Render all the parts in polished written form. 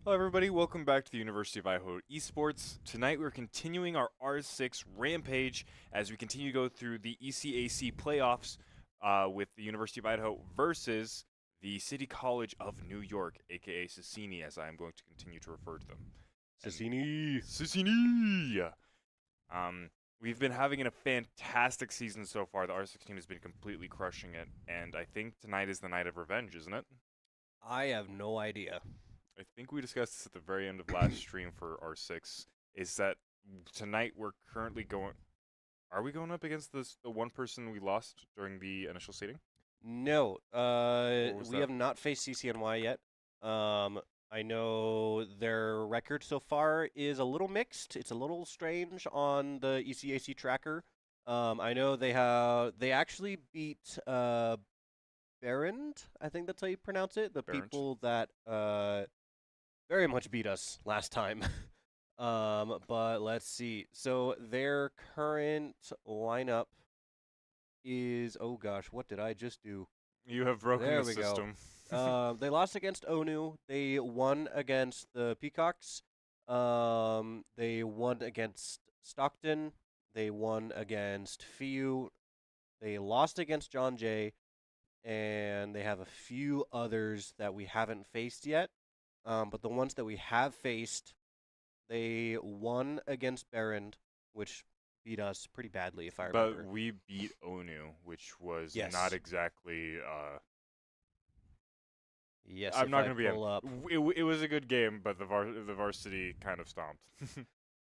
Hello everybody, welcome back to the University of Idaho Esports. Tonight we're continuing our R6 rampage as we continue to go through the ECAC playoffs with the University of Idaho versus the City College of New York, aka CCNY, as I am going to continue to refer to them. CCNY. CCNY! We've been having a fantastic season so far. The R6 team has been completely crushing it, and I think tonight is the night of revenge, isn't it? I have no idea. I think we discussed this at the very end of last stream for R6, is that tonight we're currently going... Are we going up against the one person we lost during the initial seeding? No, was we that? have not faced CCNY yet. I know their record so far is a little mixed. It's a little strange on the ECAC tracker. I know they actually beat Barend, I think that's how you pronounce it. The Barent? people that very much beat us last time. But let's see. So their current lineup is, oh gosh, what did I just do? You have broken There the we go. system. They lost against ONU. They won against the Peacocks. They won against Stockton. They won against FIU. They lost against John Jay. And they have a few others that we haven't faced yet. But the ones that we have faced, they won against Barend, which beat us pretty badly, if I remember. But we beat ONU, which was Yes. not exactly... Yes, I'm if not I going to be... pull up. It was a good game, but the varsity kind of stomped.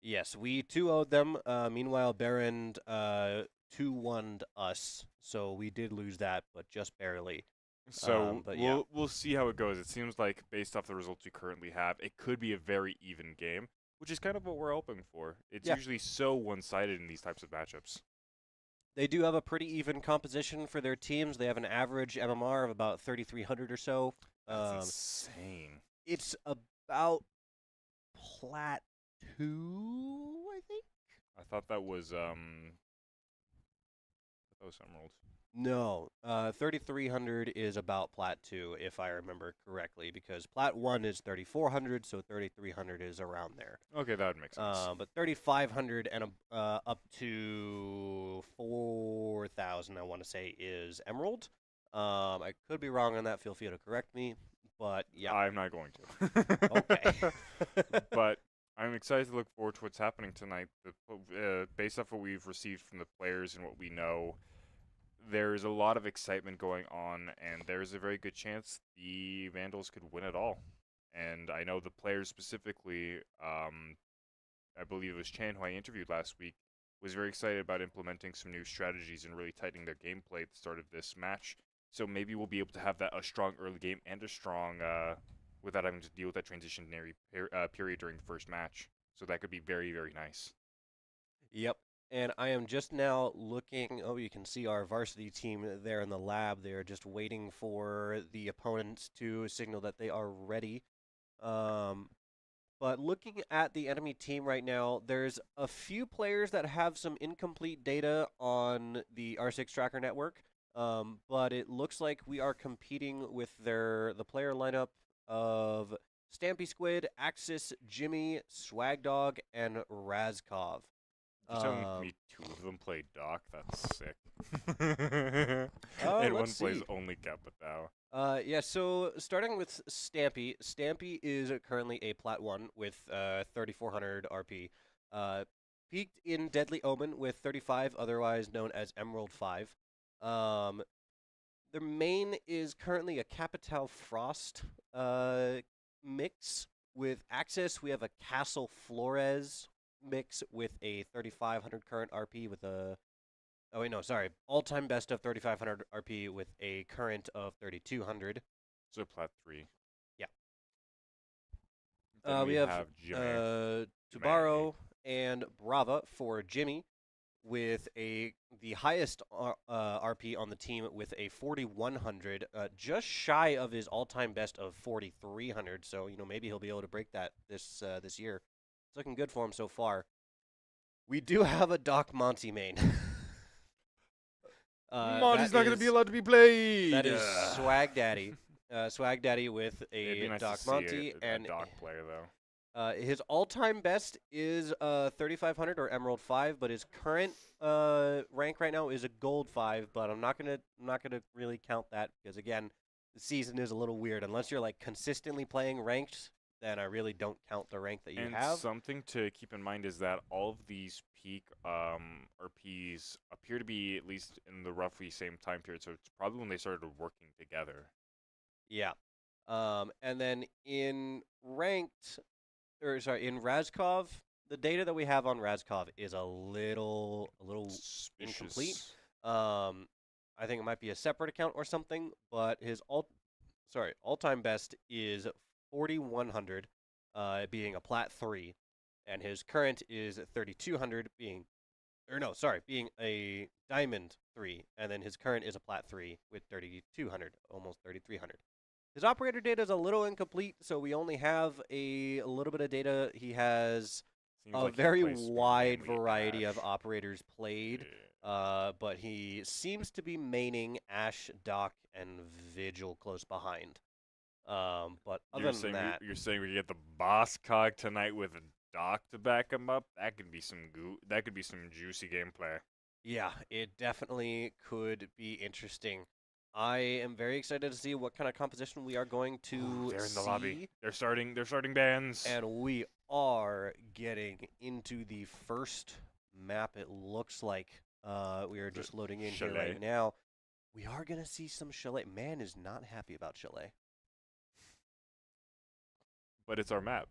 Yes, we 2-0'd them. Meanwhile, Barend 2-1'd us, so we did lose that, but just barely. So but yeah. we'll see how it goes. It seems like, based off the results we currently have, it could be a very even game, which is kind of what we're hoping for. It's Yeah. usually so one-sided in these types of matchups. They do have a pretty even composition for their teams. They have an average MMR of about 3,300 or so. That's insane. It's about Plat 2, I think? I thought that was Emerald. No, 3,300 is about Plat 2, if I remember correctly, because Plat 1 is 3,400, so 3,300 is around there. Okay, that would make sense. But 3,500 and up to 4,000, I want to say, is Emerald. I could be wrong on that. Feel free to correct me, but yeah. I'm not going to. Okay. But I'm excited to look forward to what's happening tonight. Based off what we've received from the players and what we know, there's a lot of excitement going on, and there's a very good chance the Vandals could win it all. And I know the players specifically, I believe it was Chan, who I interviewed last week, was very excited about implementing some new strategies and really tightening their gameplay at the start of this match. So maybe we'll be able to have a strong early game and a strong, without having to deal with that transitionary period during the first match. So that could be very, very nice. Yep. And I am just now looking. Oh, you can see our varsity team there in the lab. They're just waiting for the opponents to signal that they are ready. But looking at the enemy team right now, there's a few players that have some incomplete data on the R6 Tracker network. But it looks like we are competing with the player lineup of Stampy Squid, Axis, Jimmy, Swag Dog, and Razkov. You're telling me two of them play Doc? That's sick. Oh, and one let's plays see. only Capitao. Yeah, so starting with Stampy. Stampy is currently a Plat 1 with 3,400 RP. Peaked in Deadly Omen with 35, otherwise known as Emerald 5. Their main is currently a Capital Frost mix. With Access, we have a Castle Flores mix with a 3,500 current RP with a... Oh, wait, no, sorry. All-time best of 3,500 RP with a current of 3,200. So Plat 3. Yeah. Then We have Jimmy. Tubaro and Brava for Jimmy with the highest RP on the team with a 4,100, just shy of his all-time best of 4,300. So, maybe he'll be able to break that this year. It's looking good for him so far. We do have a Doc Monty main. Monty's not going to be allowed to be played. That is Swag Daddy. Swag Daddy with It'd be a nice Doc to see Monty, a and Doc player though. his all-time best is 3500 or Emerald 5, but his current rank right now is a Gold 5. But I'm not gonna really count that because again, the season is a little weird. Unless you're like consistently playing ranked, then I really don't count the rank that you And have. something to keep in mind is that all of these peak RPs appear to be at least in the roughly same time period, so it's probably when they started working together. Yeah. And then in ranked, or sorry, in Razkov, the data that we have on Razkov is a little incomplete. Suspicious. I think it might be a separate account or something, but his all-time best is 4100, being a plat 3, and his current is 3200 being a diamond 3, and then his current is a plat 3 with 3200, almost 3300. His operator data is a little incomplete, so we only have a little bit of data. He has Seems a like he very plays wide mainly variety of Ash. operators played, Yeah. but he seems to be maining Ash, Doc, and Vigil close behind. But other than that, You're saying we get the boss cog tonight with a Doc to back him up? That could be that could be some juicy gameplay. yeah, it definitely could be interesting. I am very excited to see what kind of composition we are going to They're in the see. lobby. They're starting bands. And we are getting into the first map, it looks like. We are just loading in here Chalet? right now. We are going to see some Chalet. Man is not happy about Chalet. But it's our map.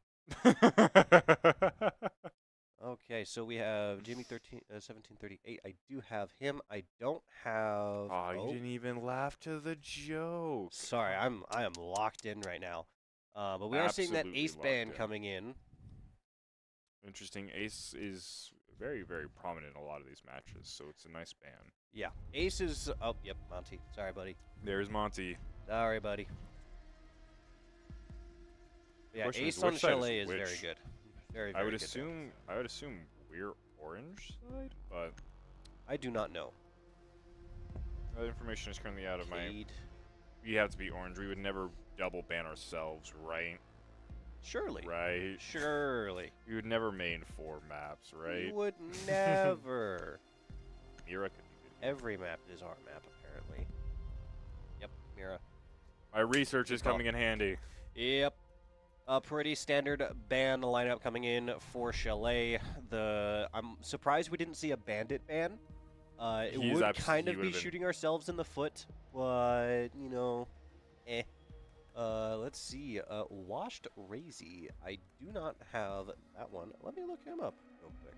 Okay, so we have Jimmy 1738. I do have him. I don't have. Aw, you didn't even laugh to the joke. Sorry, I am locked in right now. But we are seeing that Absolutely Ace locked band in. coming in. Interesting. Ace is very, very prominent in a lot of these matches, so it's a nice ban. Yeah, Ace is. Oh, yep, Monty. Sorry, buddy. There's Monty. Sorry, buddy. Yeah, Question is, Ace on which side is Chalet is which? very good. Very, I very would good. assume we're orange side, but I do not know. that information is currently out of my. Cade. We have to be orange. We would never double ban ourselves, right? Surely. Right. Surely. We would never main 4 maps, right? You would never. Mira could be good. Every map is our map, apparently. Yep, Mira. My research is Good call. coming in handy. Yep. A pretty standard ban lineup coming in for Chalet. I'm surprised we didn't see a bandit ban. It would kind of be shooting ourselves in the foot, but you know, eh. Let's see. Washed Razy. I do not have that one. Let me look him up real quick.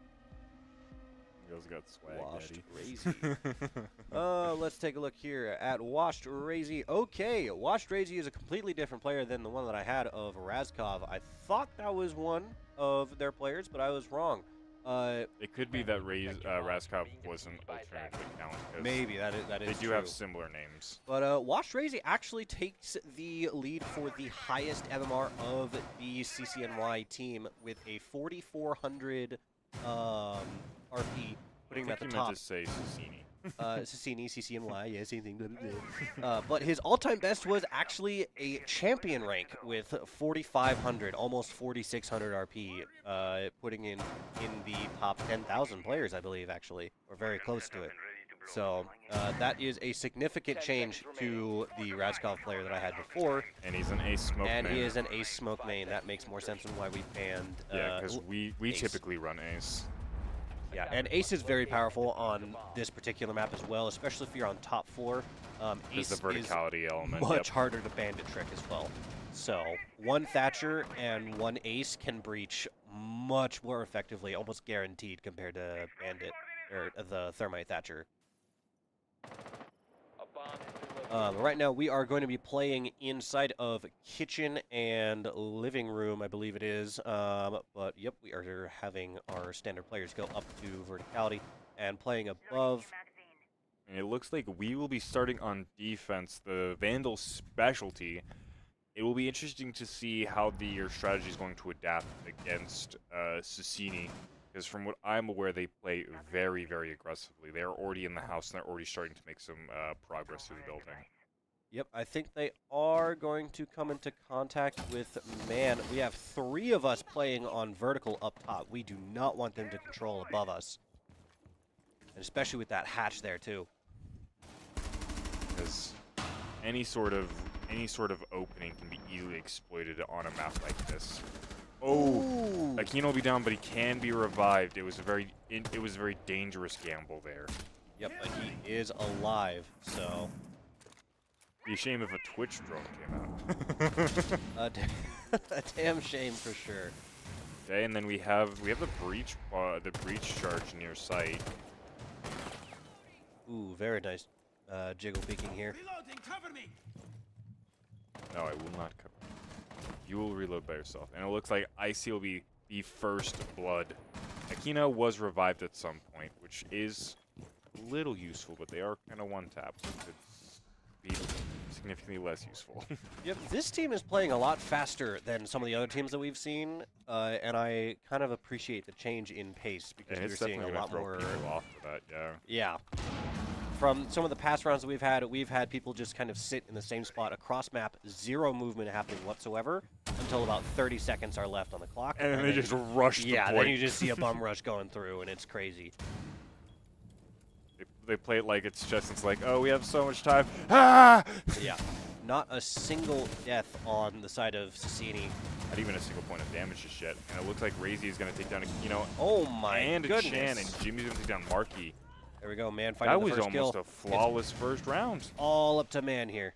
You guys got swag, Washed Daddy. Razy. Let's take a look here at Washed Razy. Okay, Washed Razy is a completely different player than the one that I had of Razkov. I thought that was one of their players, but I was wrong. It could be that Razkov was an alternative account. Maybe that is They do true. have similar names. But Washed Razy actually takes the lead for the highest MMR of the CCNY team with a 4,400 RP, putting him at the top. I meant to say Sassini. Sassini, CCNY, yeah, same thing. But his all-time best was actually a champion rank with 4,500, almost 4,600 RP, putting in the top 10,000 players, I believe, actually, or very close to it. So that is a significant change to the Razkov player that I had before. And he's an ace smoke And main. he is an ace smoke main. That makes more sense than why we banned. Yeah, because we Ace. typically run ace. Yeah, and Ace is very powerful on this particular map as well, especially if you're on top floor. Ace There's the verticality is element. much harder to bandit trick as well. So one Thatcher and one Ace can breach much more effectively, almost guaranteed, compared to Bandit or the Thermite Thatcher. Right now, we are going to be playing inside of kitchen and living room, I believe it is. But, yep, we are having our standard players go up to verticality and playing above. And it looks like we will be starting on defense, the Vandal specialty. It will be interesting to see how your strategy is going to adapt against Sassini. Because from what I'm aware, they play very, very aggressively. They are already in the house, and they're already starting to make some progress through the building. Yep, I think they are going to come into contact with man. We have 3 of us playing on vertical up top. We do not want them to control above us. And especially with that hatch there too. Because any sort of opening can be easily exploited on a map like this. Oh, Ooh. Aquino will be down, but he can be revived. It was a very dangerous gamble there. Yep, but he is alive, so Be a shame if a Twitch drone came out. a damn shame for sure. Okay, and then we have the breach charge near site. Ooh, very nice jiggle peeking here. Reloading, cover me. No, I will not cover. You will reload by yourself, and it looks like Icy will be the first blood. Aquino was revived at some point, which is a little useful, but they are kind of one tap. Could be significantly less useful. Yep, this team is playing a lot faster than some of the other teams that we've seen, and I kind of appreciate the change in pace because Yeah, we're it's seeing definitely a gonna lot throw more. people off for that. Yeah. Yeah. From some of the past rounds that we've had people just kind of sit in the same spot across map, 0 movement happening whatsoever until about 30 seconds are left on the clock. And then they just rush the yeah, point. then you just see a bum rush going through, and it's crazy. They play it like it's like, oh, we have so much time. Ah! Yeah. Not a single death on the side of CCNY. Not even a single point of damage just yet. And it looks like Razy is going to take down Aquino Oh my and goodness. Chan, and Jimmy's going to take down Marky. There we go, man fighting That the was first almost kill. a flawless first round. All up to man here.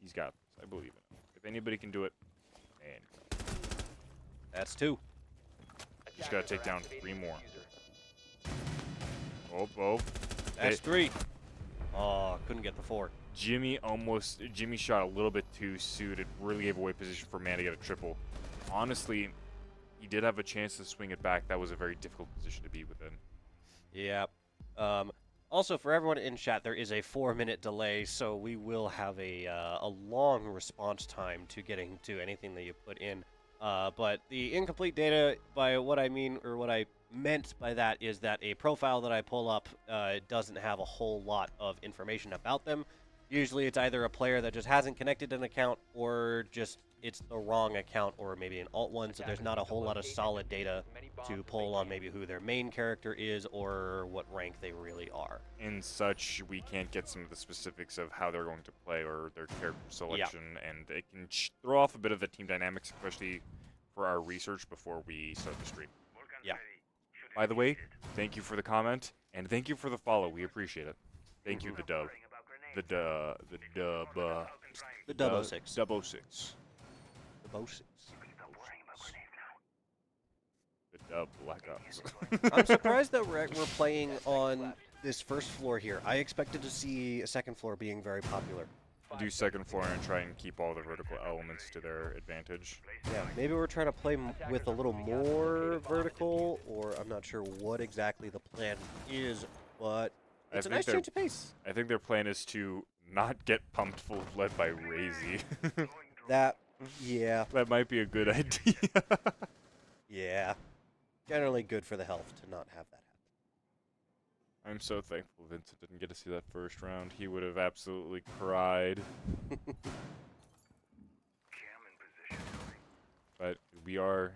He's got this. I believe in him. If anybody can do it, man. That's 2. Just got to take down 3 more. Oh. That's 3. Oh, couldn't get the 4. Jimmy shot a little bit too soon. It really gave away position for man to get a triple. Honestly, he did have a chance to swing it back. That was a very difficult position to be within. Yeah. Also, for everyone in chat, there is a 4-minute delay, so we will have a long response time to getting to anything that you put in. But the incomplete data, by what I mean, or what I meant by that, is that a profile that I pull up doesn't have a whole lot of information about them. Usually it's either a player that just hasn't connected an account, or just it's the wrong account, or maybe an alt one, so there's not a whole lot of solid data to pull on maybe who their main character is or what rank they really are. In such, we can't get some of the specifics of how they're going to play or their character selection, and it can throw off a bit of the team dynamics, especially for our research before we start the stream. Yeah. By the way, thank you for the comment, and thank you for the follow. We appreciate it. Thank you, the dub. The dub. The Dub 06. Dub 06. The Bo 6. The dub Black Ops. I'm surprised that we're playing on this first floor here. I expected to see a second floor being very popular. Do second floor and try and keep all the vertical elements to their advantage. Yeah, maybe we're trying to play with a little more vertical, or I'm not sure what exactly the plan is, but it's a nice change of pace. I think their plan is to not get pumped full of lead by Razy. Yeah. That might be a good idea. Yeah. Generally good for the health to not have that I'm so thankful Vincent didn't get to see that first round. He would have absolutely cried. But we are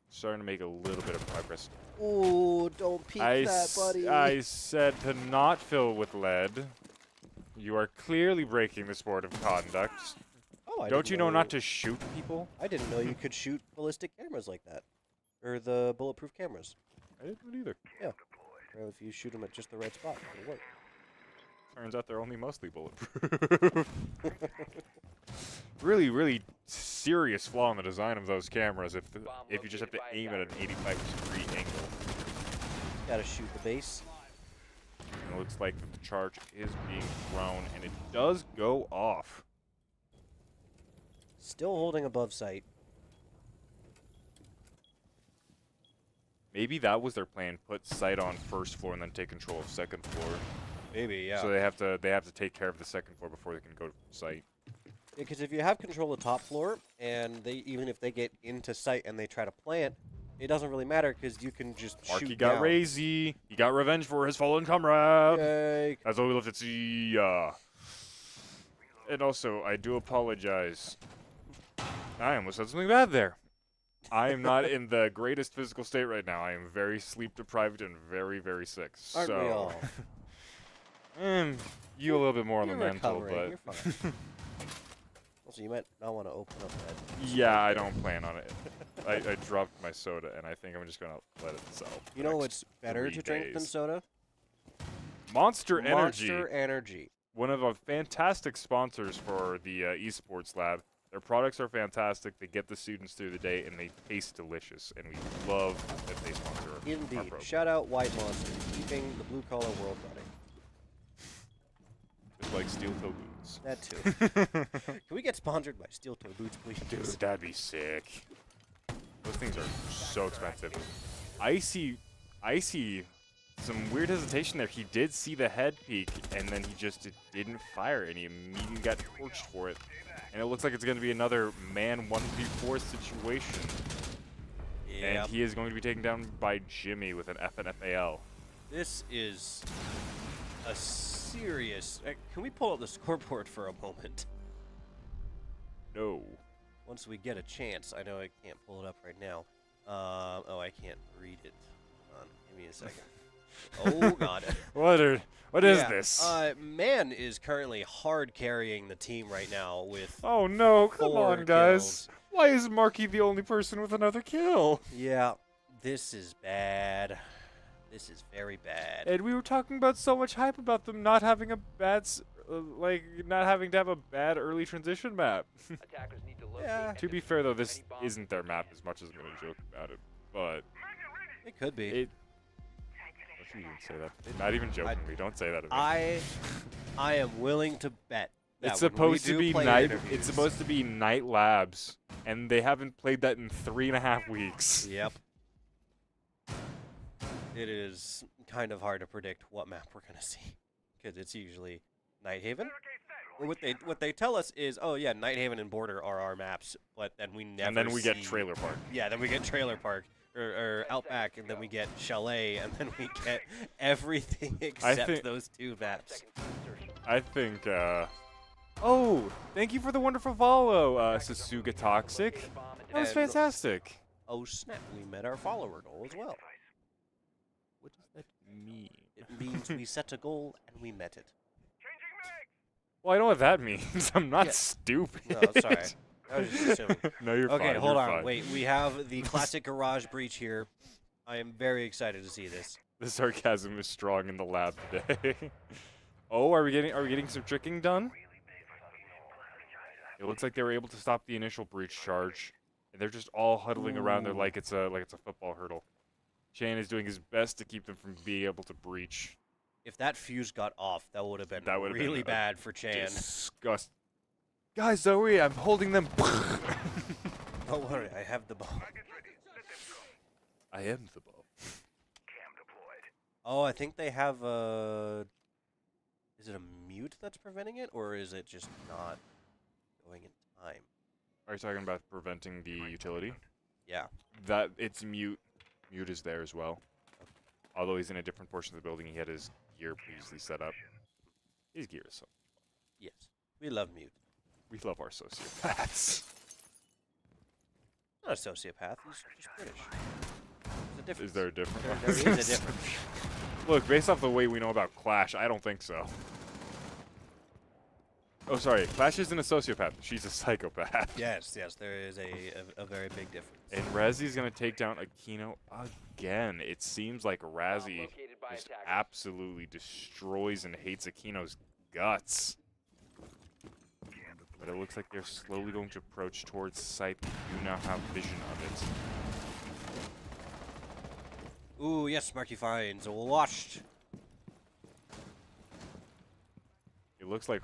starting to make a little bit of progress. happen. Ooh, don't peek that, buddy. I said to not fill with lead. You are clearly breaking the sport of conduct. Oh, Don't you know not to shoot people? I didn't know you could shoot ballistic cameras like that. Or the bulletproof cameras. I didn't know either. Yeah. Or if you shoot them at just the right spot, it'll work. Turns out they're only mostly bulletproof. Really serious flaw in the design of those cameras if you just have to aim at an 85-degree angle. Gotta shoot the base. And it looks like the charge is being thrown, and it does go off. Still holding above sight. Maybe that was their plan: put sight on first floor and then take control of second floor. Maybe, yeah. So they have to take care of the second floor before they can go to sight. Because if you have control of top floor, and even if they get into sight and they try to plant, it doesn't really matter because you can just Marky shoot got down. Razy. He got revenge for his fallen comrade. Yay. That's all we left to see. And also, I do apologize. I almost said something bad there. I am not in the greatest physical state right now. I am very sleep deprived and very, very sick. Aren't we all? You a little bit more on the You're mental, recovering, but you're fine. Also, you might not want to open up that. yeah, I don't plan on it. I dropped my soda, and I think I'm just gonna let it sell. You know what's better 3 to drink than days. soda? Monster Energy, Monster Energy. one of our fantastic sponsors for the esports lab. Their products are fantastic. They get the students through the day, and they taste delicious. And we love that they sponsor our Indeed. program. Shout out White Monster, keeping the blue collar world running. Just like steel toe boots. That too. Can we get sponsored by Steel Toe Boots, please? Dude, that'd be sick. Those things are so expensive. I see some weird hesitation there. He did see the head peek, and then he just didn't fire, and he immediately got torched for it. And it looks like it's going to be another man 1v4 situation. Yeah. And he is going to be taken down by Jimmy with an FNFAL. This is a serious... can we pull up the scoreboard for a moment? No. Once we get a chance. I know I can't pull it up right now. Oh, I can't read it. Hold on. Give me a second. Oh, God. What is this? Man is currently hard carrying the team right now with... Oh no, come 4 on guys. kills. Why is Marky the only person with another kill? Yeah, this is bad. This is very bad. And we were talking about so much hype about them not having a bad, not having to have a bad early transition map. Yeah, To be fair though, this isn't their map as much as I'm gonna joke about it, but it could be. don't you even say that. Not even jokingly, don't say that to me. I am willing to bet that It's when we supposed to do be player night. interviews- It's supposed to be night labs, and they haven't played that in 3.5 weeks. Yep. It is kind of hard to predict what map we're gonna see, because it's usually Nighthaven. Or what they tell us is, oh yeah, Nighthaven and Border are our maps, but then we never. And then we get see- Trailer Park. Yeah, then we get Trailer Park or Outback, and then we get Chalet, and then we get everything except think- those 2 maps. I think, oh, thank you for the wonderful follow, Sasuga Toxic. That was And- fantastic. Oh snap! We met our follower goal as well. What does that mean? It means we set a goal and we met it. Well, I know what that means. I'm not Yeah. stupid. No, sorry. I was just assuming. No, you're Okay, fine. hold you're on. fine. Wait, we have the classic garage breach here. I am very excited to see this. The sarcasm is strong in the lab today. Oh, are we getting some tricking done? It looks like they were able to stop the initial breach charge. And they're just all huddling around there Ooh. like it's a football hurdle. Chan is doing his best to keep them from being able to breach. If that fuse got off, that would have been That would've been really a bad for Chan. Disgust. Guys, Zoe, I'm holding them. Don't worry, I have the ball. I am the ball. Oh, I think they have a... Is it a mute that's preventing it, or is it just not going in time? Are you talking about preventing the utility? Yeah. That it's mute. Mute is there as well. Although he's in a different portion of the building, he had his gear previously set up. His gear is so. Yes. We love mute. We love our sociopaths. Not a sociopath, he's just British. There's a difference. Is there a difference? There is a difference. Look, based off the way we know about Clash, I don't think so. Oh, sorry. Clash isn't a sociopath. She's a psychopath. Yes, there is a very big difference. And Razzy's going to take down Aquino again. It seems like Razzy just absolutely destroys and hates Aquino's guts. But it looks like they're slowly going to approach towards the site. They do now have vision of it. Ooh, yes, Marky finds washed. It looks like...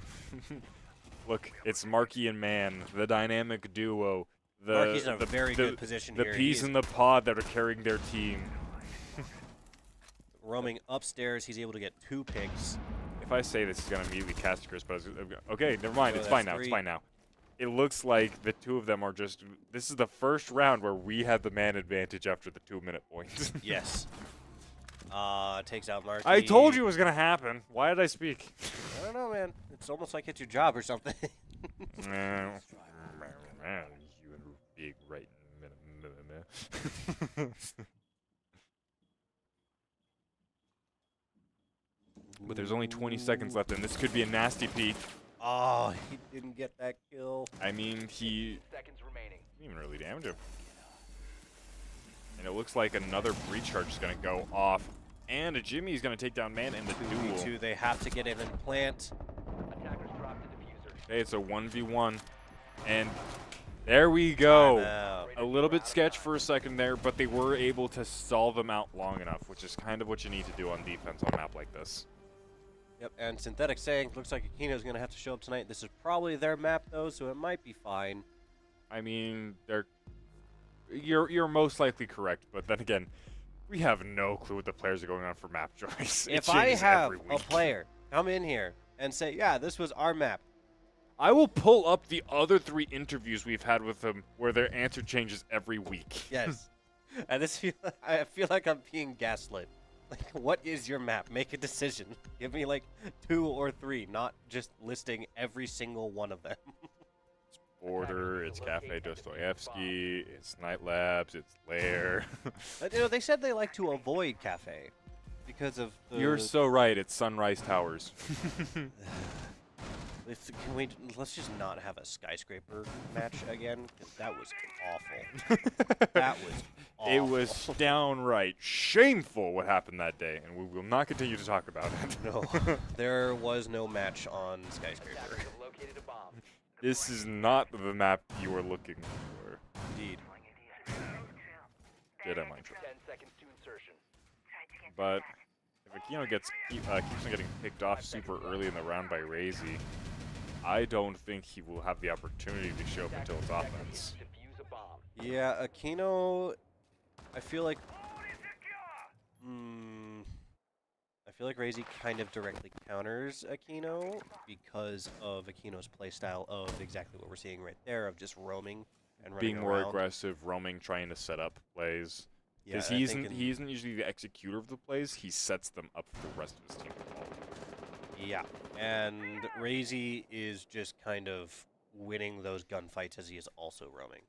Look, it's Marky and Man, the dynamic duo. Marky's in a very good position the here. peas He's in the pod that are carrying their team. roaming upstairs. He's able to get 2 picks. If I say this, he's going to immediately cast Chris, but okay, never mind. Oh, It's fine that's now. It's 3. fine now. It looks like the 2 of them are just... This is the first round where we had the man advantage after the 2-minute point. Yes. Takes out Marky. I told you it was going to happen. Why did I speak? I don't know, man. It's almost like it's your job or something. Man, you and big right in a minute. But there's only 20 seconds left, and this could be a nasty peak. Oh, he didn't get that kill. I mean, he didn't even really damage him. And it looks like another breach charge is going to go off. And Jimmy's going to take down Man in the duel. 2v2, they have to get in and plant. Okay, it's a 1v1. And there we go. Timeout. A little bit sketch for a second there, but they were able to stall them out long enough, which is kind of what you need to do on defense on a map like this. Yep, and Synthetic saying, looks like Aquino's going to have to show up tonight. This is probably their map, though, so it might be fine. I mean, you're most likely correct, but then again, we have no clue what the players are going on for map choice. If I have a player come in here and say, yeah, this was our map, I will pull up the other 3 interviews we've had with them where their answer changes every week. yes. And I feel like I'm being gaslit. Like, what is your map? Make a decision. Give me like 2 or 3, not just listing every single one of them. It's Border, it's Cafe Dostoevsky, it's Night Labs, it's Lair. You know, they said they like to avoid cafe because of the... You're so right, it's Sunrise Towers. Let's just not have a skyscraper match again, because that was awful. That was awful. It was downright shameful what happened that day, and we will not continue to talk about it. No, there was no match on skyscraper. This is not the map you were looking for. Indeed. Did I mind you? But if Aquino keeps on getting picked off super early in the round by Razy, I don't think he will have the opportunity to show up until it's offense. Yeah, Aquino, I feel like Razy kind of directly counters Aquino because of Aquino's playstyle of exactly what we're seeing right there, of just roaming and running Being more around. aggressive, roaming, trying to set up plays. Yeah, Because he isn't usually the executor of the plays, he sets them up for the rest of his team to follow. Yeah, and Razy is just kind of winning those gunfights as he is also roaming.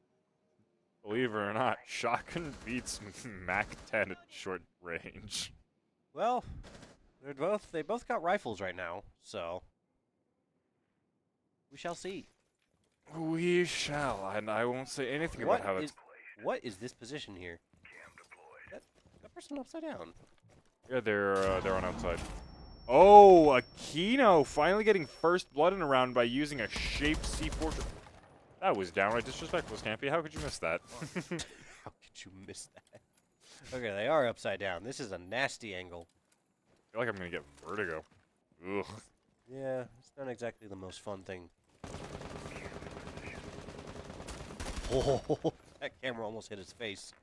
Believe it or not, shotgun beats Mac 10 at short range. Well, they both got rifles right now, so we shall see. We shall, and I won't say anything about how it's... What is this position here? That person upside down. Yeah, they're on outside. Oh, Aquino finally getting first blood in a round by using a shaped C4. That was downright disrespectful, Stampy. How could you miss that? How could you miss that? Okay, they are upside down. This is a nasty angle. I feel like I'm gonna get vertigo. Ugh. Yeah, it's not exactly the most fun thing. Oh, that camera almost hit his face.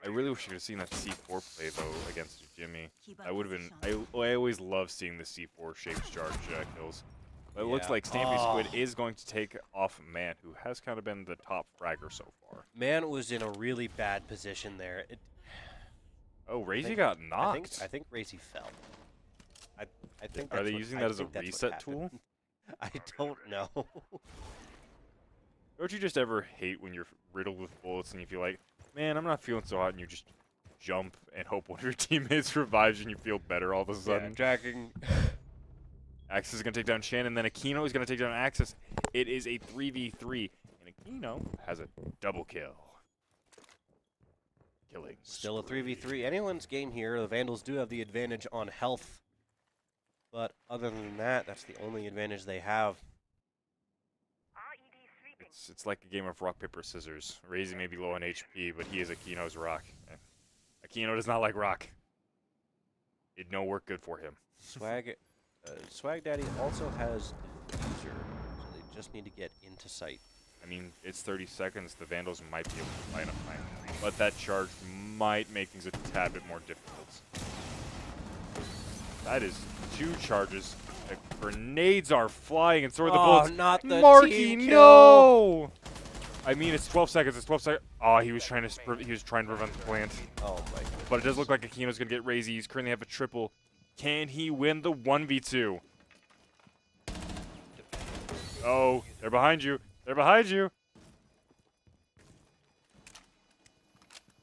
I really wish you could have seen that C4 play though against Jimmy. I would have been. I always love seeing the C4 shaped charge kills. But it looks Yeah. like Stampy Squid is going to take off Man, who has kind of been the top fragger so far. Man was in a really bad position there. Oh, Razy got knocked. I think Razy fell. I think. Are they using that as a reset tool? I don't know. Don't you just ever hate when you're riddled with bullets and you feel like, man, I'm not feeling so hot, and you just jump and hope one of your teammates revives you and you feel better all of a sudden? Dragging. Axis is going to take down Shannon, then Aquino is going to take down Axis. It is a 3v3, and Aquino has a double kill. Killing. Still a 3v3. Anyone's game here. The Vandals do have the advantage on health. But other than that, that's the only advantage they have. It's like a game of rock, paper, scissors. Razy may be low on HP, but he is Aquino's rock. Aquino does not like rock. It no work good for him. Swag Daddy also has diffuser, so they just need to get into sight. I mean, it's 30 seconds. The Vandals might be able to find enough time, but that charge might make things a tad bit more difficult. That is 2 charges. The grenades are flying, and so are the bullets. Not the Marky, team kill. no! I mean, it's 12 seconds. It's 12 seconds. Oh, he was trying to prevent the plant. Oh my goodness. But it does look like Aquino's gonna get Razy. He's currently have a triple Can he win the 1v2? Oh, they're behind you. They're behind you.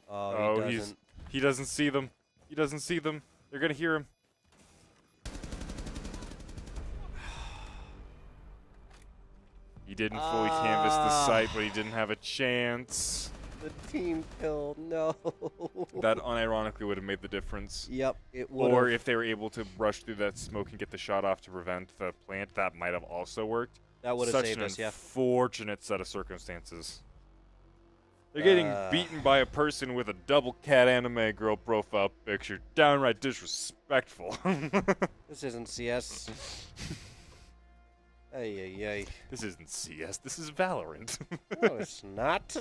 Oh, he doesn't. He doesn't see them. He doesn't see them. They're gonna hear him. He didn't fully canvas the site, but he didn't have a chance. The team kill, no. That unironically would have made the difference. Yep, it would. Or if they were able to rush through that smoke and get the shot off to prevent the plant, that might have also worked. That would have saved us, yeah. Such an unfortunate set of circumstances. They're getting beaten by a person with a double cat anime girl profile picture. Downright disrespectful. This isn't CS. Ay, ay, ay. This isn't CS. This is Valorant. No, it's not.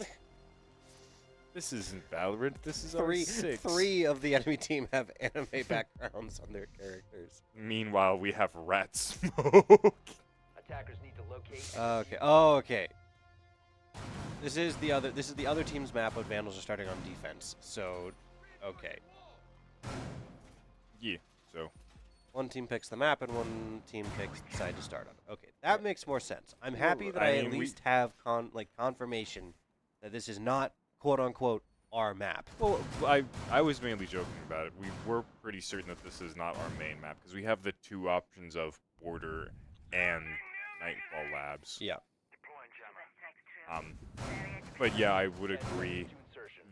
This isn't Valorant. This is R6. Three of the enemy team have anime backgrounds on their characters. Meanwhile, we have rat smoke. Attackers need to locate. Okay. Oh, okay. This is the other team's map, but Vandals are starting on defense. So, okay. Yeah. So. One team picks the map, and one team picks the side to start on. Okay, that makes more sense. I'm happy that I at least have confirmation that this is not quote unquote our map. Well, I was mainly joking about it. We were pretty certain that this is not our main map because we have the two options of Border and Nightfall Labs. Yeah. But yeah, I would agree.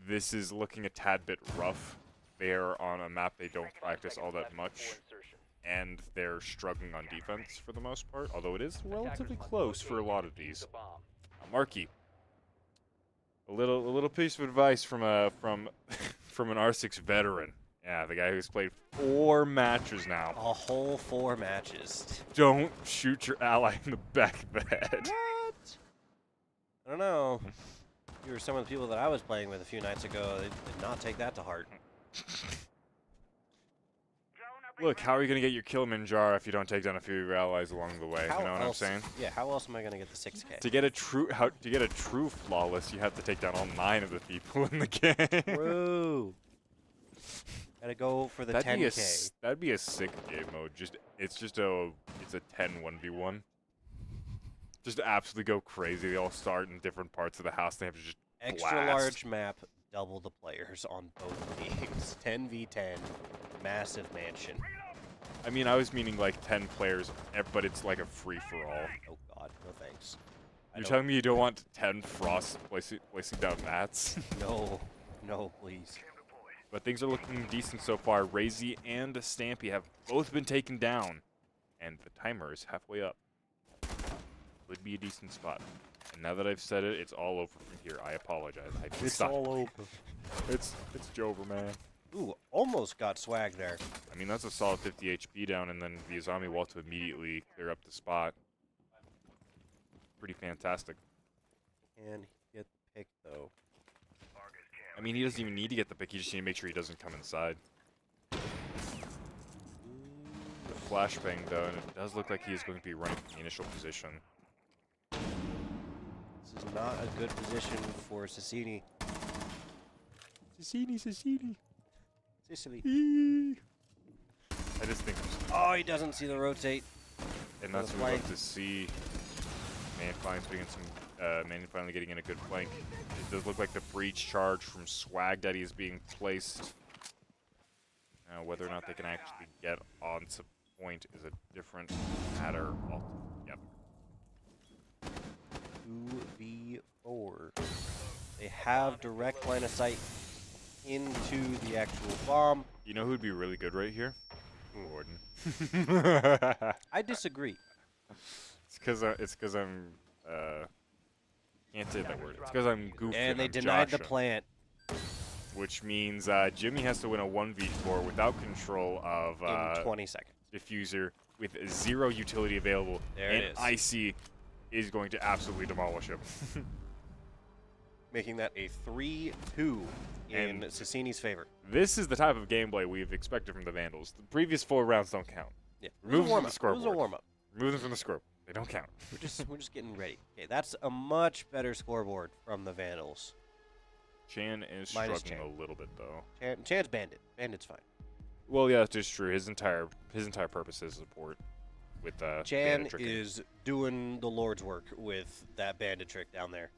This is looking a tad bit rough. They're on a map they don't practice all that much, and they're struggling on defense for the most part, although it is relatively close for a lot of these. Marky, a little piece of advice from from an R6 veteran. Yeah, the guy who's played 4 matches now. A whole 4 matches. Don't shoot your ally in the back of the head. What? I don't know. You were some of the people that I was playing with a few nights ago. They did not take that to heart. Look, how are you going to get your Kilimanjaro if you don't take down a few of your allies along the way? How You know what I'm saying? Yeah, how else am I going to get the 6K? To get a true flawless, you have to take down all 9 of the people in the game. True. Gotta go for the 10K. That'd be a sick game mode. It's a 10 1v1. Just absolutely go crazy. They all start in different parts of the house. They have to just Extra blast. large map, double the players on both teams. 10v10, massive mansion. I mean, I was meaning like 10 players, but it's like a free-for-all. Oh god, no thanks. You're telling me you don't want 10 frost placing down mats? No, no, please. But things are looking decent so far. Razy and Stampy have both been taken down, and the timer is halfway up. Would be a decent spot. And now that I've said it, it's all over from here. I apologize. It's all over. It's Jover, man. Ooh, almost got swag there. I mean, that's a solid 50 HP down, and then the Azami wall to immediately clear up the spot. Pretty fantastic. Can he get the pick, though? I mean, he doesn't even need to get the pick. He just needs to make sure he doesn't come inside. The flashbang, though, and it does look like he is going to be running from the initial position. This is not a good position for Sassini. Sicily. Sicily. I just think... Oh, he doesn't see the rotate. And that's what we love to see. Man finally getting in a good flank. It does look like the breach charge from Swag Daddy is being placed. Now, whether or not they can actually get onto point is a different matter. Yep. 2v4. They have direct line of sight into the actual bomb. You know who'd be really good right here? Gordon. I disagree. It's because I'm can't say that word. It's because I'm goofy. And they I'm denied the Joshua, plant. which means Jimmy has to win a 1v4 without control of In 20 seconds. diffuser with 0 utility available. There and it is. Icy is going to absolutely demolish him. Making that a 3-2 in And Sassini's favor. This is the type of gameplay we've expected from the Vandals. The previous 4 rounds don't count. Yeah, Remove them from the It was scoreboard. a warm-up. Remove them from the scoreboard. They don't count. We're just getting ready. Okay, that's a much better scoreboard from the Vandals. Chan is Minus struggling Chan. a little bit, though. Chan's Bandit. Bandit's fine. Well, yeah, that's just true. His entire purpose is support with Chan bandit tricking. is doing the Lord's work with that bandit trick down there.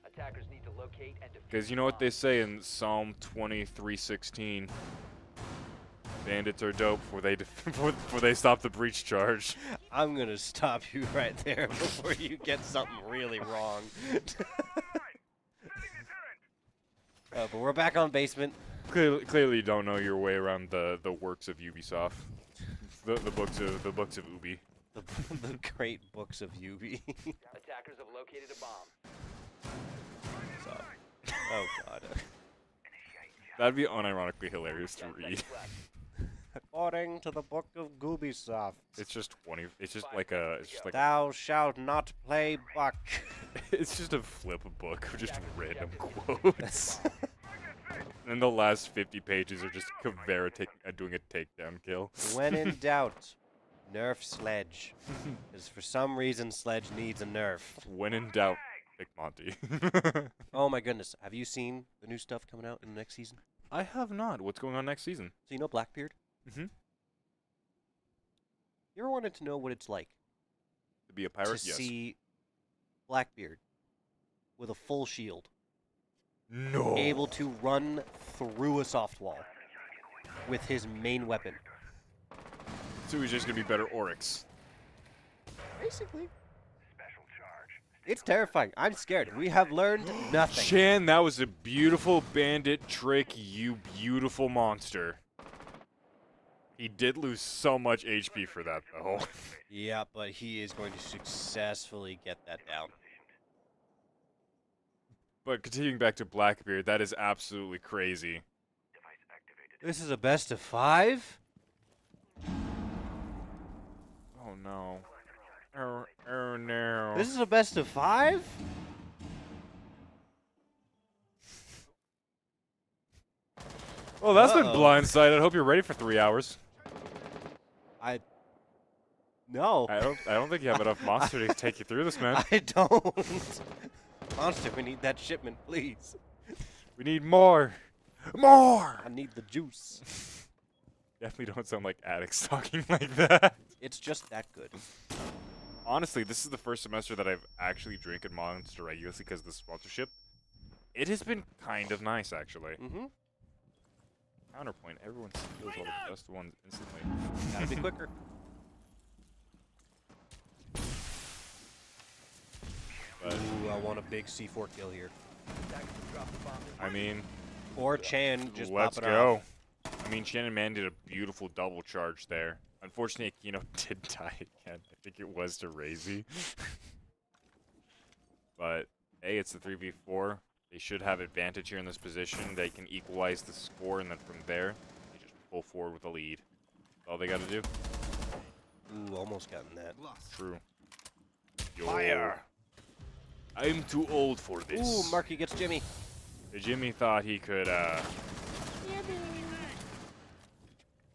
Attackers need to locate and defuse Because you the know what they bomb. say in Psalm 23:16. Bandits are dope before they stop the breach charge. I'm gonna stop you right there before you get something really wrong. But we're back on basement. Clearly, you don't know your way around the works of Ubisoft, the books of Ubi. The great books of Ubi. Attackers have located a bomb. So, oh god. That'd be unironically hilarious to 10 read. seconds left. According to the book of Ubisoft, It's just 20. It's just like a. It's just like. thou shalt not play buck. It's just a flip book of just random quotes. And the last 50 pages are just Kavera doing a takedown kill. When in doubt, nerf Sledge. Because for some reason, Sledge needs a nerf. When in doubt, pick Monty. Oh my goodness, have you seen the new stuff coming out in the next season? I have not. What's going on next season? So you know Blackbeard? Mhm. You ever wanted to know what it's like To be a pirate? to Yes. see Blackbeard with a full shield, No. able to run through a soft wall with his main weapon? So he's just gonna be better Oryx. Basically. It's terrifying. I'm scared. We have learned nothing. Chan, that was a beautiful bandit trick, you beautiful monster. He did lose so much HP for that, though. Yeah, but he is going to successfully get that down. But continuing back to Blackbeard, that is absolutely crazy. This is a best of 5? Oh no. Oh no. This is a best of 5? Well, that's been Uh-oh. blindsided. I hope you're ready for 3 hours. No. I don't think you have enough monster to take you through this, man. I don't. Monster, we need that shipment, please. We need more. More. I need the juice. Definitely don't sound like addicts talking like that. It's just that good. Honestly, this is the first semester that I've actually drinking Monster regularly because of the sponsorship. It has been kind of nice, actually. Mm-hmm. Counterpoint, everyone steals all the best ones instantly. Gotta be quicker. But, Ooh, I want a big C4 kill here. Attackers have dropped the bomb. I mean, Or Chan just let's pop it go. off. I mean, Shannon Man did a beautiful double charge there. Unfortunately, Aquino did die again. I think it was to Razy. But, hey, it's the 3v4. They should have advantage here in this position. They can equalize the score, and then from there, they just pull forward with a lead. That's all they got to do. Ooh, almost gotten that. True. Yo. Fire! I'm too old for this. Ooh, Marky gets Jimmy. Jimmy thought he could,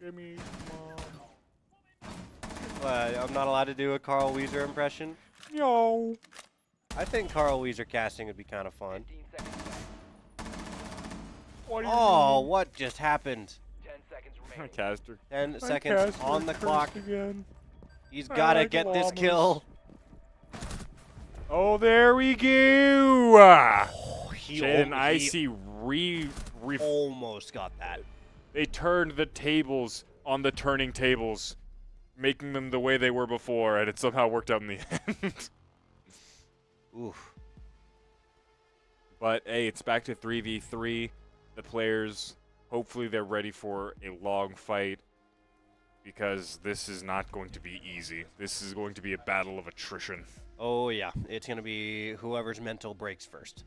Jimmy, I'm not allowed to do a Carl Weezer impression. Yo. I think Carl Weezer casting would be kind of fun. 15 seconds left. What do you Oh, mean? what just happened? 10 seconds remaining. Caster. 10 My seconds caster on the cursed clock. Again. He's I gotta like get this llamas. kill. Oh, there we go. Oh, he Shannon, al- I he see almost got that. they turned the tables on the turning tables, making them the way they were before, and it somehow worked out in the end. Oof. But hey, it's back to 3v3. The players, hopefully they're ready for a long fight, because this is not going to be easy. This is going to be a battle of attrition. Oh yeah, it's gonna be whoever's mental breaks first.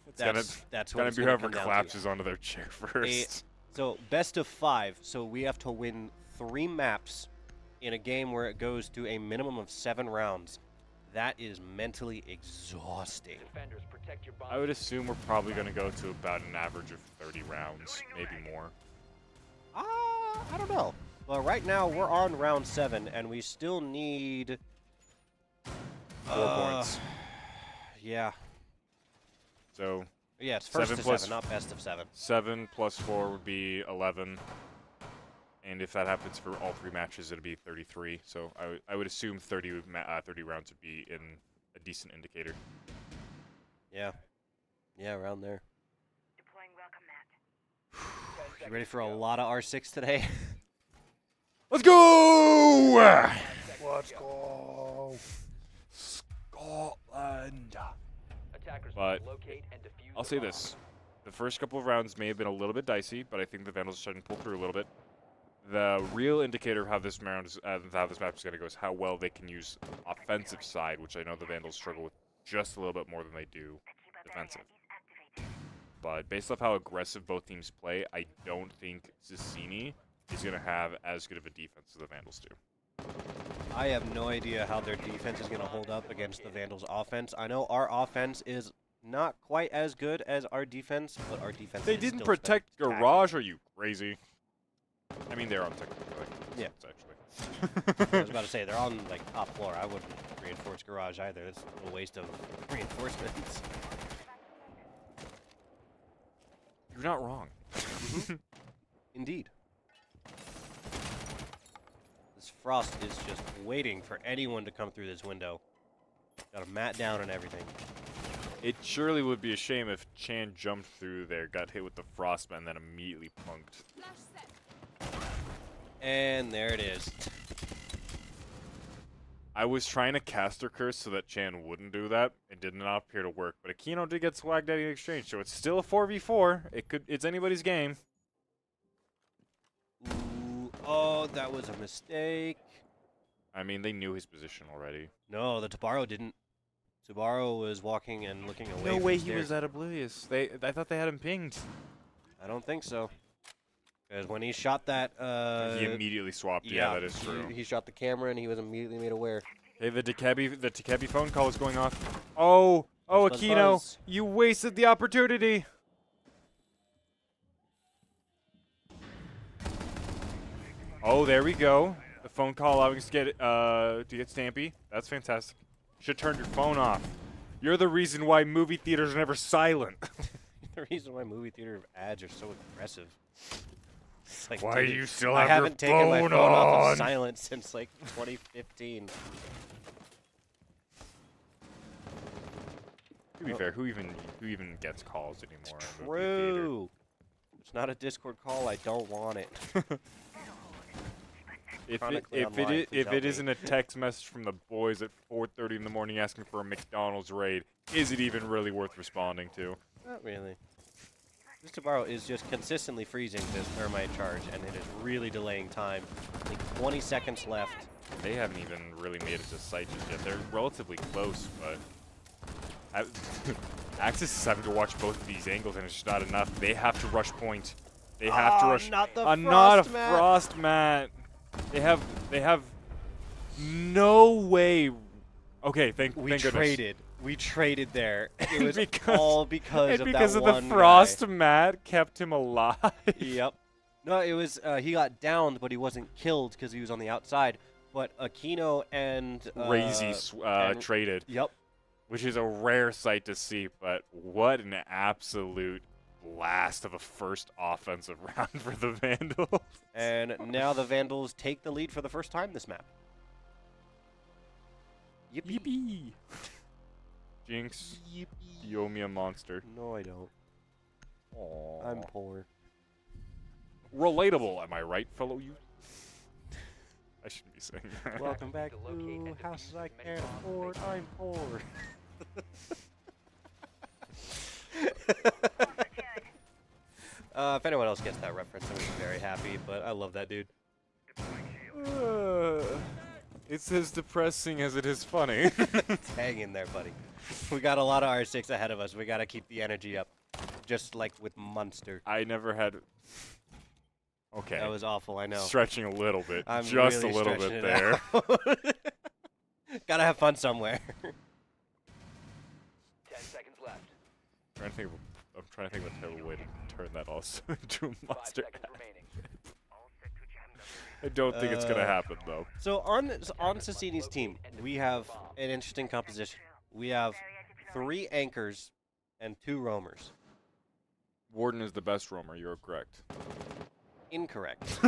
It's gonna That's what gonna it's be gonna whoever come down to. collapses onto their chair first. So best of 5. So we have to win 3 maps in a game where it goes to a minimum of 7 rounds. That is mentally exhausting. Defenders, protect your bomb. I would assume we're probably going to go to about an average of 30 rounds, maybe more. I don't know. Well, right now we're on round 7, and we still need 4 points. Yeah. So Yeah, it's first 7 to plus- 7, not best of 7. 7 plus 4 would be 11. And if that happens for all 3 matches, it'll be 33. So I would assume 30 rounds would be in a decent indicator. Yeah. Yeah, around there. Deploying welcome mat. You ready for a lot of R6 today? Let's go! Let's go. Scotland. Attackers But must locate and defuse I'll the say bomb. this. The first couple of rounds may have been a little bit dicey, but I think the Vandals are starting to pull through a little bit. The real indicator of how this map is going to go is how well they can use offensive side, which I know the Vandals struggle with just a little bit more than they do defensive. But based off how aggressive both teams play, I don't think CCNY is going to have as good of a defense as the Vandals do. I have no idea how their defense is going to hold up against the Vandals' offense. I know our offense is not quite as good as our defense, but our defense They is didn't still protect spectacular. Garage, are you crazy? I mean, they're on technical Yeah. actually. I was about to say, they're on, like, top floor. I wouldn't reinforce Garage either. It's a waste of reinforcements. You're not wrong. Indeed. This Frost is just waiting for anyone to come through this window. Got a mat down and everything. It surely would be a shame if Chan jumped through there, got hit with the frostbite, and then immediately punked. And there it is. I was trying to caster curse so that Chan wouldn't do that. It did not appear to work, but Aquino did get swagged out in exchange, so it's still a 4v4. It's anybody's game. Ooh, oh, that was a mistake. I mean, they knew his position already. No, the Tabaro didn't. Tabaro was walking and looking away. No from way the he was stairs. that oblivious. I thought they had him pinged. I don't think so. Because when he shot that, He immediately swapped. Yeah, that is true. He shot the camera and he was immediately made aware. Hey, the Takebi phone call is going off. Oh, Buzz, buzz, Aquino, buzz. you wasted the opportunity. Oh, there we go. The phone call allowing us to get Stampy. That's fantastic. Should turn your phone off. You're the reason why movie theaters are never silent. The reason why movie theater ads are so aggressive. It's like, Why do dude, you still I have your haven't taken my phone phone off on? of silent since like 2015. To be fair, who even gets calls anymore? in movie True. It's not a Discord call. I don't want it. theater? Chronically If Online, please it help me. isn't a text message from the boys at 4:30 in the morning asking for a McDonald's raid, is it even really worth responding to? Not really. This Tabaro is just consistently freezing this thermite charge, and it is really delaying time. Like 20 seconds left. They haven't even really made it to sight just yet. They're relatively close, but Axis is having to watch both of these angles, and it's just not enough. They have to rush point. They have to rush. Not the Not a frost mat. frost mat. They have no way. Okay, thank goodness. We traded there. It was Because- all because And of because that of the one frost guy. mat kept him alive. Yep. No, it was he got downed, but he wasn't killed because he was on the outside. But Aquino and Crazy and- traded, Yep. which is a rare sight to see. But what an absolute blast of a first offensive round for the Vandals. And now the Vandals take the lead for the first time this map. Yippee. Yippee! Jinx, you owe me a monster. No, I don't. Aww. I'm poor. Relatable, am I right, fellow you? I shouldn't be saying that. Welcome back To locate to and houses defuse I as many can't bombs as afford. they can. I'm poor. If anyone else gets that reference, I'm very happy. But I love that dude. It's as depressing as it is funny. Hang in there, buddy. We got a lot of R6 ahead of us. We got to keep the energy up, just like with Munster. I never had. Okay. That was awful. I know. Stretching a little bit. I'm just really a little stretching bit it there. out. Gotta have fun somewhere. 10 seconds left. I'm trying to think of a terrible way to turn that also into a 5 monster. seconds remaining. I don't think it's gonna happen though. So on Cecini's team, we have an interesting composition. We have 3 anchors and 2 roamers. Warden is the best roamer. You're correct. Incorrect.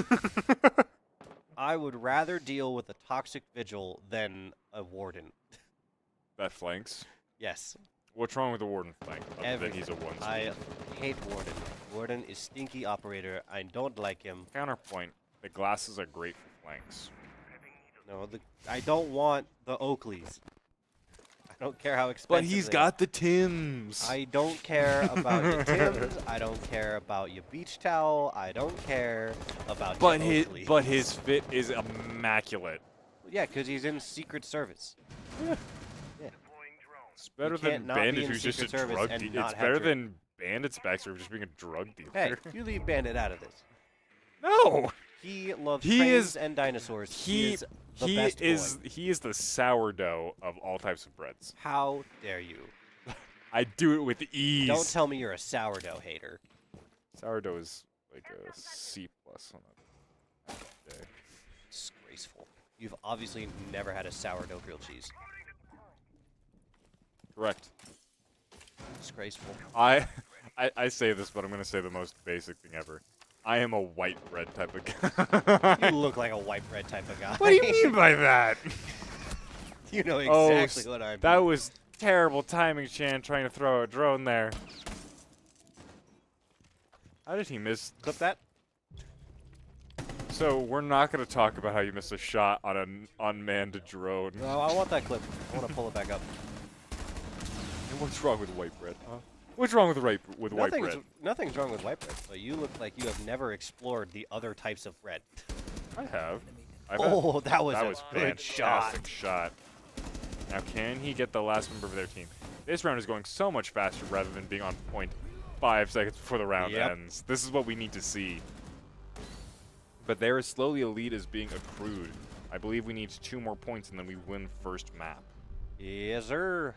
I would rather deal with a toxic vigil than a warden. That flanks. Yes. What's wrong with the warden flank? Other than he's a one. I hate warden. Warden is stinky operator. I don't like him. Counterpoint. The glasses are great for flanks. No, I don't want the Oakleys. I don't care how expensive But he's they got the Tims. I don't care about your Tims. I don't care about your beach towel. I don't care about But your his Oakleys. but his fit is immaculate. Yeah, because he's in Secret Service. It's better You than can't not be Bandit, in who's just a Secret Service drug and dealer. not It's have better your- than Bandit's backstory of just being a drug dealer. Hey, you leave Bandit out of this. No. He loves He trains is- and dinosaurs. He is the best boy. he is the sourdough of all types of breads. How dare you? I do it with ease. Don't tell me you're a sourdough hater. Sourdough is like a C+ on a day. Disgraceful. You've obviously never had a sourdough grilled cheese. Correct. Disgraceful. I say this, but I'm gonna say the most basic thing ever. I am a white bread type of guy. You look like a white bread type of guy. What do you mean by that? You know Oh, exactly what I mean. That was terrible timing, Shan, trying to throw a drone there. How did he miss? Clip that. So we're not gonna talk about how you missed a shot on an unmanned drone. No, I want that clip. I want to pull it back up. And what's wrong with white bread, huh? What's wrong with white bread? Nothing's wrong with white bread, but you look like you have never explored the other types of bread. I have. Oh, that was a good fantastic shot. Now, can he get the last member of their team? This round is going so much faster rather than being on point 5 seconds before the round Yep. ends. This is what we need to see. But there is slowly a lead is being accrued. I believe we need 2 more points and then we win first map. Yes, sir.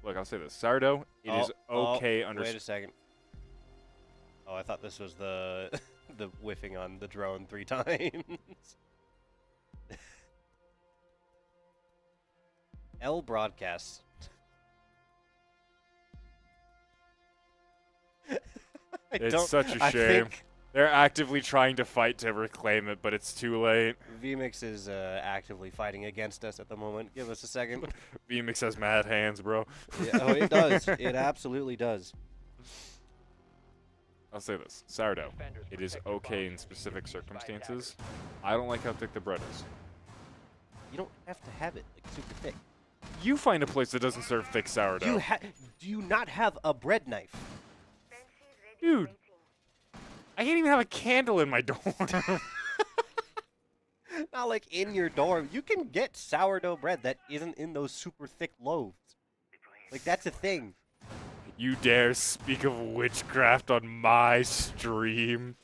Look, I'll say this. Sourdough, it is okay under... Wait a second. Oh, I thought this was the the whiffing on the drone 3 times. L broadcasts. It's such a I shame. think They're actively trying to fight to reclaim it, but it's too late. VMix is actively fighting against us at the moment. Give us a second. VMix has mad hands, bro. Yeah, oh, it does. It absolutely does. I'll say this. Sourdough, Defenders it is protect the okay in bombs specific used by circumstances. I don't like how thick the bread is. You don't have to have it like super thick. You find a place that doesn't serve thick sourdough. Do you not have a bread knife? Dude, I can't even have a candle in my dorm. Not like in your dorm. You can get sourdough bread that isn't in those super thick loaves. Like, that's a thing. You dare speak of witchcraft on my stream?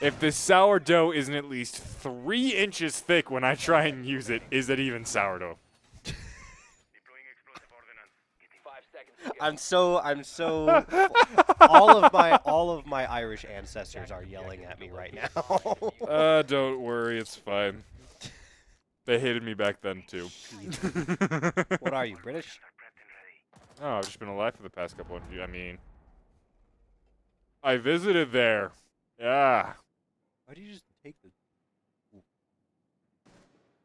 If the sourdough isn't at least 3 inches thick when I try and use it, is it even sourdough? 5 seconds to go. I'm so all of my Irish ancestors are yelling at me right now. Don't worry, it's fine. They hated me back then, too. What are you, British? Oh, I've just been alive for the past couple of years. I mean, I visited there. Yeah. Why do you just take the?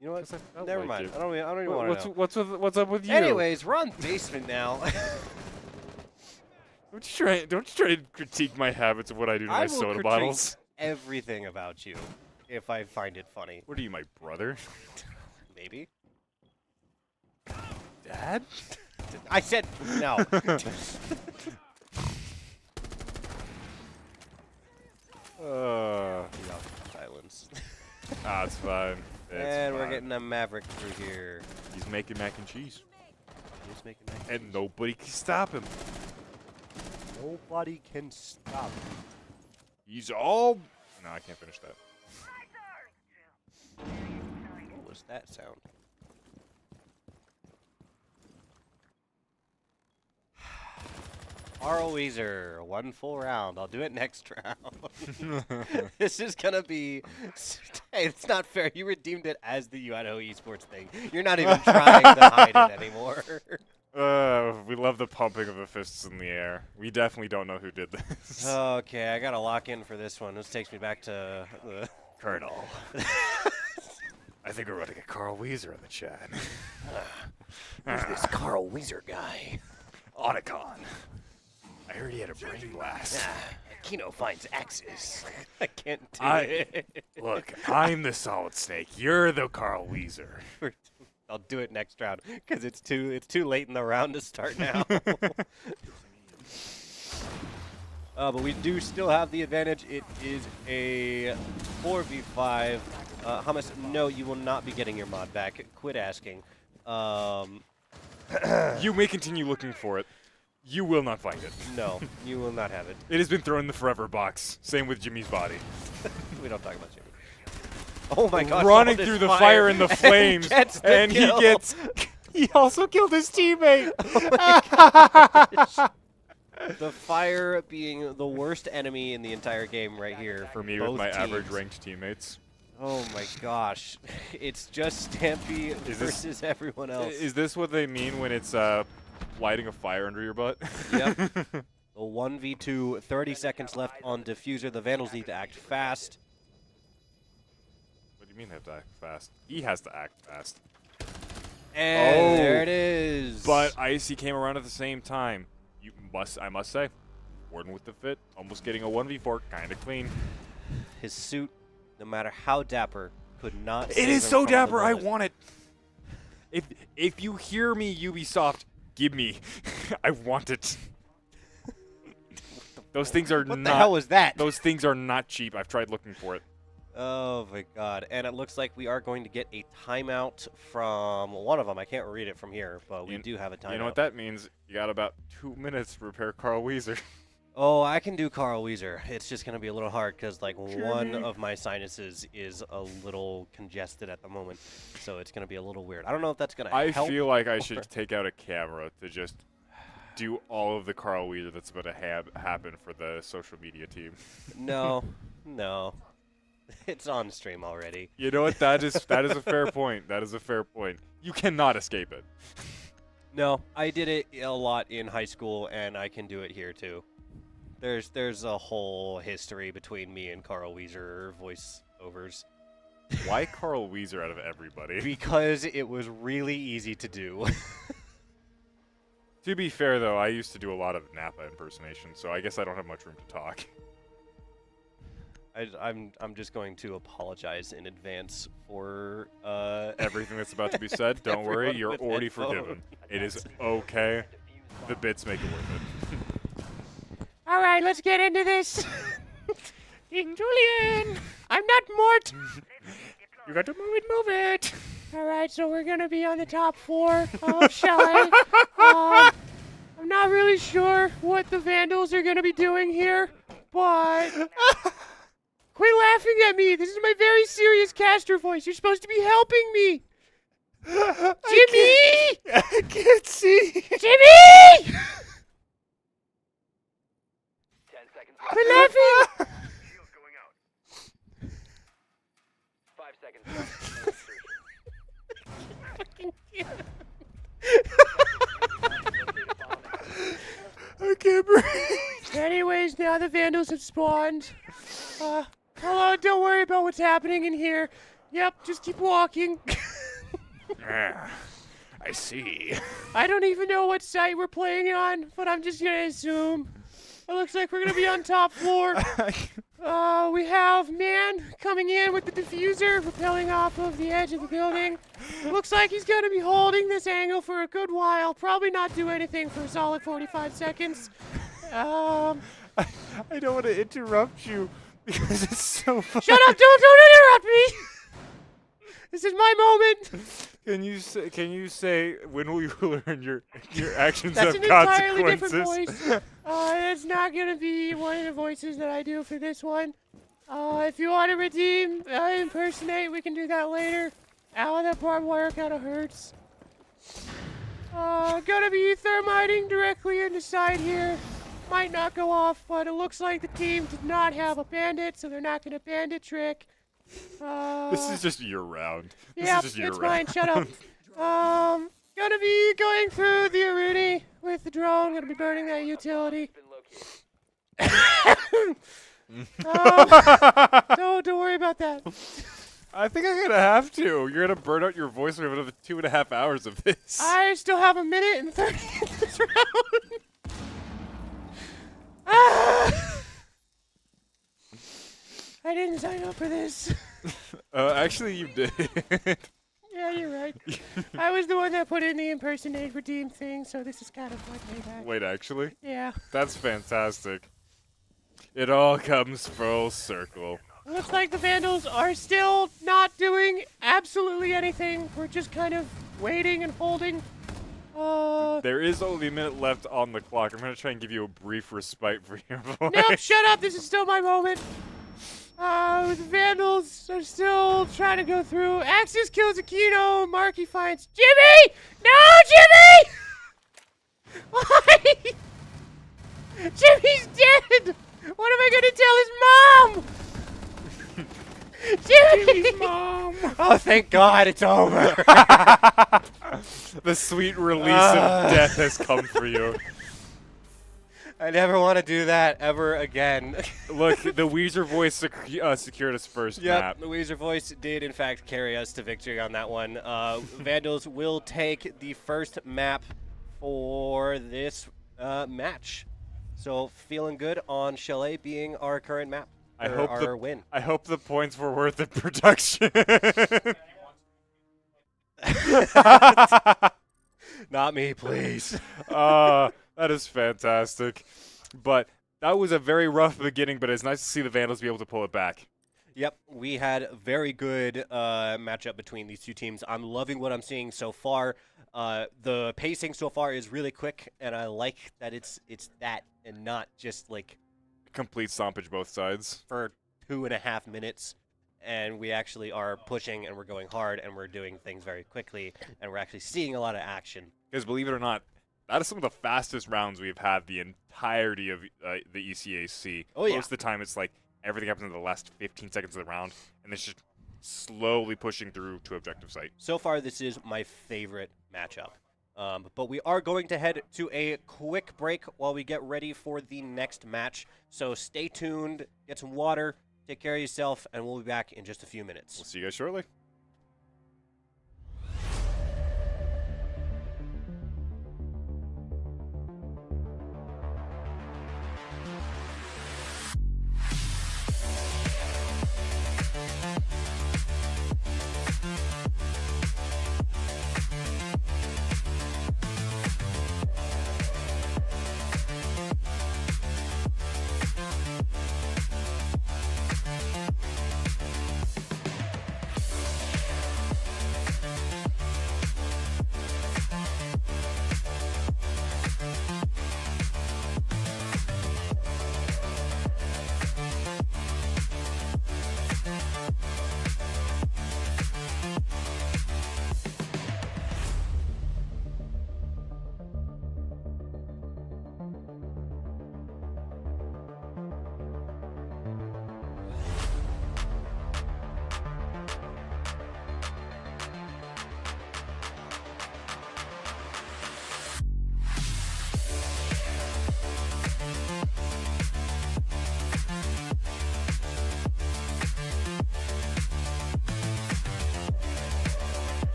You know what? 'Cause I felt Never like mind. it. I don't even want to know. What's up with you? Anyways, we're on basement now. Don't you try to critique my habits of what I do to I my will soda critique bottles. everything about you if I find it funny. What are you, my brother? Maybe. Dad? I said no. Silence. Ah, it's fine. It's And we're fine. getting a Maverick through here. He's making mac and cheese, He's making that. and nobody can stop him. Nobody can stop. He's all. No, I can't finish that. What was that sound? RO Weezer, 1 full round. I'll do it next round. This is gonna be. Hey, it's not fair. You redeemed it as the UIdaho esports thing. You're not even trying to hide it anymore. We love the pumping of the fists in the air. We definitely don't know who did this. Okay, I gotta lock in for this one. This takes me back to the Colonel. I think we're about to get Carl Weezer in the chat. Who's this Carl Weezer guy? Otacon. I heard he had a brain blast. Kino finds axes. I can't do I- it. Look, I'm the Solid Snake. You're the Carl Weezer. I'll do it next round because it's too late in the round to start now. But we do still have the advantage. It is a 4v5. Hummus, no, you will not be getting your mod back. Quit asking. You may continue looking for it. You will not find it. No, you will not have it. It has been thrown in the forever box. Same with Jimmy's body. We don't talk about Jimmy. Oh my gosh! Running all this through the fire and the flames, gets the and kill. he also killed his teammate. The fire being the worst enemy in the entire game right here For me, both with my teams. average ranked teammates. Oh my gosh. It's just Stampy versus everyone else. Is this what they mean when it's lighting a fire under your butt? Yep. The 1v2, 30 seconds left on Diffuser. The Vandals need to act fast. What do you mean they have to act fast? He has to act fast. And there it is. But Icy came around at the same time. I must say, Warden with the fit, almost getting a 1v4, kind of clean. His suit, no matter how dapper, could not It save is him so from the dapper. I bullet. want it. If you hear me, Ubisoft, give me. I want it. Those things are What not. the hell was that? Those things are not cheap. I've tried looking for it. Oh my god. And it looks like we are going to get a timeout from one of them. I can't read it from here, but we do have a timeout. You know what that means? You got about 2 minutes to repair Carl Weezer. Oh, I can do Carl Weezer. It's just going to be a little hard because, like, Sure, one man. of my sinuses is a little congested at the moment. So it's going to be a little weird. I don't know if that's going to I help. feel like I should take out a camera to just do all of the Carl Weezer that's about to happen for the social media team. No. No. It's on stream already. You know what? That is a fair point. That is a fair point. You cannot escape it. No, I did it a lot in high school, and I can do it here, too. There's a whole history between me and Carl Weezer voiceovers. Why Carl Weezer out of everybody? Because it was really easy to do. To be fair, though, I used to do a lot of Napa impersonation, so I guess I don't have much room to talk. I'm just going to apologize in advance for Everything that's about to be said, don't worry, Everyone you're with already headphones. forgiven. It is okay. The bits make it worth it. All right, let's get into this. King Julian, I'm not Mort. You got to move it. All right, so we're gonna be on the top four of Chalet. I'm not really sure what the Vandals are gonna be doing here, but quit laughing at me. This is my very serious caster voice. You're supposed to be helping me. Jimmy! I can't see. Jimmy! 10 seconds left. Quit laughing. Shields going out. 5 seconds left. I can't breathe. Anyways, now the Vandals have spawned. Hello, don't worry about what's happening in here. Yep, just keep walking. I see. I don't even know what site we're playing on, but I'm just gonna assume. It looks like we're gonna be on top floor. We have man coming in with the diffuser, rappelling off of the edge of the building. Looks like he's gonna be holding this angle for a good while. Probably not do anything for a solid 45 seconds. I don't want to interrupt you because it's so fun. Shut up! Don't interrupt me! This is my moment. Can you say when will you learn your actions That's have an entirely different consequences? voice. It's not gonna be one of the voices that I do for this one. If you want to redeem, impersonate, we can do that later. Ow, that barbed wire kind of hurts. Gonna be thermiting directly in the side here. Might not go off, but it looks like the team did not have a bandit, so they're not gonna bandit trick. This is just year round. This Yeah, is just year it's round. fine. Shut up. Gonna be going through the arena with the drone. Gonna be burning that utility. Been located. Don't worry about that. I think I'm gonna have to. You're gonna burn out your voice for another 2.5 hours of this. I still have a minute and 30 in this round. I didn't sign up for this. Actually, you did. Yeah, you're right. I was the one that put in the impersonate redeem thing, so this is kind of like payback. Wait, actually? Yeah. That's fantastic. It all comes full circle. Looks like the Vandals are still not doing absolutely anything. We're just kind of waiting and holding. There is only a minute left on the clock. I'm gonna try and give you a brief respite for your voice. Nope, shut up. This is still my moment. The Vandals are still trying to go through. Axis kills Aquino. Marky finds Jimmy! No, Jimmy! Why? Jimmy's dead! What am I gonna tell his mom? Jimmy's mom! Oh, thank God, it's over. The sweet release of death has come for you. I never want to do that ever again. Look, the Weezer voice secured us first map. Yep, the Weezer voice did in fact carry us to victory on that one. Vandals will take the first map for this match. So feeling good on Chalet being our current map. I hope our win. I hope the points were worth the production. Not me, please. That is fantastic. But that was a very rough beginning, but it's nice to see the Vandals be able to pull it back. Yep, we had a very good matchup between these two teams. I'm loving what I'm seeing so far. The pacing so far is really quick, and I like that it's that and not just like Complete stompage both sides. for 2.5 minutes. And we actually are pushing, and we're going hard, and we're doing things very quickly, and we're actually seeing a lot of action. Because believe it or not, that is some of the fastest rounds we've had the entirety of the ECAC. Oh, yeah. Most of the time, it's like everything happens in the last 15 seconds of the round, and it's just slowly pushing through to objective site. So far, this is my favorite matchup. But we are going to head to a quick break while we get ready for the next match. So stay tuned, get some water, take care of yourself, and we'll be back in just a few minutes. We'll see you guys shortly.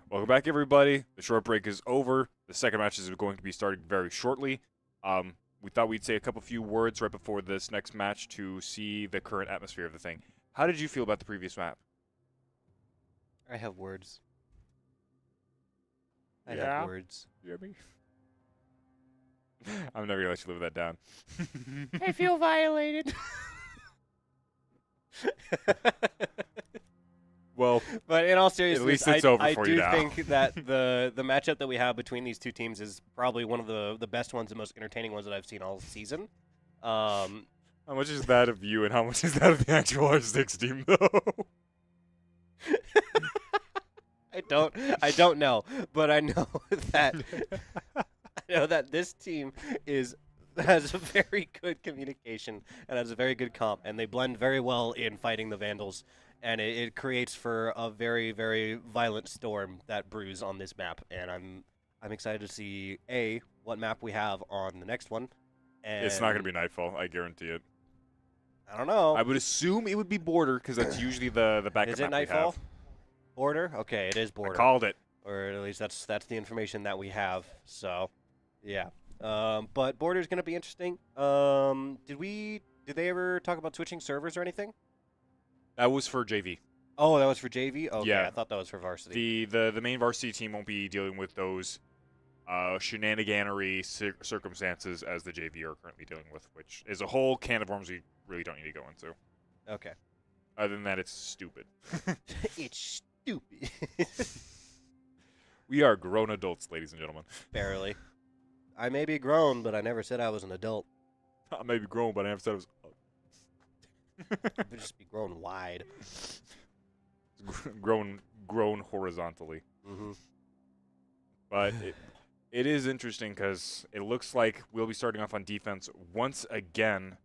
Welcome back, everybody. The short break is over. The second match is going to be starting very shortly. We thought we'd say a few words right before this next match to see the current atmosphere of the thing. How did you feel about the previous map? I have words. I Yeah. have words. You hear me? I'm never gonna let you live that down. I feel violated. Well, But in all seriousness, least it's over I for do you now. think that the matchup that we have between these two teams is probably one of the best ones and most entertaining ones that I've seen all season. how much is that of you, and how much is that of the actual R6 team, though? I don't know, but I know that this team has a very good communication and has a very good comp, and they blend very well in fighting the Vandals, and it creates for a very, very violent storm that brews on this map, and I'm excited to see what map we have on the next one. And It's not gonna be Nightfall, I guarantee it. I don't know. I would assume it would be Border, because that's usually the backup Is it map we Nightfall? have. Border? Okay, it is I Border. called it. Or at least that's the information that we have. So, yeah. But Border's gonna be interesting. Did they ever talk about switching servers or anything? That was for JV. Oh, that was for JV. Okay, Yeah. I thought that was for varsity. The main varsity team won't be dealing with those shenaniganery circumstances as the JV are currently dealing with, which is a whole can of worms we really don't need to go into. Okay. Other than that, it's stupid. It's stupid. We are grown adults, ladies and gentlemen. Barely. I may be grown, but I never said I was an adult. I may be grown, but I never said I was. I would just be grown wide. grown horizontally. Mm-hmm. But it is interesting because it looks like we'll be starting off on defense once again.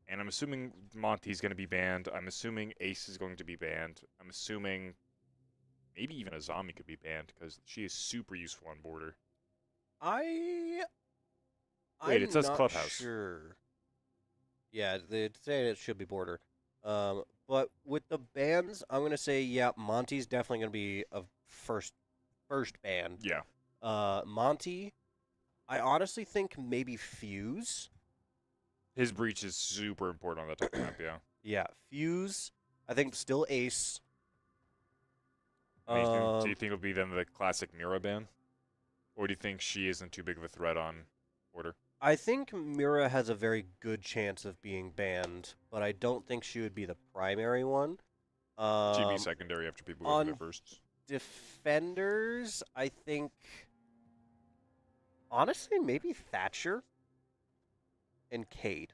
And I'm assuming Monty's going to be banned. I'm assuming Ace is going to be banned. I'm assuming maybe even a zombie could be banned because she is super useful on Border. Wait, it says Clubhouse. Sure. Yeah, they say it should be Border. But with the bans, I'm gonna say Monty's definitely gonna be a first ban. Yeah. Monty, I honestly think maybe Fuse. His breach is super important on that type of map, yeah. Yeah, Fuse. I think still Ace. Do you think it'll be then the classic Mira ban? Or do you think she isn't too big of a threat on Border? I think Mira has a very good chance of being banned, but I don't think she would be the primary one. She'd be secondary after people go on there first. Defenders, I think, honestly, maybe Thatcher and Cade.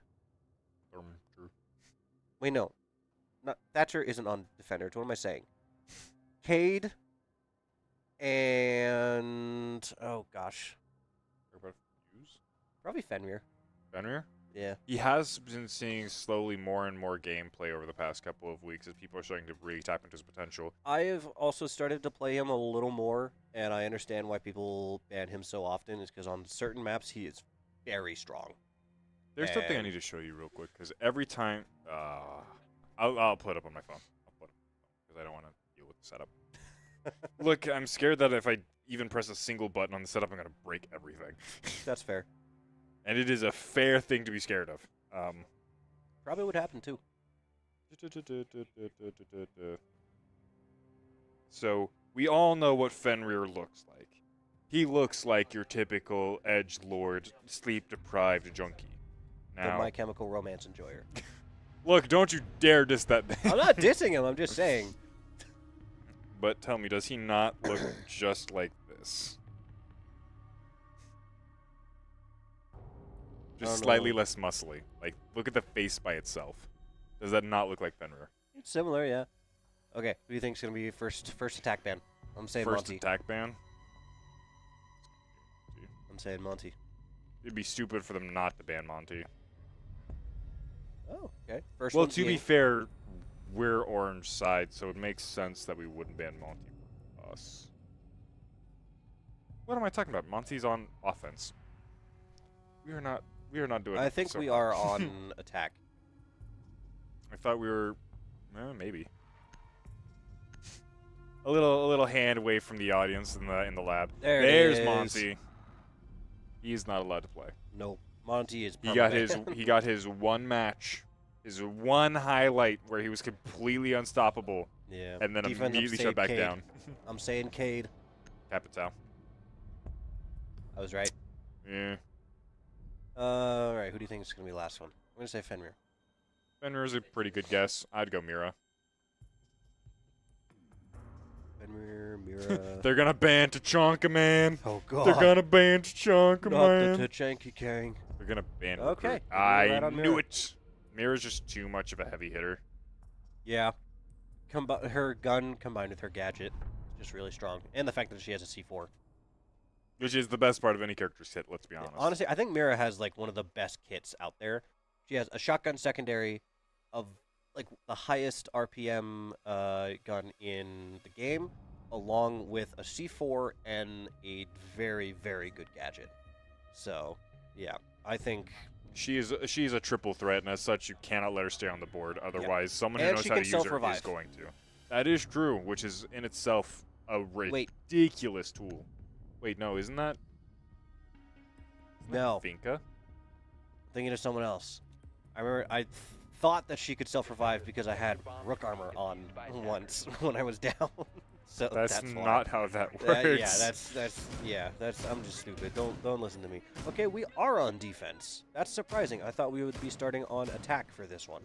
True. Wait, no. Not, Thatcher isn't on Defenders. What am I saying? Cade and... oh, gosh. Talk about Fuse? Probably Fenrir. Fenrir? Yeah. He has been seeing slowly more and more gameplay over the past couple of weeks as people are starting to really tap into his potential. I have also started to play him a little more, and I understand why people ban him so often. Is because on certain maps he is very strong. There's something I And- need to show you real quick because every time, I'll put it up on my phone. I'll put it because I don't want to deal with the setup. Look, I'm scared that if I even press a single button on the setup, I'm gonna break everything. That's fair. And it is a fair thing to be scared of. Probably would happen too. So we all know what Fenrir looks like. He looks like your typical edgelord, sleep-deprived junkie. The Now, My Chemical Romance enjoyer. look, don't you dare diss that man. I'm not dissing him. I'm just saying. But tell me, does he not look just like this? Just don't slightly know. less muscly. Like, look at the face by itself. Does that not look like Fenrir? It's similar, yeah. Okay, who do you think's gonna be first attack ban? I'm saying First Monty. attack ban? saying Monty. It'd be stupid for them not to ban Monty. Oh, okay. First Well, one's to be Ying. fair, we're orange side, so it makes sense that we wouldn't ban Monty for us. What am I talking about? Monty's on offense. We are not. We are not doing. I think so we hot. are on attack. I thought we were. Maybe. A little hand wave from the audience in the lab. There's Monty. He's not allowed to play. Nope. Monty is. He got permanent. he got his one match, his one highlight where he was completely unstoppable, Yeah. and then Defense, I'm immediately saying shut back Cade. down. I'm saying Cade. Capital. I was right. Yeah. All right. Who do you think is gonna be the last one? I'm gonna say Fenrir. Fenrir's a pretty good guess. I'd go Mira. Fenrir, Mira. They're gonna ban Tachanka, man. Oh God. They're gonna ban Tachanka, Not man. the Tachanka King. They're gonna ban. Okay, Recruit. you're I right on knew Mira. it. Mira's just too much of a heavy hitter. Yeah. Her gun combined with her gadget is just really strong, and the fact that she has a C4. Which is the best part of any character's hit, let's be honest. Honestly, I think Mira has like one of the best kits out there. She has a shotgun secondary of like the highest RPM gun in the game, along with a C4 and a very, very good gadget. So, yeah, I think. She's a triple threat, and as such, you cannot let her stay on the board. Otherwise, someone who And knows she how to can use her is self-revive. going to. That is true, which is in itself a Wait. ridiculous tool. Wait, no, isn't that No, Vinka? thinking of someone else. I remember I thought that she could self-revive because I had Rook armor on once when I was down. So That's why. not how that works. That's I'm just stupid. Don't listen to me. Okay, we are on defense. That's surprising. I thought we would be starting on attack for this one.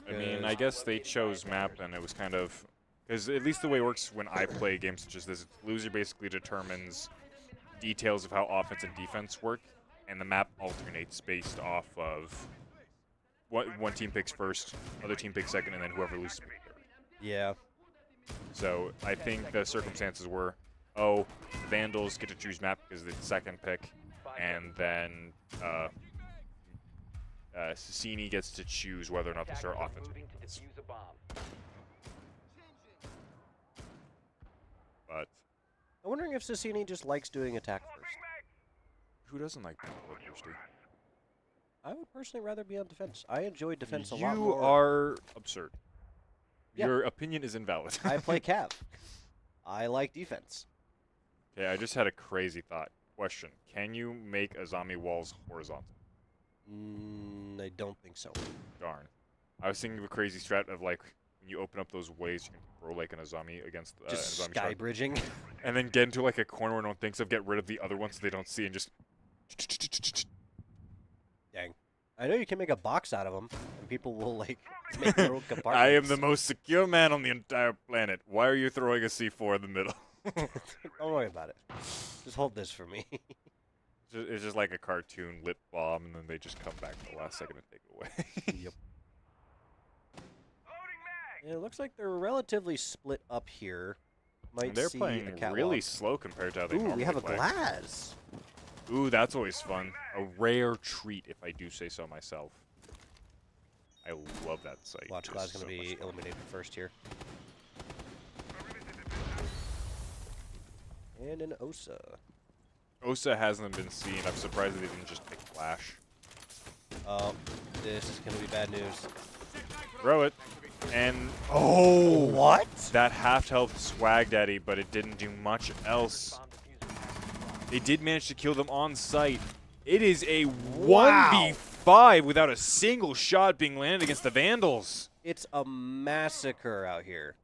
I mean, I guess they chose map, and it was kind of because at least the way it works when I play games such as this, loser basically determines details of how offense and defense work, and the map alternates based off of what one team picks first, other team picks second, and then whoever loses picks third. Yeah. So I think the circumstances were, the Vandals get to choose map because they're the second pick, and then CCNY gets to choose whether or not to start offense. Moving to defuse a bomb. But I'm wondering if CCNY just likes doing attack first. who doesn't like being bloodthirsty? I would personally rather be on defense. I enjoy defense a You lot more. are absurd. Yeah. Your opinion is invalid. I play Cav. I like defense. Okay, I just had a crazy thought. Question: can you make Azami walls horizontal? I don't think so. Darn. I was thinking of a crazy strat of like when you open up those ways, you can throw like an Azami against Just an Azami sky shark, bridging. and then get into like a corner where no one thinks of, get rid of the other ones so they don't see, and just. Dang. I know you can make a box out of them, and people will like make little compartments. I am the most secure man on the entire planet. Why are you throwing a C4 in the middle? Don't worry about it. Just hold this for me. It's just like a cartoon lit bomb, and then they just come back at the last second and take it away. Yep. Yeah, it looks like they're relatively split up here. Might They're see playing a catwalk. really slow compared to how they Ooh, normally we have a play. glass. Ooh, that's always fun. A rare treat, if I do say so myself. I love that sight. Watch, It's glass gonna so be much fun. eliminated first here. And an Osa. Osa hasn't been seen. I'm surprised that they didn't just pick Flash. Oh, this is gonna be bad news. Throw it. And oh, What? that half health swag daddy, but it didn't do much else. Bomb diffuser. They did manage to kill them on site. It is a Wow. 1v5 without a single shot being landed against the Vandals. It's a massacre out here.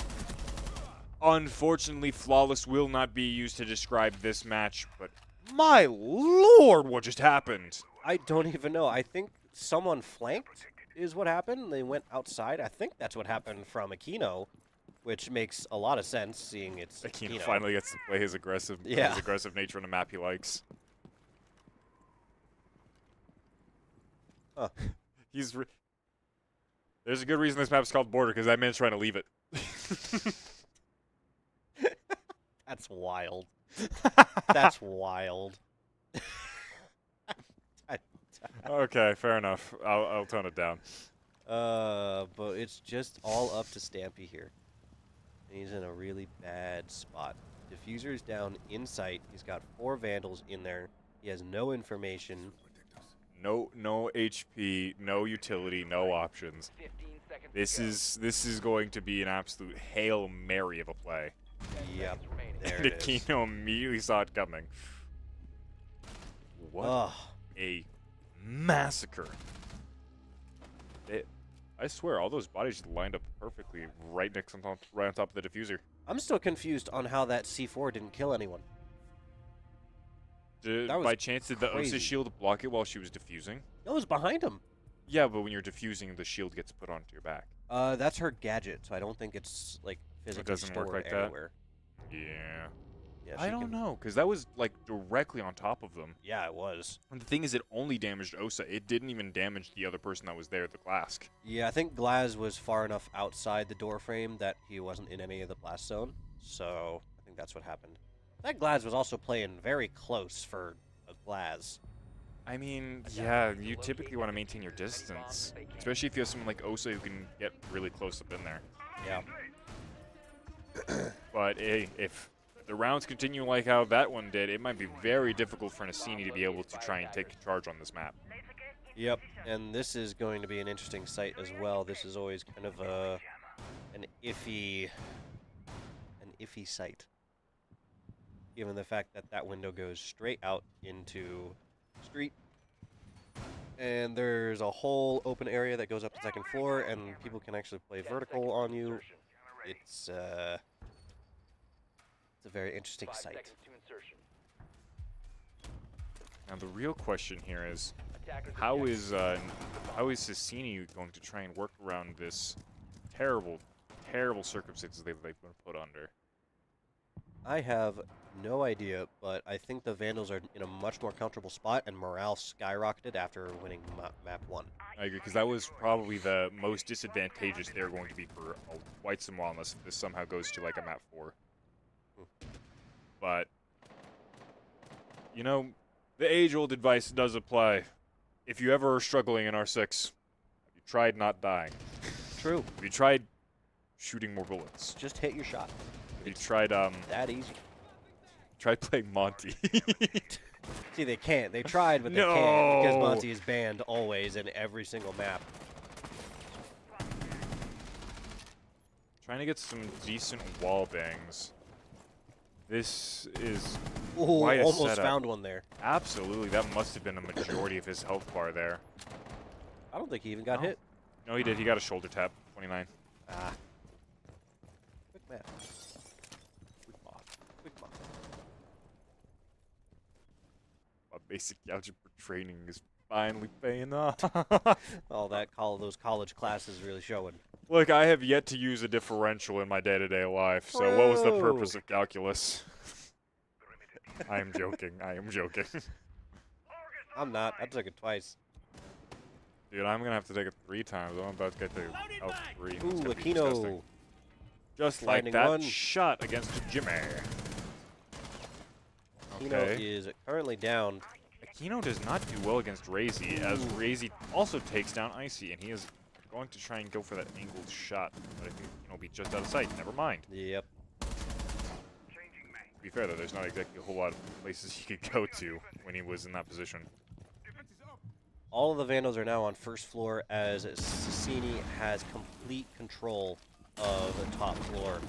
Unfortunately, flawless will not be used to describe this match, but my lord, what just happened? I don't even know. I think someone flanked is what happened. They went outside. I think that's what happened from Aquino, which makes a lot of sense, seeing it's Aquino finally gets to play his aggressive, Yeah. his aggressive nature on a map he likes. Huh. There's a good reason this map's called Border, because that man's trying to leave it. That's That's wild. That's wild. Okay, fair enough. I'll tone it down. But it's just all up to Stampy here. And he's in a really bad spot. Diffuser's down in sight. He's got 4 Vandals in there. He has no information. No HP, no utility, no options. 15 seconds to This go. is going to be an absolute Hail Mary of a play. 10 Yep. seconds remaining. There And it is. Aquino immediately saw it coming. What Ugh. a massacre. I swear, all those bodies just lined up perfectly right right on top of the diffuser. I'm still confused on how that C4 didn't kill anyone. That was By chance, did the crazy. Osa shield block it while she was diffusing? It was behind him. Yeah, but when you're diffusing, the shield gets put onto your back. That's her gadget, so I don't think it's like physically doesn't work stored like that? anywhere. Yeah. Yeah, I she don't can- know, because that was, like, directly on top of them. Yeah, it was. And the thing is, it only damaged Osa. It didn't even damage the other person that was there, the Glask. Yeah, I think Glaz was far enough outside the door frame that he wasn't in any of the blast zone, so I think that's what happened. That Glaz was also playing very close for a Glaz. I mean, yeah, you typically want to maintain your distance. Especially if you have someone like Osa who can get really close up in there. Yeah. But hey, if the rounds continue like how that one did, it might be very difficult for Nassini to be able to try and take charge on this map. Yep, and this is going to be an interesting site as well. This is always kind of an iffy site, given the fact that that window goes straight out into street, and there's a whole open area that goes up to the 2nd floor, and people can actually play 10 vertical seconds on to you. insertion. It's a very interesting 5 site. seconds to insertion. Now the real question here is, Attackers how objective. is Cassini going to try and work around this terrible circumstances they've been put under? I have no idea, but I think the Vandals are in a much more comfortable spot, and morale skyrocketed after winning map 1. I agree, because that was probably the most disadvantageous they're going to be for quite some while, unless this somehow goes to like a map 4. But, you know, the age-old advice does apply. If you ever are struggling in R6, have you tried not dying? True. Have you tried shooting more bullets? Just hit your shot. Have you tried That easy. tried playing Monty? See, they can't. They tried, but they can't because No. Monty is banned always in every single map. Trying to get some decent wall bangs. This is Ooh, quite a almost setup. found one there. Absolutely, that must have been a majority of his health bar there. I don't think he even got No. hit. No, he did. He got a shoulder tap. 29. Ah. Quick map. Quick mod. My basic algebra training is finally paying off. All those college classes really showing. Look, I have yet to use a differential in my day-to-day life, so what was the Bro. purpose of calculus? I am joking. I am joking. I'm not. I took it twice. Dude, I'm gonna have to take it 3 times. I'm about to get to L3. Ooh, It's gonna be disgusting. Aquino. Just like Finding that one. shot against Jimmy. Aquino Okay. is currently down. Aquino does not do well against Razy, as Ooh. Razy also takes down Icy, and he is going to try and go for that angled shot, but I think he'll be just out of sight. Never mind. Yep. To be fair, though, there's not exactly a whole lot of places he could go to when he was in that position. All of the Vandals are now on 1st floor as Cassini has complete control of the top floor.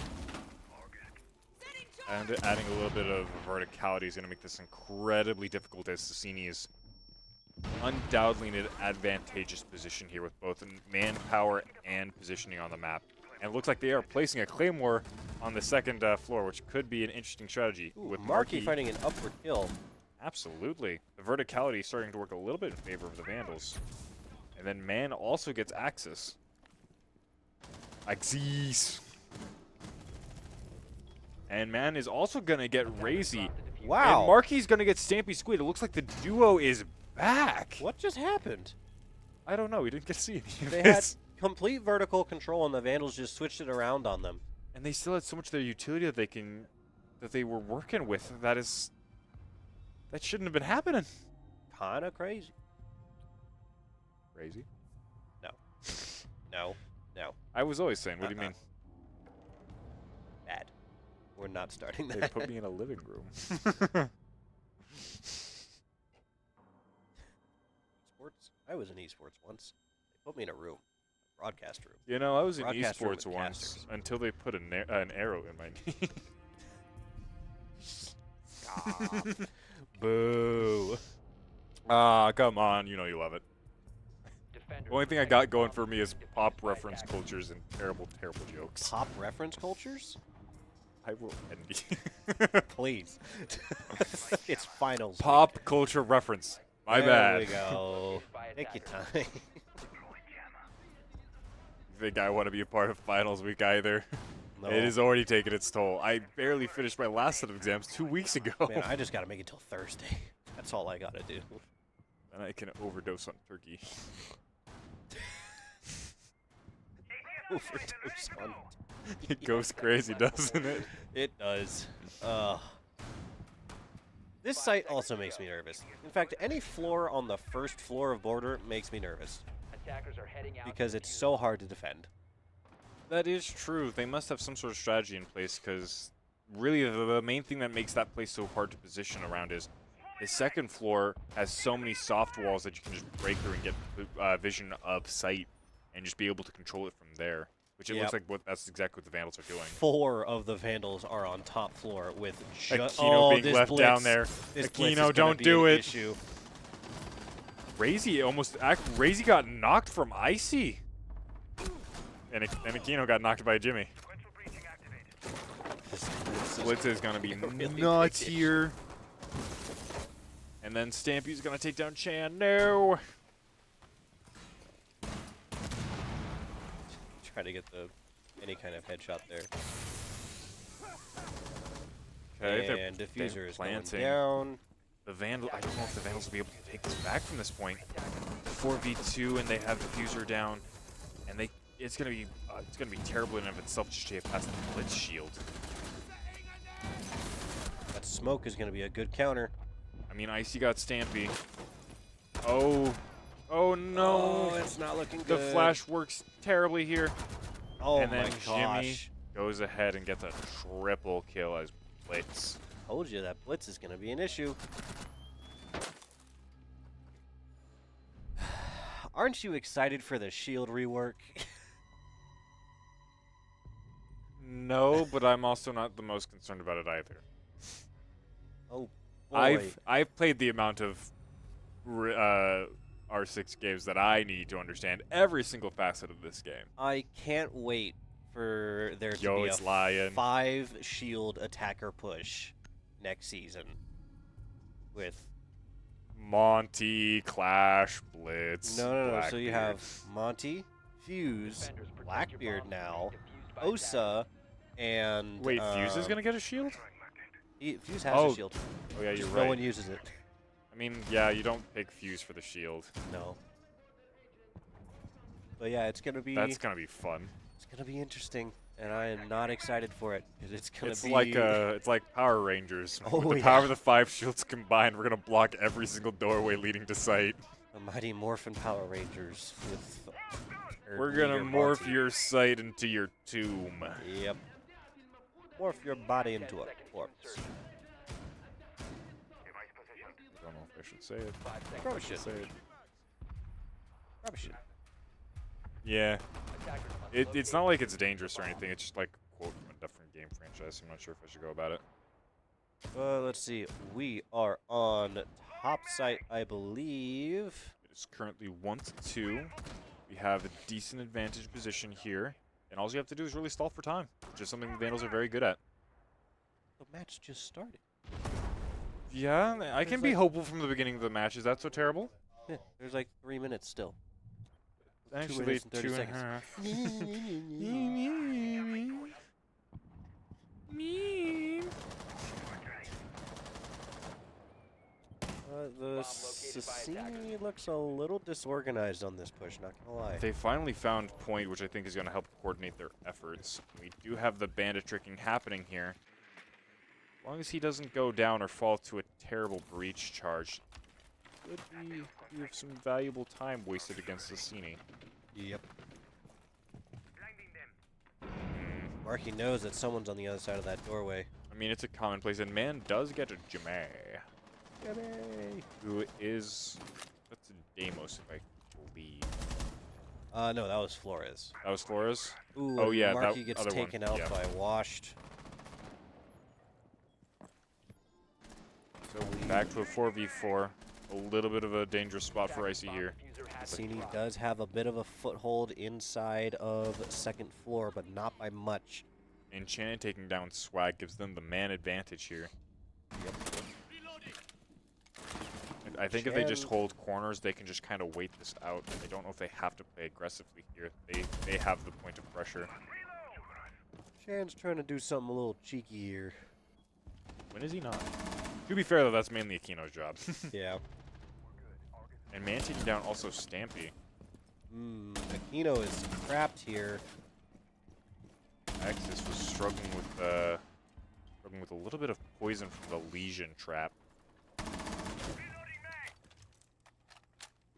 And adding a little bit of verticality is going to make this incredibly difficult, as Cassini is undoubtedly in an advantageous position here with both manpower and positioning on the map. And it looks like they are placing a Claymore on the 2nd floor, which could be an interesting strategy. Ooh, with Marky finding an upward kill. Absolutely. The verticality is starting to work a little bit in favor of the Vandals. And then Man also gets Axis. Axis. And Man is also going to get Razy. Wow. And Marky's going to get Stampy Squid. It looks like the duo is back. What just happened? I don't know. We didn't get to see any of They had this. complete vertical control, and the Vandals just switched it around on them. And they still had so much of their utility that they can that they were working with. That shouldn't have been happening. Kinda crazy. Crazy. No. No. I was always saying, what do you mean? Bad. We're not starting They that. put me in a living room. Esports? I was in esports once. They put me in a room. A broadcast room. You know, I was in Broadcast room esports with once casters. until they put an arrow in my knee. Stop. Boo. Ah, come on. You know you love it. Defenders The only thing I protect got the going bomb for me is defused pop by reference attackers. cultures and terrible, terrible jokes. Pop reference cultures? I will envy. Please. It's finals. week. Pop culture reference. My there bad. we go. By Take your attackers. time. Think I want to be a part of finals week either. No. It has already taken its toll. I barely finished my last set of exams 2 weeks ago. Man, I just gotta make it till Thursday. That's all I gotta do. And I can overdose on turkey. Overdose on. It goes crazy, doesn't it? It does. This site also makes me nervous. In fact, any floor on the first floor of Border makes me nervous Attackers are heading out because to it's defuse so hard to defend. That is true. They must have some sort of strategy in place because really the main thing that makes that place so hard to position around is the second floor has so many soft walls that you can just break through and get vision of sight and just be able to control it from there. Which it Yep. looks like that's exactly what the Vandals are doing. 4 of the Vandals are on top floor with Aquino being this left blitz, down there. This blitz is Aquino, gonna don't be do an it. Issue. Razy got knocked from Icy. And Aquino got knocked by Jimmy. This Blitz is going to be really nuts big here. And then Stampy's going to take down Chan. No. Try to get any kind of headshot there. Okay, And they're diffuser is going planting. down. The Vandal, I don't know if the Vandals will be able to take this back from this point. 4v2 and they have diffuser down. And it's gonna be terrible in and of itself just to get past the Blitz shield. That smoke is going to be a good counter. I mean, Icy got Stampy. Oh no. Oh, it's not looking The good. flash works terribly here. Oh and then my Jimmy gosh. goes ahead and gets a triple kill as Blitz. Told you that blitz is going to be an issue. Aren't you excited for the shield rework? No, but I'm also not the most concerned about it either. Oh, boy. I've played the amount of R6 games that I need to understand every single facet of this game. I can't wait for there to Yo, be it's a lying. 5 shield attacker push next season with Monty, Clash, Blitz. no. So you Blackbeard. have Monty, Fuse, Defenders protect your Blackbeard bombs now, from being defused by Osa, and Wait, Fuse is gonna get a shield? Fuse has Oh, a shield. Oh yeah, you're Just right. No one uses it. I mean, yeah, you don't pick Fuse for the shield. No. But yeah, it's gonna be That's gonna be fun. it's gonna be interesting, and I am not excited for it because it's gonna It's be like Power Rangers. Oh, With the yeah. power of the 5 shields combined, we're gonna block every single doorway leading to sight. the Mighty Morphin Power Rangers with. We're gonna morph your sight into your tomb. Yep. Morph your body into a corpse. I don't know if I should say it. Probably should. Say it. Probably should. Yeah. It's not like it's dangerous or anything. It's just like a quote from a different game franchise. I'm not sure if I should go about it. Let's see. We are on top site, I believe. It is currently 1-2. We have a decent advantage position here. And all you have to do is really stall for time, which is something the Vandals are very good at. The match just started. Yeah, I can There's be like- hopeful from the beginning of the match. Is that so terrible? Yeah, there's like 3 minutes still. Actually, minutes and 30 2 and a seconds. half. The CCNY looks a little disorganized on this push, not gonna lie. They finally found point, which I think is going to help coordinate their efforts. We do have the bandit tricking happening here. As long as he doesn't go down or fall to a terrible breach charge, could be you have some valuable time wasted against Cassini. Yep. Marky knows that someone's on the other side of that doorway. I mean, it's a commonplace, and man does get a Jame. Who is... That's a Deimos, if I believe. No, that was Flores. That was Flores? Ooh, Oh, yeah, Marky that gets other one, taken out yeah. by Washed. So back to a 4v4. A little bit of a dangerous spot for Icy here. Cassini does have a bit of a foothold inside of second floor, but not by much. And Shannon taking down Swag gives them the man advantage here. Yep. I think if they just hold corners, they can just kind of wait this out. I don't know if they have to play aggressively here. They have the point of pressure. Shan's trying to do something a little cheeky here. When is he not? To be fair, though, that's mainly Aquino's job. Yeah. And man taking down also Stampy. Aquino is trapped here. Axis was struggling with a little bit of poison from the Legion trap.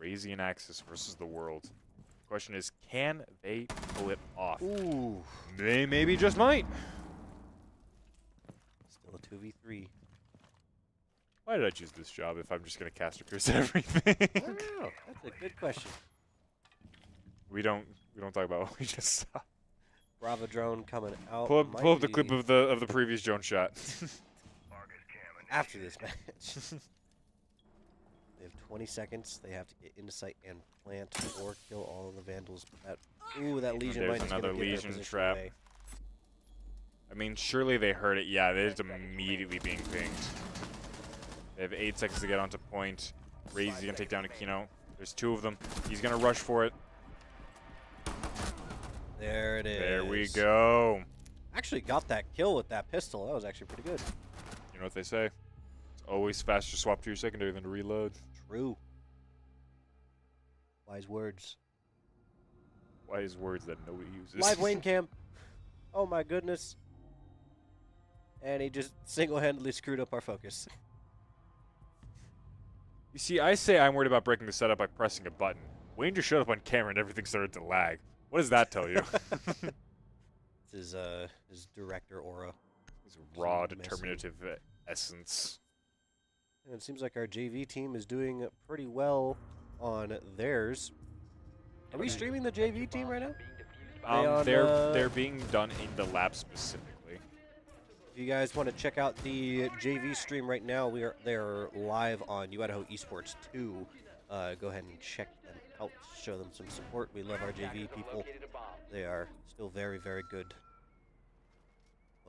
Razy and Axis versus the world. Question is, can they pull it off? Ooh. They maybe just might. Still a 2v3. Why did I choose this job if I'm just gonna cast a curse at everything? I don't know. That's a good question. we don't talk about what we just saw. Bravo drone coming out. Pull up the might clip be of the previous drone shot. after this match. They have 20 seconds. They have to get into sight and plant or kill all of the Vandals. But that Legion There's might just another give their Legion position trap. away. I mean, surely they heard it. Yeah, they're just immediately being pinged. They have 8 seconds to get onto point. Razy's gonna take down Aquino. There's 2 of them. He's gonna rush for it. There it is. There we go. Actually got that kill with that pistol. That was actually pretty good. You know what they say? It's always faster to swap to your secondary than to reload. True. Wise words. Wise words that nobody uses. Live Wayne Cam. Oh my goodness. And he just single-handedly screwed up our focus. You see, I say I'm worried about breaking the setup by pressing a button. Wayne just showed up on camera and everything started to lag. What does that tell you? This is his director aura. His raw, Messy. determinative essence. And it seems like our JV team is doing pretty well on theirs. Are we streaming the JV team right now? on, They're being done in the lab specifically. If you guys want to check out the JV stream right now, they're live on UIdaho Esports 2. Go ahead and check them out. Show them some support. We love our JV people. They are still very, very good.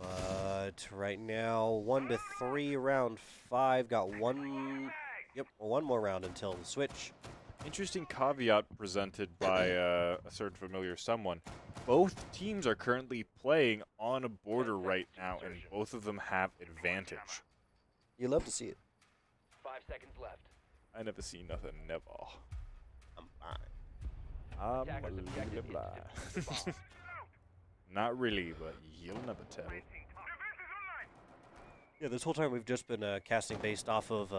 But right now, 1-3, round 5. Got one more round until the switch. Interesting caveat presented by a certain familiar someone. Both teams are currently playing on a border right now, and both of them have advantage. You love to see it. 5 seconds left. I never see nothing, never. I'm fine. I'm Attackers a objective little is lie. to defuse the bomb. Not really, but you'll never tell. Yeah, this whole time we've just been casting based off of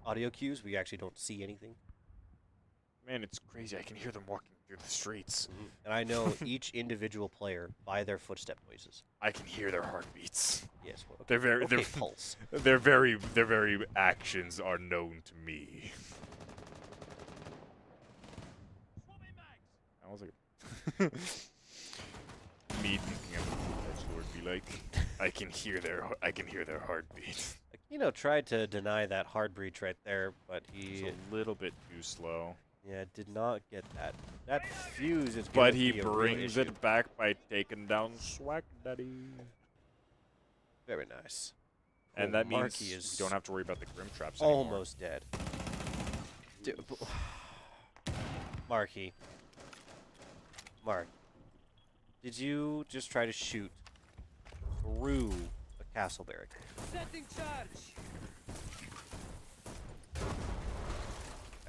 audio cues. We actually don't see anything. Man, it's crazy. I can hear them walking through the streets. And I know each individual player by their footstep noises. I can hear their heartbeats. Yes, well, They're very, okay, pulse. their very actions are known to me. I was like, me thinking of what Edge Lord be like. I can hear their heartbeat. Aquino tried to deny that hard breach right there, but He's he a little bit too slow. did not get that. That fuse is But gonna he be a real brings issue. it back by taking down Swag Daddy. Very nice. And Oh, that means Marky we is don't have to worry about the Grim Traps anymore. almost dead. Marky. Mark, did you just try to shoot through a castle barrack? Setting charge.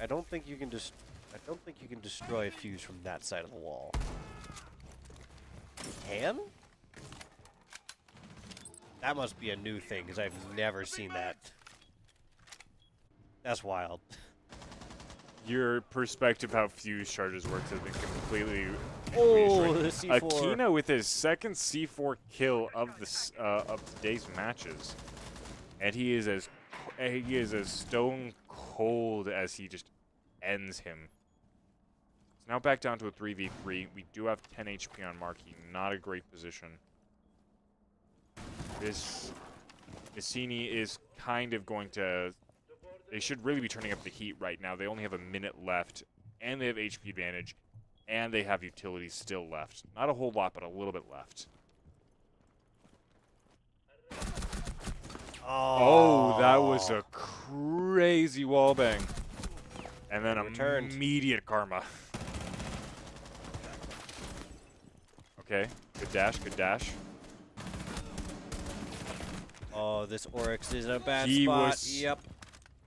I don't think you can destroy a fuse from that side of the wall. You can? That must be a new thing, because I've never seen that. That's wild. Your perspective how fuse charges works has been completely Oh, reassuring. the C4. Aquino with his second C4 kill of today's matches, and he is as stone cold as he just ends him. It's now back down to a 3v3. We do have 10 HP on Marquis, not a great position. This Messini is kind of going to. They should really be turning up the heat right now. They only have a minute left, and they have HP advantage, and they have utilities still left. Not a whole lot, but a little bit left. Oh, that was a crazy wallbang. And then Returned. immediate karma. Okay, good dash, good dash. Oh, this Oryx is in a bad He spot. was- Yep.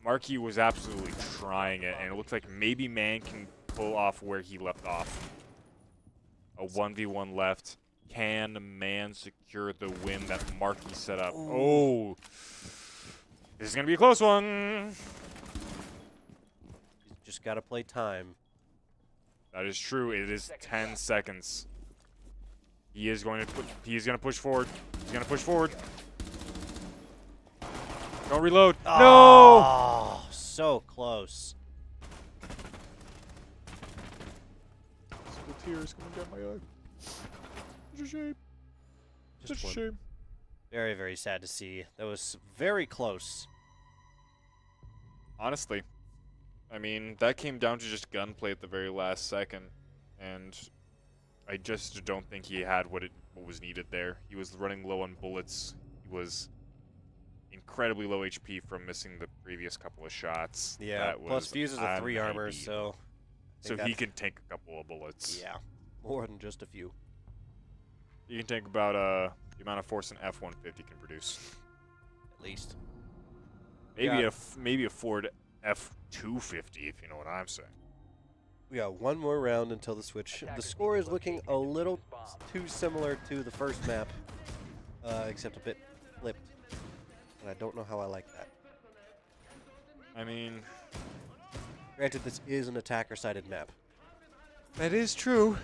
Marquis was absolutely trying it, and it looks like maybe Man can pull off where he left off. A 1v1 left. Can Man secure the win that Marquis set up? Ooh. Oh! This is going to be a close one! He's just got to play time. That is true. It is 10 seconds. He is going to push forward. He's going to push forward. Don't reload. No! Oh, so close. The tears coming down my eye. Such a shame. Just Such a one. shame. Very, very sad to see. That was very close. Honestly, I mean, that came down to just gunplay at the very last second, and I just don't think he had what was needed there. He was running low on bullets. He was incredibly low HP from missing the previous couple of shots. Yeah. That Plus, was Fuse is a 3 armor, unideal. so. I So think he that- can tank a couple of bullets. Yeah. More than just a few. He can tank about the amount of force an F-150 can produce. At least. Maybe Yeah. maybe a Ford F-250, if you know what I'm saying. We got one more round until the switch. The score is looking a little too similar to the first map, except a bit flipped. And I don't know how I like that. I mean, Granted, this is an attacker-sided map. that is true.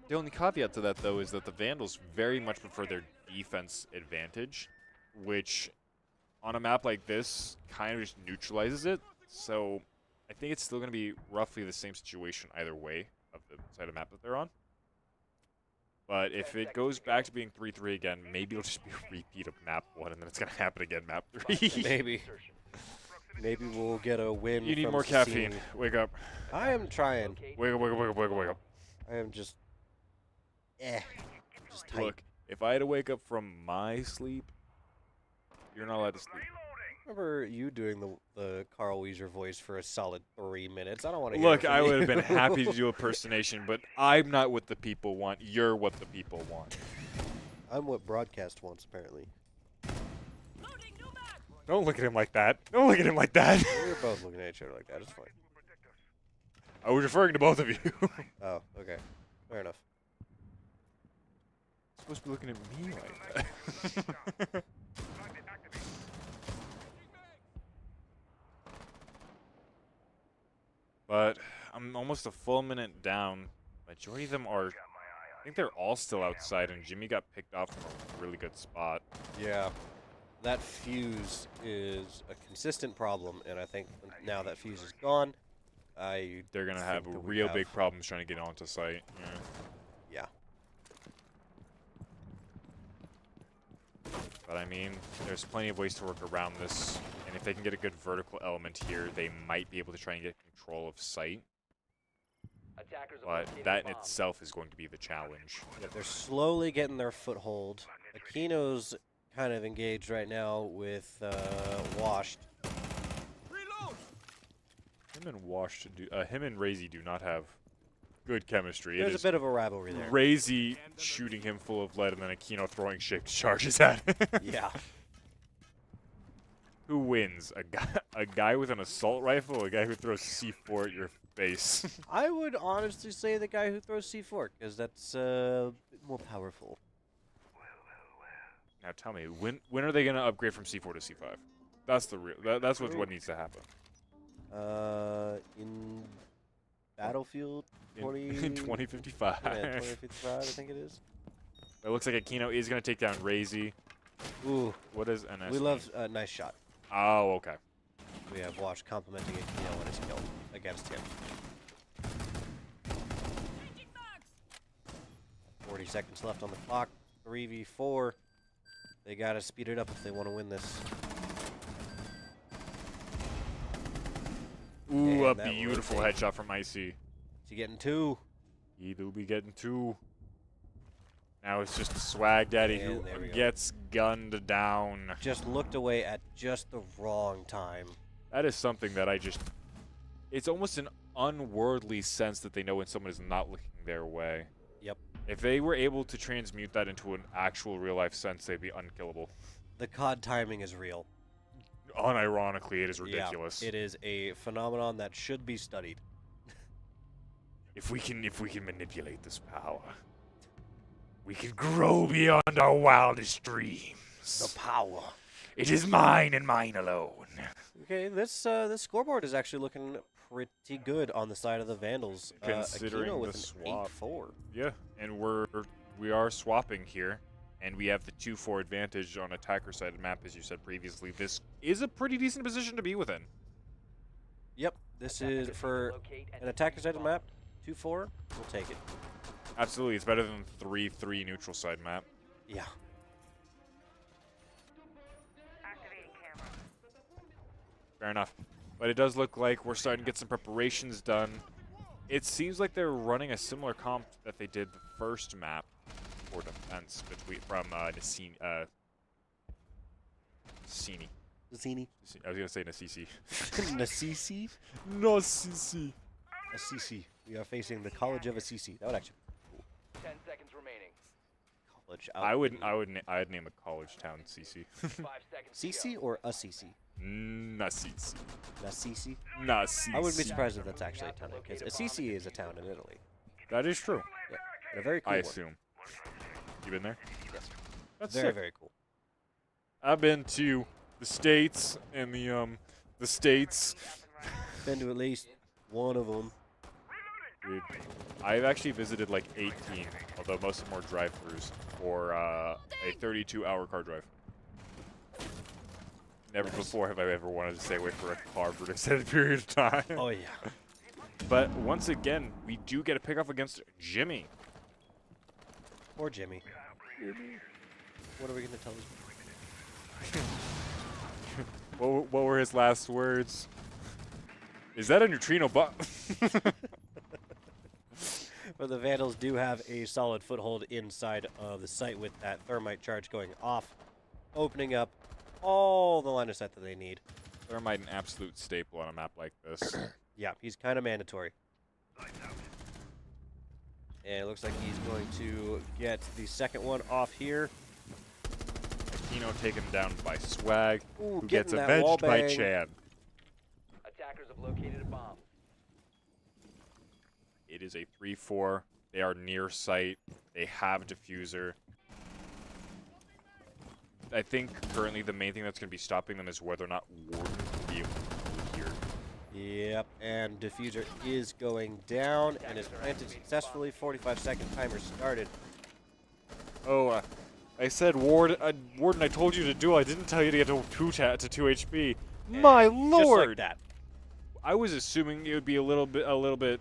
The only caveat to that, though, is that the Vandals very much prefer their defense advantage, which on a map like this kind of just neutralizes it. So I think it's still going to be roughly the same situation either way of the side of the map that they're on. But if it goes back to being 3-3 again, maybe it'll just be a repeat of map 1, and then it's going to happen again map 3. Maybe. Maybe we'll get a win. You need from more caffeine. CCNY. Wake up. I am trying. Wake up, wake up, wake up, wake up, wake up. I am just. Just tight. Look, if I had to wake up from my sleep, you're not allowed to sleep. Remember you doing the Carl Weezer voice for a solid 3 minutes? I don't want to hear Look, it from I you. would have been happy to do impersonation, but I'm not what the people want. You're what the people want. I'm what broadcast wants, apparently. Don't look at him like that. Don't look at him like that. We're both looking at each other like that. It's fine. I was referring to both of you. Oh, okay. Fair enough. Supposed to be looking at me like that. But I'm almost a full minute down. Majority of them are. I think they're all still outside, and Jimmy got picked off from a really good spot. Yeah. That fuse is a consistent problem, and I think now that fuse is gone, They're gonna think have that we real have- big problems trying to get onto site. yeah. But I mean, there's plenty of ways to work around this, and if they can get a good vertical element here, they might be able to try and get control of site. Attackers have But located that a in bomb. itself is going to be the challenge. Yeah, they're slowly getting their foothold. Aquino's kind of engaged right now with Washed. Him and Razy do not have good chemistry. There's It a is bit of a rivalry there. Razy shooting him full of lead and then Aquino throwing shaped charges at him. Yeah. Who wins? A guy with an assault rifle or a guy who throws C4 at your face? I would honestly say the guy who throws C4, because that's bit more powerful. Now tell me, when are they gonna upgrade from C4 to C5? That's the real. That's what needs to happen. In Battlefield In 2055, 2055. 2055, I think it is. It looks like Aquino is gonna take down Razy. Ooh, What is NS? we love nice shot. Oh, okay. We have watched complimenting Aquino on his kill against him. 40 seconds left on the clock. 3v4. They gotta speed it up if they want to win this. Ooh, a And that beautiful rotate. headshot from Icy. Is he getting 2? He will be getting 2. Now it's just Swag Daddy And who there we go. gets gunned down. Just looked away at just the wrong time. That is something that I just... It's almost an unworldly sense that they know when someone is not looking their way. Yep. If they were able to transmute that into an actual real-life sense, they'd be unkillable. The COD timing is real. Unironically, it is ridiculous. Yeah, it is a phenomenon that should be studied. If we can manipulate this power, we can grow beyond our wildest dreams. power. It is mine and mine alone. Okay, this scoreboard is actually looking pretty good on the side of the Vandals. Considering Aquino with the an swap. 8-4. Yeah, and we are swapping here, and we have the 2-4 advantage on attacker side of the map, as you said previously. This is a pretty decent position to be within. Yep, this is for an attacker side of the map. 2-4, we'll take it. Absolutely, it's better than 3-3 neutral side map. Yeah. Fair enough. But it does look like we're starting to get some preparations done. It seems like they're running a similar comp that they did the first map for defense from Nasini. Nasini. Zazzini. I was going to say Nasisi. Nasisi? Nasisi. Assisi. We are facing the College of Assisi. That would actually 10 seconds remaining. college. I'd name a college town CC. 5 seconds. to Sisi go. or Assisi? Nasisi. Assisi? Nasisi. I wouldn't be surprised if that's actually a town, because Assisi is a town in Italy. That is true. Yeah, and a very cool I one. assume. You been there? Yes. That's Very, sick. very cool. I've been to the States and the States. Been to at least one of them. Dude, I've actually visited like 18, although most of them were drive-thrus, for a 32-hour car drive. Never before have I ever wanted to stay away for a car for an extended period of time. Oh, yeah. But once again, we do get a pickoff against Jimmy. Or Jimmy. What are we going to tell him? What were his last words? Is that a neutrino butt? But the Vandals do have a solid foothold inside of the site with that thermite charge going off, opening up all the line of sight that they need. Thermite an absolute staple on a map like this. Yeah, he's kind of mandatory. And it looks like he's going to get the second one off here. Aquino taken down by Swag, Ooh, who gets getting that wall avenged by bang. Chan. Attackers have located a bomb. It is a 3-4. They are near site. They have diffuser. I think currently the main thing that's going to be stopping them is whether or not Warden can be able to here. Yep, and diffuser is going down and is planted successfully. 45-second timer started. Oh, I said Warden, I told you to do. I didn't tell you to get to 2 HP. My And lord! Just like that. I was assuming it would be a little bit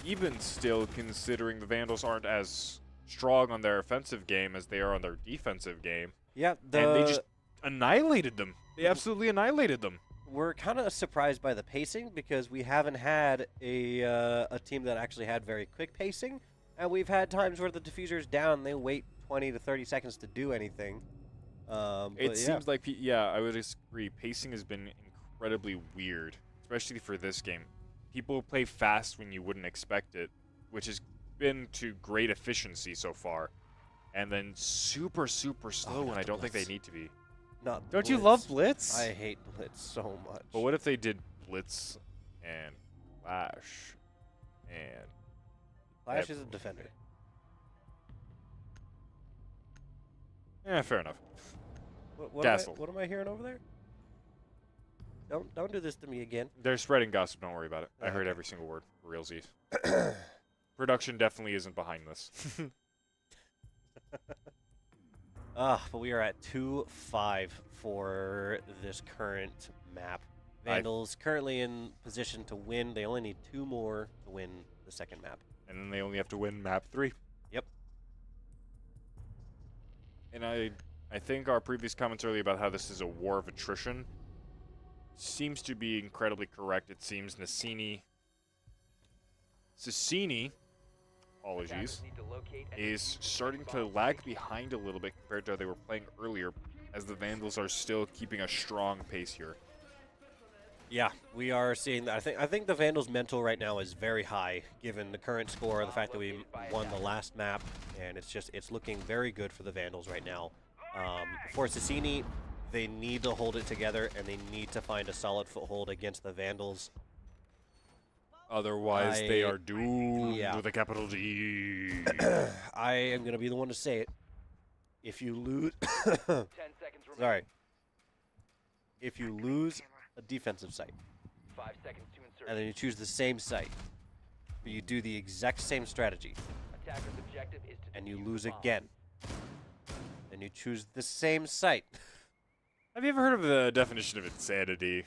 even still, considering the Vandals aren't as strong on their offensive game as they are on their defensive game. Yeah, And they just annihilated them. They absolutely annihilated them. we're kind of surprised by the pacing because we haven't had a team that actually had very quick pacing, and we've had times where the diffuser's down, they wait 20 to 30 seconds to do anything. It seems like, I would agree. Pacing has been incredibly weird, especially for this game. People play fast when you wouldn't expect it, which has been to great efficiency so far, and then super, super slow when I don't think they need to be. Not Don't you Blitz. love Blitz? I hate Blitz so much. But what if they did Blitz and Flash and... Flash is a defender. Yeah, fair enough. Castle. What am I hearing over there? Don't do this to me again. They're spreading gossip. Don't worry about it. I Okay. heard every single word. For realsies. Production definitely isn't behind this. But we are at 2-5 for this current map. Vandals currently in position to win. They only need 2 more to win the second map. And then they only have to win map 3. Yep. And I think our previous comments earlier about how this is a war of attrition seems to be incredibly correct. It seems Cicini, apologies, Need to locate and is defuse the starting to bomb. lag behind a little bit compared to how they were playing earlier, as the Vandals are still keeping a strong pace here. Yeah, we are seeing that. I think the Vandals' mental right now is very high, given the current score, the fact that we won the last map, and it's looking very good for the Vandals right now. For Cicini, they need to hold it together, and they need to find a solid foothold against the Vandals. Otherwise, they are doomed yeah. with a capital D. I am going to be the one to say it. If you lose... 10 seconds remaining. Sorry. If you lose a defensive site, 5 seconds to insert. and then you choose the same site, but you do the exact same strategy, Attacker's objective is to and you defuse lose the bomb. again, and you choose the same site, Have you ever heard of the definition of insanity?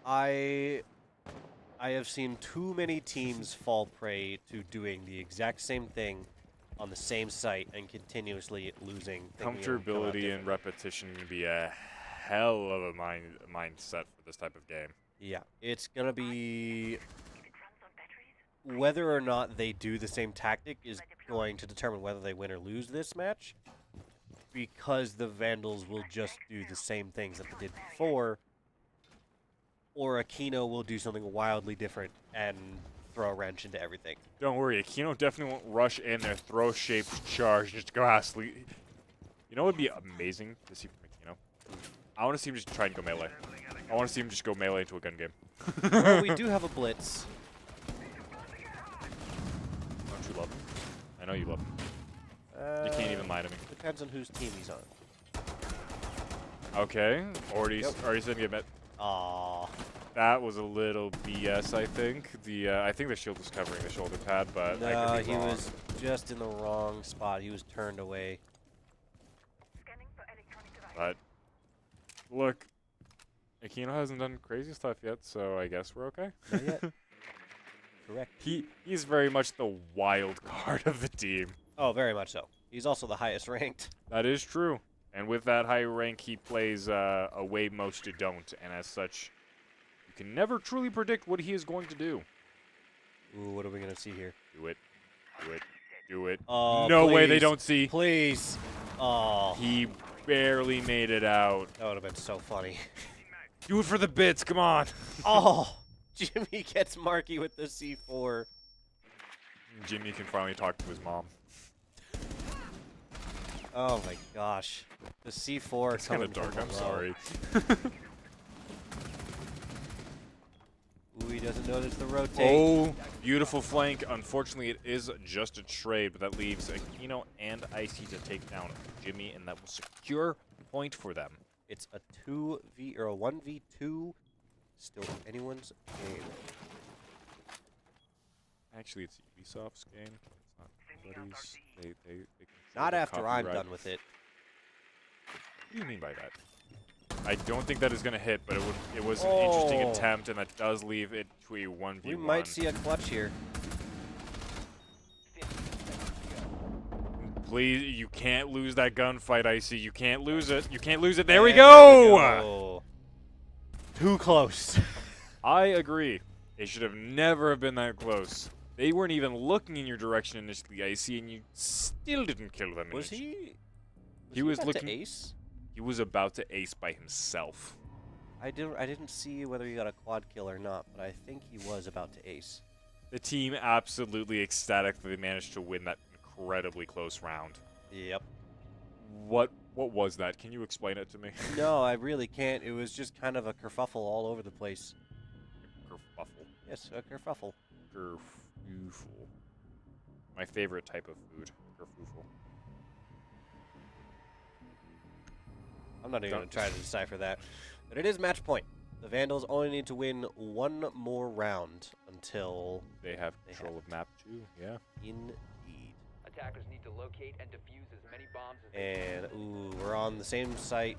I have seen too many teams fall prey to doing the exact same thing on the same site and continuously losing. thinking it would come out Comfortability and different. repetition can be a hell of a mindset for this type of game. Yeah, it's going to be... Whether or not they do the same tactic is going to determine whether they win or lose this match, because the Vandals will just do the same things that they did before, or Aquino will do something wildly different and throw a wrench into everything. Don't worry, Aquino definitely won't rush in there, throw shaped charge, just go asleep. You know what would be amazing to see from Aquino? I want to see him just try and go melee. I want to see him just go melee into a gun game. Well, we do have a blitz. Don't you love him? I know you love him. You can't even lie to me. Depends on whose team he's on. Okay, already Yep. said get met. Aww. That was a little BS, I think. I think the shield was covering the shoulder pad, but I No, could be he wrong. was just in the wrong spot. He was turned away. But look, Aquino hasn't done crazy stuff yet, so I guess we're okay. Not yet. Correct. He's very much the wild card of the team. Oh, very much so. He's also the highest ranked. That is true. And with that high rank, he plays a way most don't, and as such, you can never truly predict what he is going to do. Ooh, what are we gonna see here? Do it. Do it. Do it. Oh, No way they please. don't see. Please. Oh, He barely made it out. that would have been so funny. Do it for the bits, come on. Oh, Jimmy gets Marky with the C4. Jimmy can finally talk to his mom. Oh my gosh. The C4 It's kind of coming dark, from I'm below. sorry. Ooh, he doesn't notice the rotate. Oh, beautiful flank. Unfortunately, it is just a trade, but that leaves Aquino and Icy to take down Jimmy, and that will secure point for them. It's a 2v or a 1v2. Still anyone's game. Actually, it's Ubisoft's game. It's not anybody's. They control Not the after I'm copyright. done with it. What do you mean by that? I don't think that is going to hit, but it was an interesting Oh. attempt, and that does leave it to a 1v1. We might see a clutch here. Please, you can't lose that gunfight, Icy. You can't lose it. You can't lose it. There we And go! go. Too close. I agree. It should have never have been that close. They weren't even looking in your direction initially, Icy, and you still didn't kill them. Was he? He was about to looking- ace. He was about to ace by himself. I didn't see whether he got a quad kill or not, but I think he was about to ace. The team absolutely ecstatic that they managed to win that incredibly close round. Yep. What was that? Can you explain it to me? No, I really can't. It was just kind of a kerfuffle all over the place. Kerfuffle. Yes, a kerfuffle. Kerfuffle. My favorite type of food. Kerfuffle. I'm not even going to try to decipher that. But it is match point. The Vandals only need to win one more round until... They have control of map 2, yeah. Indeed. Attackers need to locate and defuse as many bombs as they And, ooh, we're on the same site.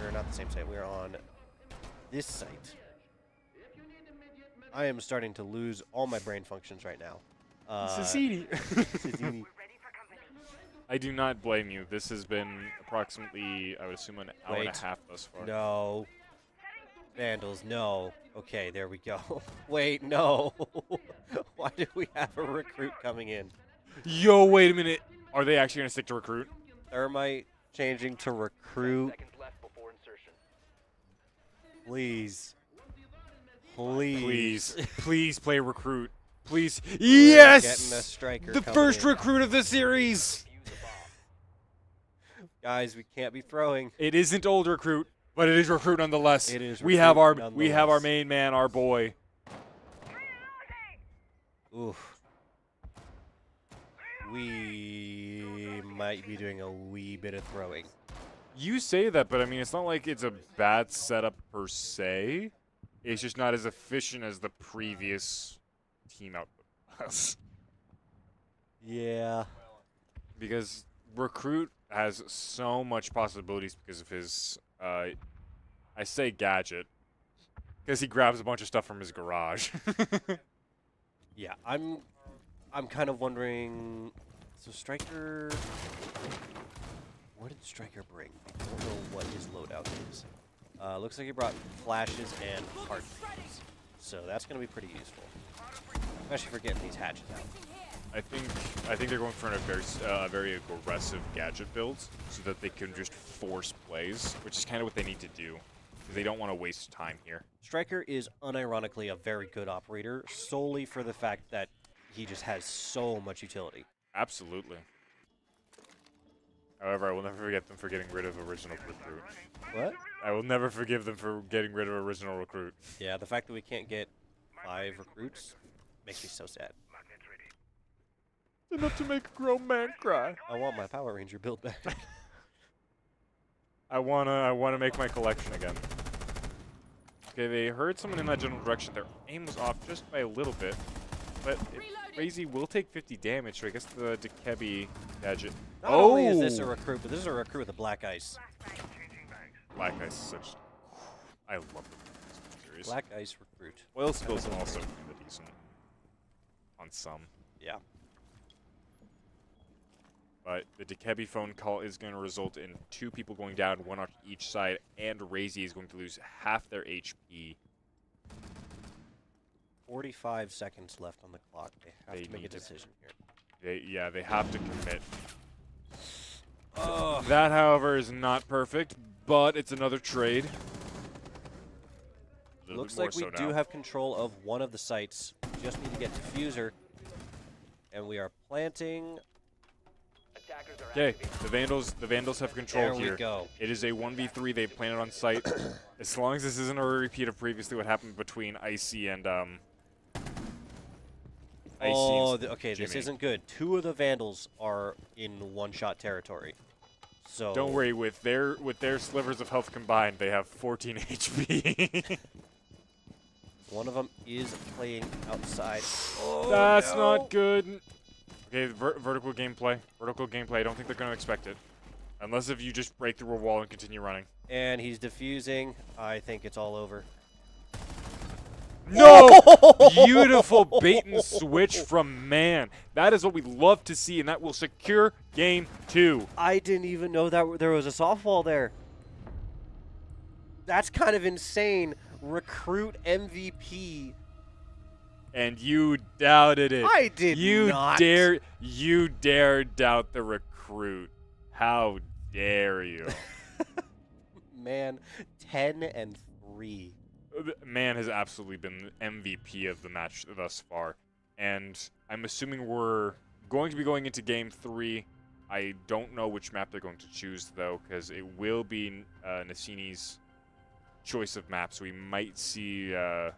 Or not the same site. We're on this site. I am starting to lose all my brain functions right now. Cicini. I do not blame you. This has been approximately, I would assume, an hour and Wait. a half thus far. No. Vandals, no. Okay, there we go. Wait, no. Why do we have a recruit coming in? Yo, wait a minute. Are they actually going to stick to recruit? Thermite changing to 10 recruit. seconds left before insertion. Please. Please. Please play recruit. Please. We're getting a Yes! striker The coming first in. recruit of the series! Defuse the bomb. Guys, we can't be throwing. It isn't old recruit, but it is recruit nonetheless. It is we have our recruit we have our nonetheless. main man, our boy. Oof. We might be doing a wee bit of throwing. You say that, but I mean, it's not like it's a bad setup per se. It's just not as efficient as the previous team output was. Yeah. Because recruit has so much possibilities because of his, I say gadget, because he grabs a bunch of stuff from his garage. Yeah, I'm kind of wondering. So Striker, what did Striker bring? I don't know what his loadout is. Looks like he brought flashes and heartbeats, so that's gonna be pretty useful, especially for getting these hatches out. I think they're going for a very aggressive gadget build so that they can just force plays, which is kind of what they need to do. Because they don't want to waste time here. Striker is unironically a very good operator, solely for the fact that he just has so much utility. Absolutely. However, I will never forget them for getting rid of original recruit. What? I will never forgive them for getting rid of original recruit. Yeah, the fact that we can't get 5 recruits makes me so sad. Enough to make a grown man cry. I want my Power Ranger build back. I wanna make my collection again. Okay, they heard someone in that general direction. Their aim was off just by a little bit, but Crazy will take 50 damage. So I guess the Dekebi gadget. Not only is this a recruit, but this is a recruit with a black ice. Black Ice is such. I love the series. Black ice recruit. Oil skills are also kind of decent on some. Yeah. But the Dekebi phone call is going to result in 2 people going down, 1 on each side, and Razy is going to lose half their HP. 45 seconds left on the clock. They have They to make a need to- decision here. They have to commit. Oh. That, however, is not perfect, but it's another trade. A little Looks bit more like we so do now. have control of one of the sites. We just need to get diffuser. And we are planting. Attackers are Okay, activating. the Vandals have control There here. we go. It is a 1v3. They planted on site. As long as this isn't a repeat of previously what happened between Icy and Oh, and okay, this Jimmy. isn't good. 2 of the Vandals are in one-shot territory. So Don't worry, with their slivers of health combined, they have 14 HP. one of them is playing outside. Oh, That's no. not good. Okay, vertical gameplay. Vertical gameplay. I don't think they're going to expect it. Unless if you just break through a wall and continue running. And he's diffusing. I think it's all over. No! Beautiful bait and switch from Man. That is what we love to see, and that will secure game 2. I didn't even know that there was a softball there. That's kind of insane. Recruit MVP. And you doubted it. I did you not. You dare doubt the recruit. How dare you? Man, 10-3. Man has absolutely been the MVP of the match thus far. And I'm assuming we're going to be going into game 3. I don't know which map they're going to choose, though, because it will be Nassini's choice of map, so we might see a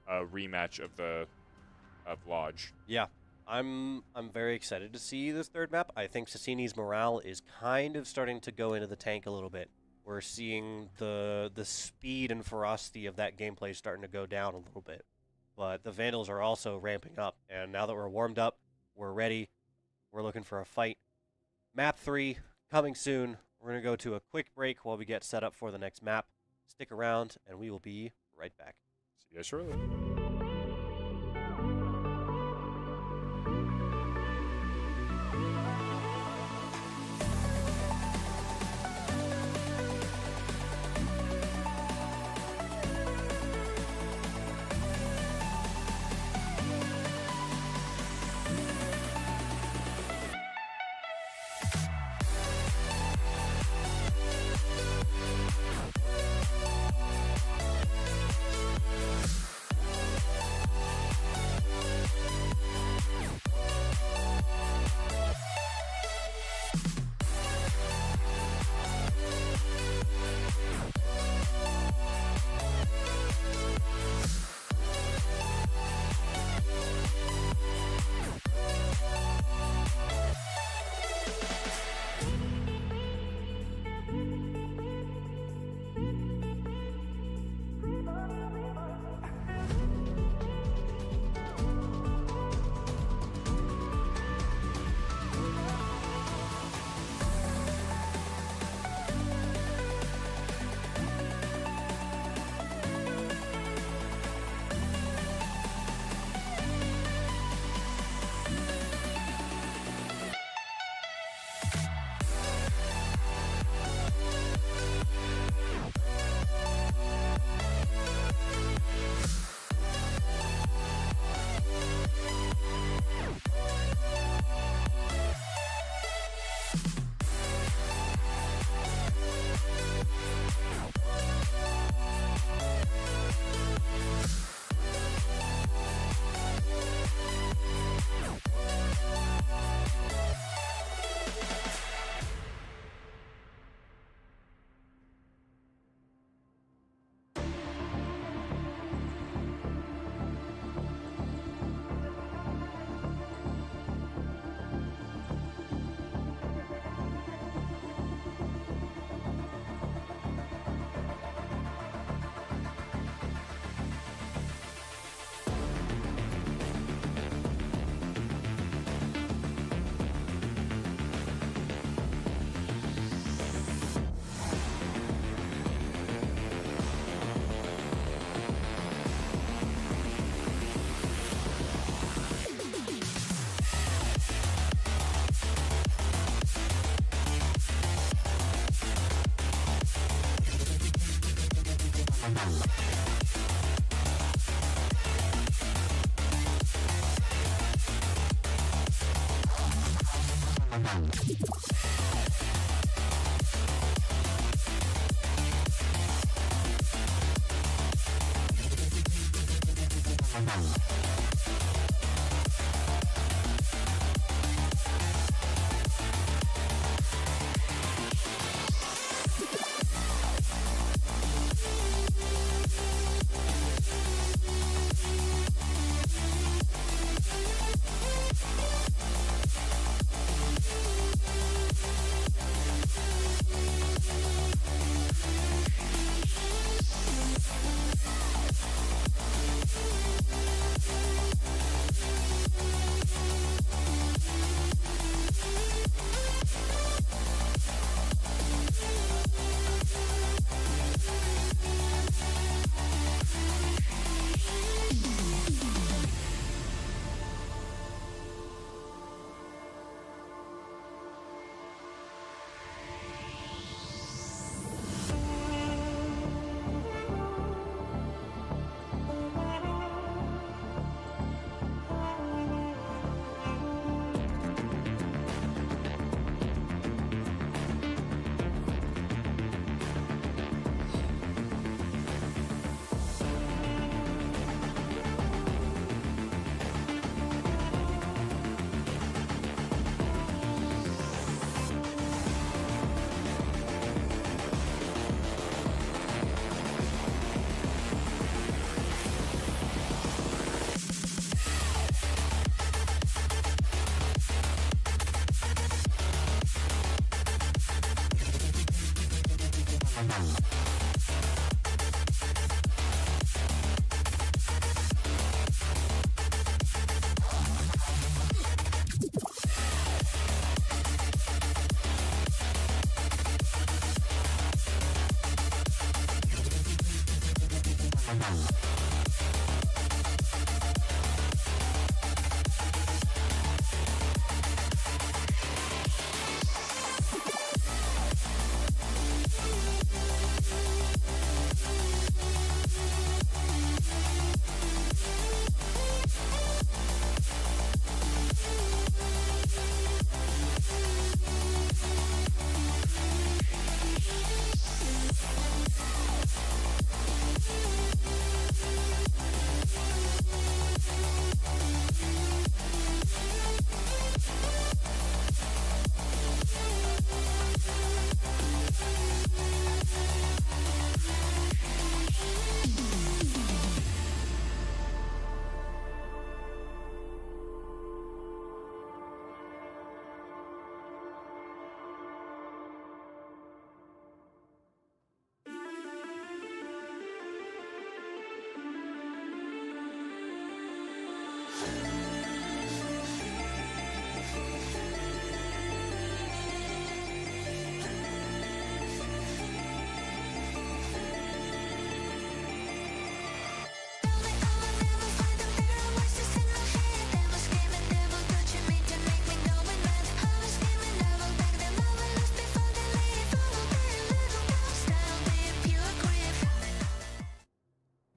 rematch of Lodge. Yeah, I'm very excited to see this third map. I think Sassini's morale is kind of starting to go into the tank a little bit. We're seeing the speed and ferocity of that gameplay starting to go down a little bit. But the Vandals are also ramping up, and now that we're warmed up, we're ready. We're looking for a fight. Map 3 coming soon. We're going to go to a quick break while we get set up for the next map. Stick around, and we will be right back. See you shortly.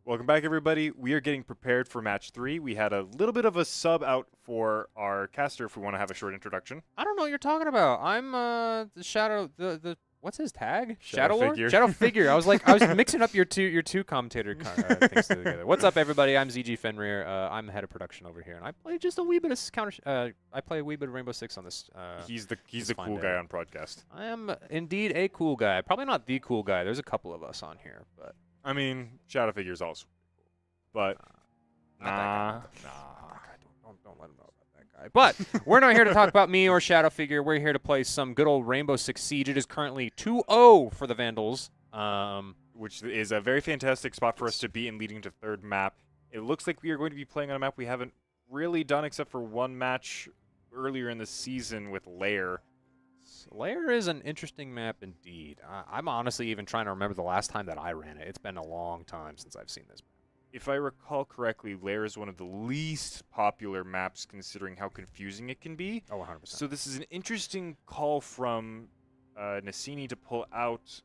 Welcome back, everybody. We are getting prepared for match 3. We had a little bit of a sub out for our caster if we want to have a short introduction. I don't know what you're talking about. I'm the Shadow the what's his tag? Shadow Lord? Figure. Shadow Figure. I was mixing up your two commentator things together. What's up, everybody? I'm ZG Fenrir. I'm the head of production over here, and I play just a wee bit of I play a wee bit of Rainbow Six on this. He's the this fine cool day. guy on podcast. I am indeed a cool guy. Probably not the cool guy. There's a couple of us on here, but I mean, Shadow Figure's also cool, but not that guy. nah. Don't let him know about that guy. But we're not here to talk about me or Shadow Figure. We're here to play some good old Rainbow Six Siege. It is currently 2-0 for the Vandals. Which is a very fantastic spot for us to be in, leading to third map. It looks like we are going to be playing on a map we haven't really done except for one match earlier in the season with Lair. Lair is an interesting map indeed. I'm honestly even trying to remember the last time that I ran it. It's been a long time since I've seen this map. If I recall correctly, Lair is one of the least popular maps considering how confusing it can be. Oh, 100%. So this is an interesting call from Nassini to pull out.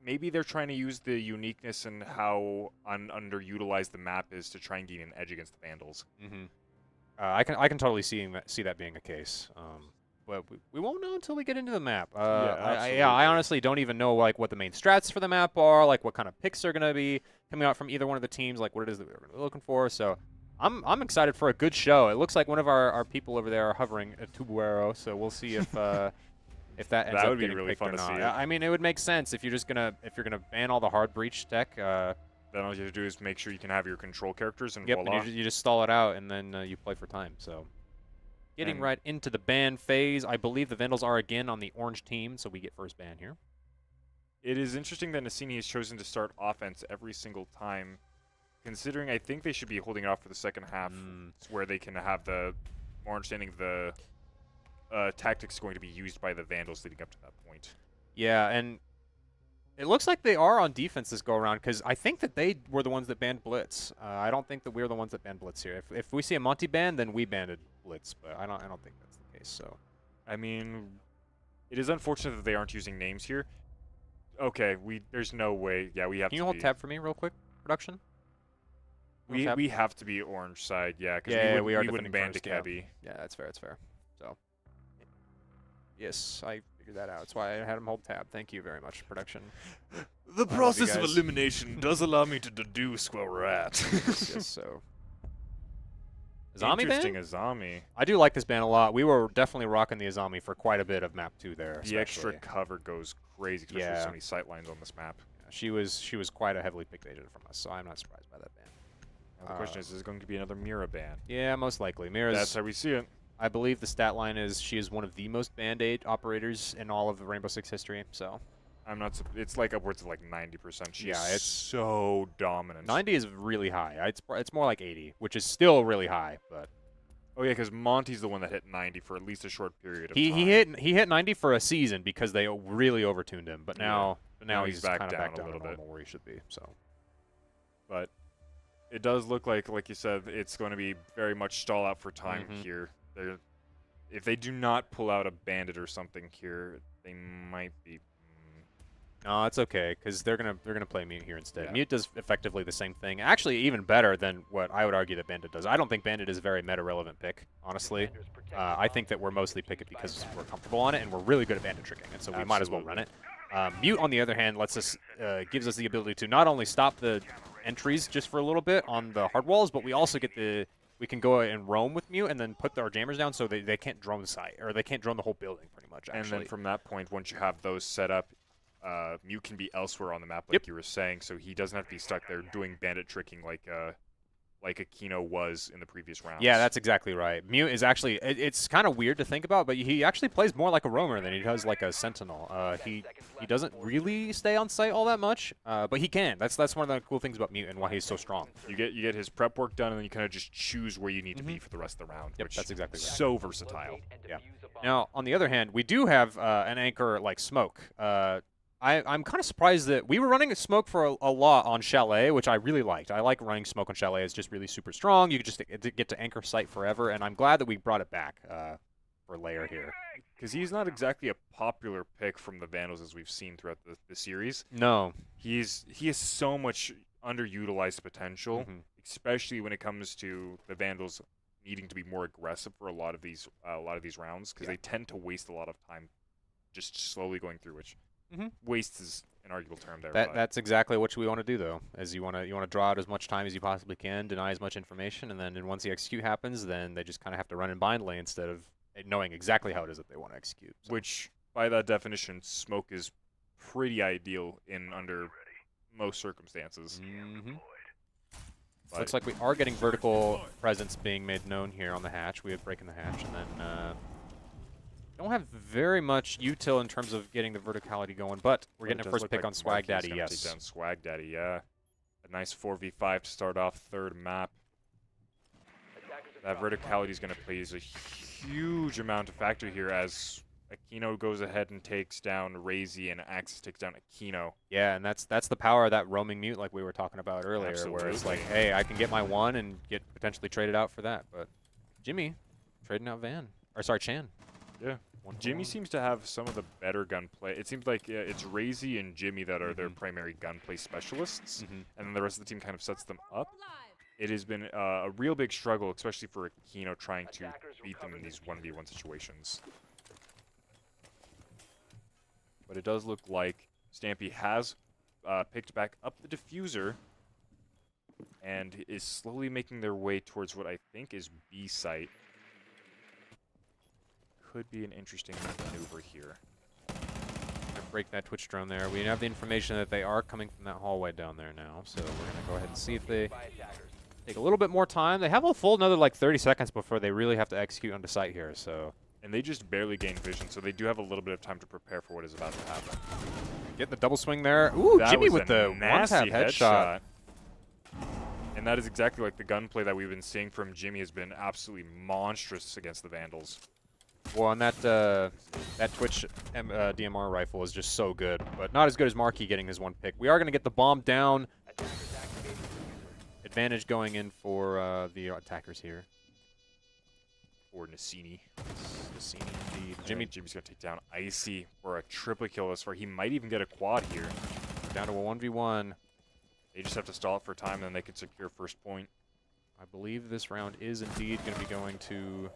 Maybe they're trying to use the uniqueness and how underutilized the map is to try and gain an edge against the Vandals. Mm-hmm. I can totally see that being a case. But we won't know until we get into the map. absolutely. I honestly don't even know like what the main strats for the map are, like what kind of picks are gonna be coming out from either one of the teams, like what it is that we're gonna be looking for. So I'm excited for a good show. It looks like one of our people over there are hovering a Tubuero, so we'll see if that ends That up would be getting really picked fun or to not. see. I mean, it would make sense if you're gonna ban all the hard breach tech. Then all you have to do is make sure you can have your control characters, and Yep, voila. and you just stall it out, and then you play for time. So, getting And- right into the ban phase, I believe the Vandals are again on the orange team, so we get first ban here. It is interesting that Nassini has chosen to start offense every single time, considering I think they should be holding it off for the second half, where they can have the more understanding of the tactics going to be used by the Vandals leading up to that point. Yeah, and it looks like they are on defense this go around because I think that they were the ones that banned Blitz. I don't think that we're the ones that banned Blitz here. If we see a Monty ban, then we banned Blitz, but I don't think that's the case. So I mean, it is unfortunate that they aren't using names here. Okay, there's no way. Yeah, we have can to you hold be. tab for me real quick, production? Hold tab? We have to be orange side, yeah, because Yeah, we are wouldn't defending ban first, to yeah. Kebby. Yeah, that's fair. That's fair. So, yes, I figured that out. That's why I had him hold tab. Thank you very much, production. The I love you guys. elimination does allow me to deduce where we're at. yes, so. Azami Interesting, ban? Azami. I do like this ban a lot. We were definitely rocking the Azami for quite a bit of map 2 there. The extra especially. cover goes crazy, especially with Yeah. so many sight lines on this map. She was quite a heavily picked agent from us, so I'm not surprised by that ban. Now the question is it going to be another Mira ban? Yeah, most likely. Mira's, That's how we see it. I believe the stat line is she is one of the most band-aid operators in all of the Rainbow Six history, so. I'm not. It's like upwards of like 90%. She's Yeah, it's- so dominant. 90 is really high. It's more like 80, which is still really high. But Oh yeah, because Monty's the one that hit 90 for at least a short period of he time. he hit 90 for a season because they really overtuned him. But Yeah. now Now he's he's back kind of down back a down little to bit. normal where he should be. So But it does look like you said, it's going to be very much stall out for time Mhm. here. If they do not pull out a bandit or something here, they might be. no, it's okay because they're gonna play Mute here instead. Yeah. Mute does effectively the same thing. Actually, even better than what I would argue that Bandit does. I don't think Bandit is a very meta-relevant pick, honestly. I think that we're mostly pick it because we're comfortable on it and we're really good at bandit tricking, and so we might as well run it. Mute, on the other hand, lets us gives us the ability to not only stop the entries just for a little bit on the hard walls, but we also get we can go and roam with Mute and then put our jammers down so they can't drone the site, or they can't drone the whole building pretty much. Actually. And then from that point, once you have those set up, Mute can be elsewhere on the map, like you were saying, so he doesn't have to be stuck there doing bandit tricking like Aquino was in the previous rounds. Yeah, that's exactly right. Mute is actually, it's kind of weird to think about, but he actually plays more like a roamer than he does like a sentinel. He doesn't really stay on site all that much, but he can. That's one of the cool things about Mute and why he's so strong. You get his prep work done, and then you kind of just choose where you need to be for the rest of the round. Yep, which that's exactly right. So versatile. Yeah. Now, on the other hand, we do have an anchor like Smoke. I'm kind of surprised that we were running Smoke for a lot on Chalet, which I really liked. I like running Smoke on Chalet. It's just really super strong. You can just get to anchor site forever, and I'm glad that we brought it back for Lair here. Because he's not exactly a popular pick from the Vandals as we've seen throughout the series. No. He has so much underutilized potential, especially when it comes to the Vandals needing to be more aggressive for a lot of these rounds, because they tend to waste a lot of time just slowly going through, which waste is an arguable term there. That's exactly what we want to do, though. As you want to draw out as much time as you possibly can, deny as much information, and then once the execute happens, then they just kind of have to run in blindly instead of knowing exactly how it is that they want to execute. So. Which, by that definition, Smoke is pretty ideal in under most circumstances. Looks like we are getting vertical presence being made known here on the hatch. We have breaking the hatch, and then don't have very much util in terms of getting the verticality going, but we're getting a first pick on Swag Daddy, yes. Take down Swag Daddy, yeah. A nice 4v5 to start off third map. That verticality is going to play a huge amount of factor here as Aquino goes ahead and takes down Razy and Axis takes down Aquino. Yeah, and that's the power of that roaming Mute like we were talking about earlier, where it's like, hey, I can get my one and get potentially traded out for that. But Jimmy trading out Chan. Yeah. Jimmy seems to have some of the better gunplay. It seems like it's Razy and Jimmy that are their primary gunplay specialists, and then the rest of the team kind of sets them up. It has been a real big struggle, especially for Aquino trying to beat them in these 1v1 situations. But it does look like Stampy has picked back up the diffuser and is slowly making their way towards what I think is B site. Could be an interesting maneuver here. Break that Twitch drone there. We have the information that they are coming from that hallway down there now, so we're going to go ahead and see if they take a little bit more time. They have a full another like 30 seconds before they really have to execute onto site here, so. And they just barely gain vision, so they do have a little bit of time to prepare for what is about to happen. Getting the double swing there. Ooh, that Jimmy was with the one-tap headshot. And that is exactly like the gunplay that we've been seeing from Jimmy has been absolutely monstrous against the Vandals. Well, and that Twitch DMR rifle is just so good, but not as good as Markey getting his one pick. We are going to get the bomb down. Advantage going in for the attackers here. Or Nassini. Nassini indeed. Jimmy's going to take down Icy for a triple kill this far. He might even get a quad here. Down to a 1v1. They just have to stall it for time, and then they can secure first point. I believe this round is indeed going to be going to...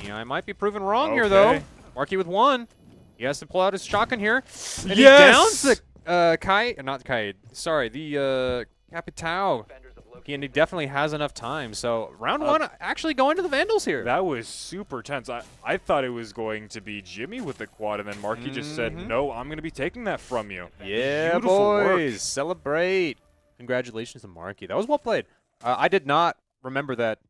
Yeah, I might be proven wrong here, though. Markey with one. He has to pull out his shotgun here. And he downs the not Kai. Sorry, the Capitao. And he definitely has enough time. So round one actually going to the Vandals here. That was super tense. I thought it was going to be Jimmy with the quad, and then Markey just said, no, I'm going to be taking that from you. Yeah, Beautiful boys. work. Celebrate. Congratulations to Markey. That was well played. I did not remember that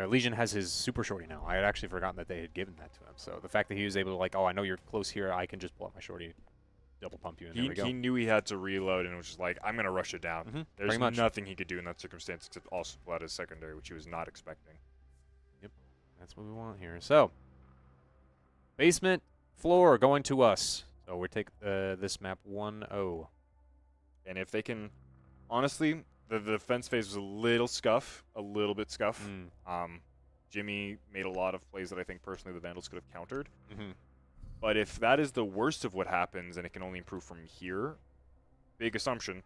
Legion has his super shorty now. I had actually forgotten that they had given that to him. So the fact that he was able to, like, oh, I know you're close here, I can just pull out my shorty. double pump you, and there we go. He knew he had to reload and was just like, I'm going to rush it down. There's pretty much. nothing he could do in that circumstance except also pull out his secondary, which he was not expecting. That's what we want here. So, basement floor going to us. So we take this map 1-0. And if they can, honestly, the defense phase was a little bit scuff. Jimmy made a lot of plays that I think personally the Vandals could have countered. But if that is the worst of what happens and it can only improve from here, big assumption,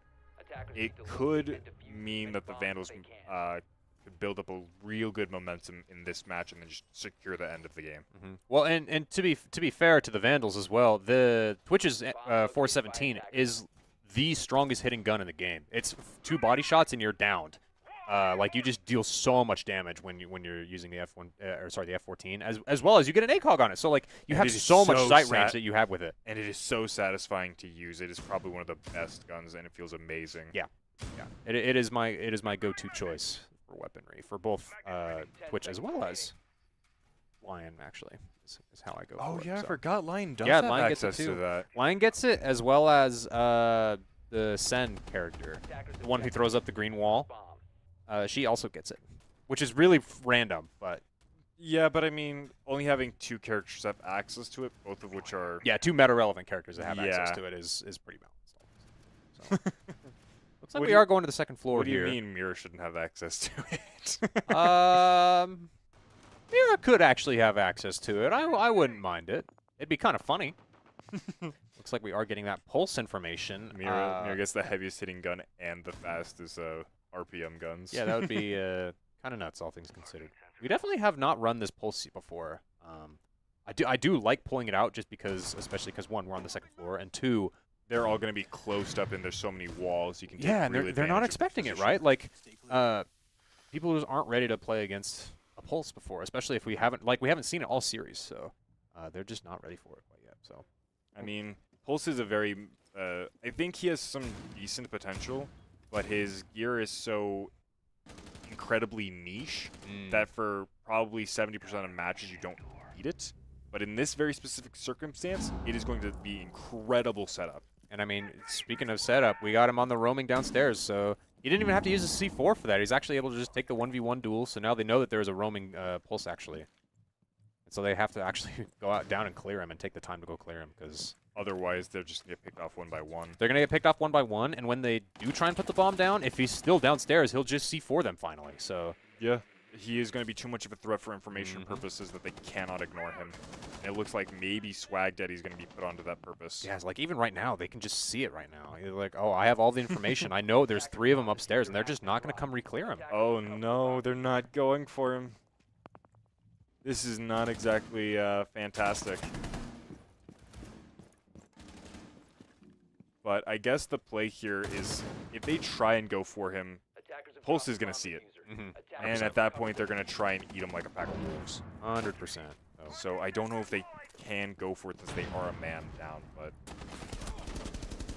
it could mean that the Vandals could build up a real good momentum in this match and then just secure the end of the game. Well, and to be fair to the Vandals as well, the Twitch's 417 is the strongest hitting gun in the game. It's 2 body shots and you're downed. Like you just deal so much damage when you're using the the F14, as well as you get an ACOG on it. So like you have so much sight range that you have with it, and it is so satisfying to use. It is probably one of the best guns, and it feels amazing. Yeah. It is my go-to choice for weaponry for both Twitch as well as Lion. Actually, is how I go. Oh for yeah, it, I so. forgot Lion does Yeah, have Lion gets it access too. to that. Lion gets it as well as the Sen character, the one who throws up the green wall. She also gets it, which is really random, but Yeah, but I mean, only having 2 characters have access to it, both of which are... yeah, 2 meta-relevant characters that have access to it is pretty balanced. So, looks like we are going to the second floor What do here. you mean Mira shouldn't have access to it? Mira could actually have access to it. I wouldn't mind it. It'd be kind of funny. Looks like we are getting that pulse information. Mira gets the heaviest hitting gun and the fastest RPM guns. Yeah, that would be kind of nuts, all things considered. We definitely have not run this pulse before. I do like pulling it out just because, especially because 1, we're on the second floor, and 2, they're all going to be closed up and there's so many walls you can take yeah, and real they're not advantage of expecting it, position. right? Like, people just aren't ready to play against a pulse before, especially if we haven't seen it all series, so they're just not ready for it quite yet. So, I mean, Pulse is a very... I think he has some decent potential, but his gear is so incredibly niche that for probably 70% of matches you don't need it. But in this very specific circumstance, it is going to be incredible setup. and I mean, speaking of setup, we got him on the roaming downstairs, so he didn't even have to use a C4 for that. He's actually able to just take the 1v1 duel, so now they know that there is a roaming pulse, actually. And so they have to actually go out down and clear him and take the time to go clear him, because Otherwise, they'll just get picked off one by one. they're going to get picked off one by one, and when they do try and put the bomb down, if he's still downstairs, he'll just C4 them finally. So Yeah. He is going to be too much of a threat for information purposes that they cannot ignore him. And it looks like maybe Swag Daddy's going to be put onto that purpose. yeah, it's like even right now, they can just see it right now. They're like, oh, I have all the information. I know there's 3 of them upstairs, and they're just not going to come re-clear him. Oh no, they're not going for him. This is not exactly fantastic. But I guess the play here is if they try and go for him, Pulse is going to see it. And at that point, they're going to try and eat him like a pack of wolves. 100%. Oh. So I don't know if they can go for it since they are a man down, but...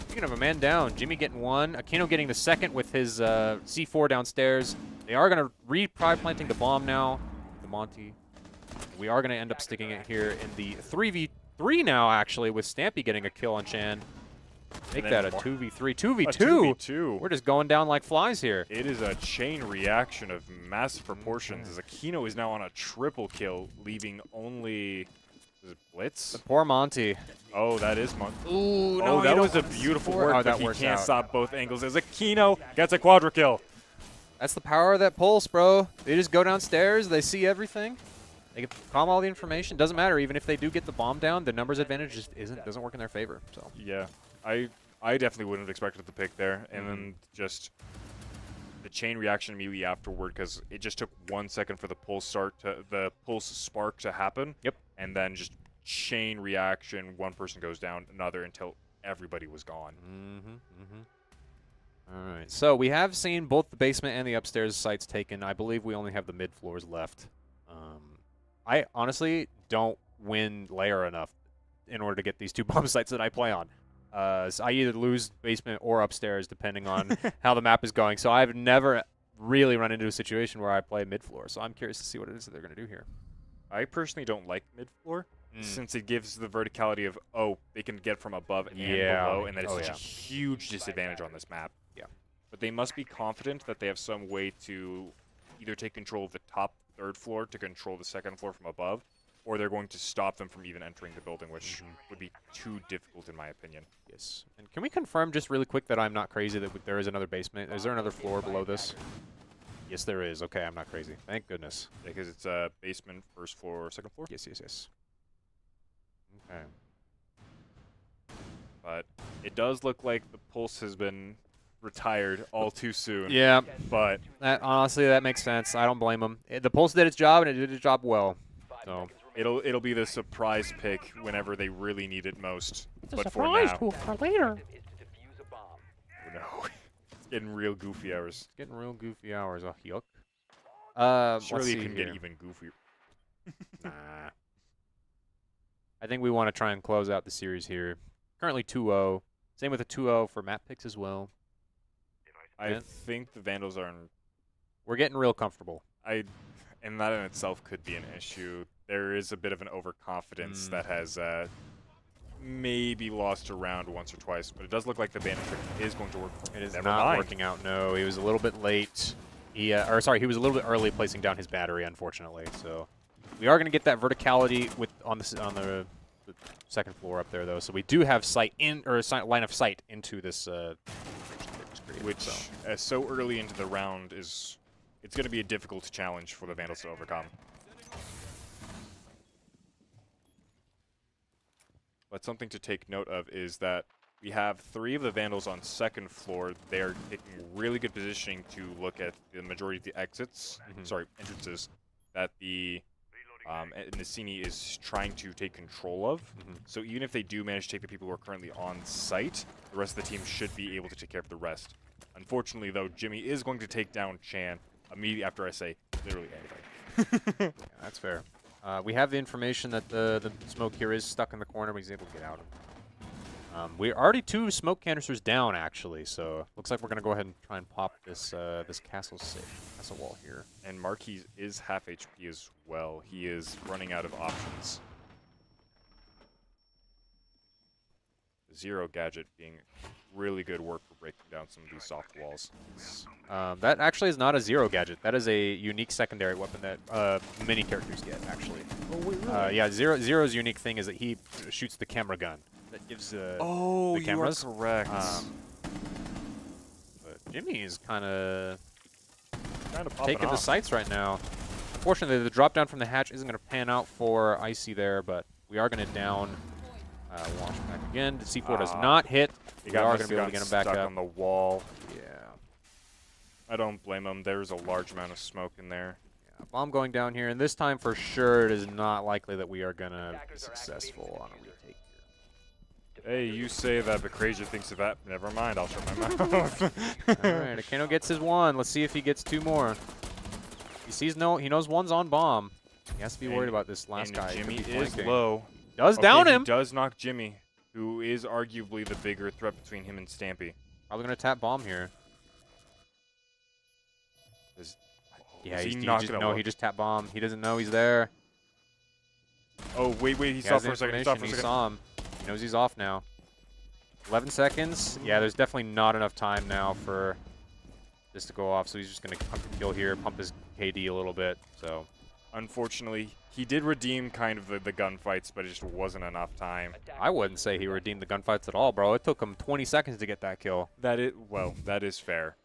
Speaking of a man down, Jimmy getting 1, Aquino getting the 2nd with his C4 downstairs. They are going to re-pride planting the bomb now, the Monty. We are going to end up sticking it here in the 3v3 now, actually, with Stampy getting a kill on Chan. Make that a 2v3. 2v2? 2v2. We're just going down like flies here. It is a chain reaction of massive proportions as Aquino is now on a triple kill, leaving only... Is it Blitz? Poor Monty. Oh, that is Ooh, Oh, that was a beautiful work, Oh, but that he works can't out. stop both angles as Aquino gets a quadra kill. That's the power of that pulse, bro. They just go downstairs, they see everything. They can calm all the information. Doesn't matter, even if they do get the bomb down, the numbers advantage just doesn't work in their favor. So Yeah, I definitely wouldn't have expected the pick there, and then just the chain reaction immediately afterward because it just took 1 second for the pulse spark to happen. Yep. And then just chain reaction, one person goes down, another until everybody was gone. All right. So we have seen both the basement and the upstairs sites taken. I believe we only have the mid floors left. I honestly don't win layer enough in order to get these 2 bomb sites that I play on. So I either lose basement or upstairs depending on how the map is going. So I've never really run into a situation where I play mid floor. So I'm curious to see what it is that they're going to do here. I personally don't like mid floor. since it gives the verticality of, oh, they can get from above and Yeah. below, and that is Oh, such yeah. a huge disadvantage on this map. Yeah. But they must be confident that they have some way to either take control of the top 3rd floor to control the 2nd floor from above, or they're going to stop them from even entering the building, which would be too difficult in my opinion. Yes. And can we confirm just really quick that I'm not crazy that there is another basement? Is there another floor below this? Yes, there is. Okay, I'm not crazy. Thank goodness. Because it's a basement, 1st floor, 2nd floor. Yes, yes, yes. Okay. But it does look like the pulse has been retired all too soon. Yeah, But honestly, that makes sense. I don't blame him. The Pulse did its job, and it did its job well. So it'll be the surprise pick whenever they really need it most. It's a But for surprise now, tool for later. Is to defuse a bomb. no. It's getting real goofy hours. getting real goofy hours. Oh, yuck. Surely it can get even goofier. Nah. I think we want to try and close out the series here. Currently 2-0. Same with a 2-0 for map picks as well. I Yeah. think the Vandals are in We're getting real comfortable. and that in itself could be an issue. There is a bit of an overconfidence that has maybe lost a round once or twice, but it does look like the bandit trick is going to work. It is Never not mind. working out. No, he was a little bit late. He was a little bit early placing down his battery, unfortunately. So we are going to get that verticality on the 2nd floor up there, though. So we do have line of sight into this. Which, so early into the round, it's going to be a difficult challenge for the Vandals to overcome. But something to take note of is that we have 3 of the Vandals on 2nd floor. They're taking really good positioning to look at the majority of the entrances that the Nacini is trying to take control of. So even if they do manage to take the people who are currently on site, the rest of the team should be able to take care of the rest. Unfortunately, though, Jimmy is going to take down Chan immediately after I say literally anything. Yeah, that's fair. We have the information that the smoke here is stuck in the corner, but he's able to get out. We're already 2 smoke canisters down, actually, so looks like we're going to go ahead and try and pop this this castle wall here. And Marquis is half HP as well. He is running out of options. Zero Gadget being really good work for breaking down some of these soft walls. That actually is not a Zero Gadget. That is a unique secondary weapon that many characters get, actually. Oh, wait, really? Yeah, Zero's unique thing is that he shoots the camera gun. That gives the cameras. You are correct. But Jimmy is kind of Kind of taking the sights right now. Unfortunately, the drop down from the hatch isn't going to pan out for Icy there, but we are going to down launch back again. The C4 does not hit. We are going to be able to get him back stuck up. on the wall. Yeah. I don't blame him. There's a large amount of smoke in there. Yeah. Bomb going down here, and this time for sure it is not likely that we are going to be successful on a retake here. Hey, you say that, but Crazier thinks of that. Never mind, I'll shut my mouth. All right, Akeno gets his 1. Let's see if he gets 2 more. He knows 1's on bomb. He has to be worried about this last guy. He Jimmy could be is flanking. low. Does down him. He does knock Jimmy, who is arguably the bigger threat between him and Stampy. Probably going to tap bomb here. Yeah, he he just tapped bomb. He doesn't know he's there. Oh, wait, he He stopped has for a second. information. He saw him. He knows he's off now. 11 seconds. Yeah, there's definitely not enough time now for this to go off, so he's just going to hunt the kill here, pump his KD a little bit. So, Unfortunately, he did redeem kind of the gunfights, but it just wasn't enough time. I wouldn't say he redeemed the gunfights at all, bro. It took him 20 seconds to get that kill. That is fair.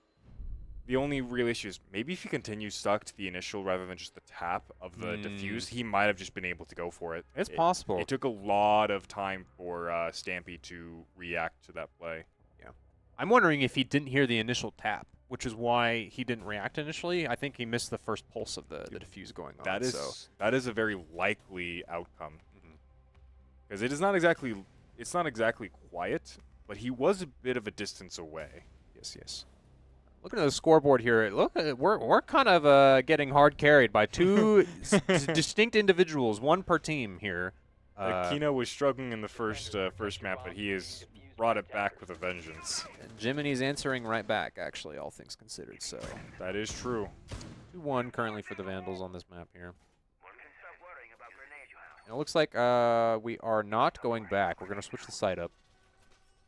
The only real issue is maybe if he continues stuck to the initial rather than just the tap of the defuse, he might have just been able to go for it. It's possible. It took a lot of time for Stampy to react to that play. Yeah. I'm wondering if he didn't hear the initial tap, which is why he didn't react initially. I think he missed the first pulse of the defuse going on. That is a very likely outcome. Because it's not exactly quiet, but he was a bit of a distance away. Yes. Looking at the scoreboard here, we're kind of getting hard carried by 2 distinct individuals, 1 per team here. Kino was struggling in the first map, but he has brought it back with a vengeance. Jiminy's answering right back, actually, all things considered. So That is true. 2-1 currently for the Vandals on this map here. And it looks like we are not going back. We're going to switch the site up.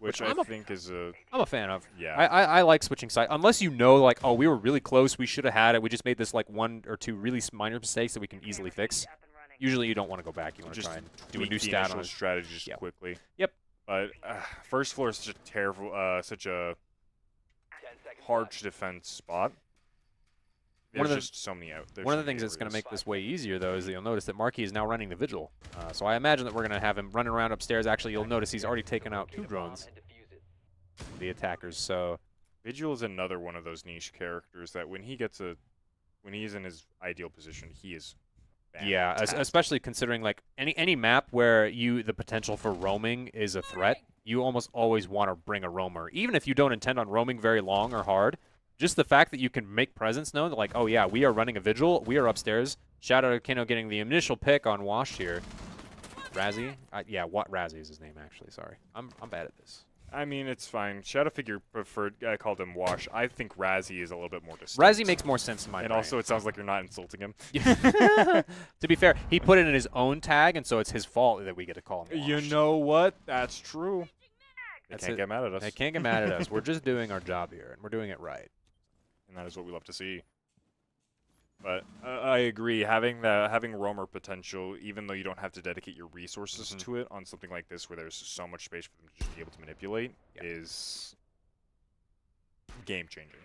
Which I'm I a- think is a I'm a fan of. yeah. I like switching site. Unless you know, like, oh, we were really close. We should have had it. We just made this, like, 1 or 2 really minor mistakes that we can easily fix. Usually you don't want to go back. You want to Just try and do a tweak new the stat initial on it. strategy just Yep. quickly. Yep. But first floor is such a terrible, such a 10 seconds hard left. to defend spot. One There's of the- just so many out. there's One of so the many things that's going to areas. make this way easier, though, is that you'll notice that Markey is now running the Vigil. So I imagine that we're going to have him running around upstairs. Actually, you'll notice he's already taken out 2 Locate a bomb drones, and defuse it. the attackers. So Vigil is another one of those niche characters that when he's in his ideal position, he is yeah, fantastic. especially considering like any map where the potential for roaming is a threat, you almost always want to bring a roamer, even if you don't intend on roaming very long or hard. Just the fact that you can make presence known, like, oh yeah, we are running a Vigil, we are upstairs. Shout out to Kino getting the initial pick on Wash here. Razzie? Yeah, Razzie is his name, actually. Sorry. I'm bad at this. I mean, it's fine. Shadow Figure preferred. I called him Wash. I think Razzie is a little bit more distinct. Razzie makes more sense in my And brain. also, it sounds like you're not insulting him. To be fair, he put it in his own tag, and so it's his fault that we get to call him You Wash. know what? That's true. They That's can't it. get mad at us. They can't get mad at us. We're just doing our job here, and we're doing it right. And that is what we love to see. But I agree, having roamer potential, even though you don't have to dedicate your resources Mhm. to it on something like this, where there's so much space for them to just be able to manipulate, Yeah. is game changing.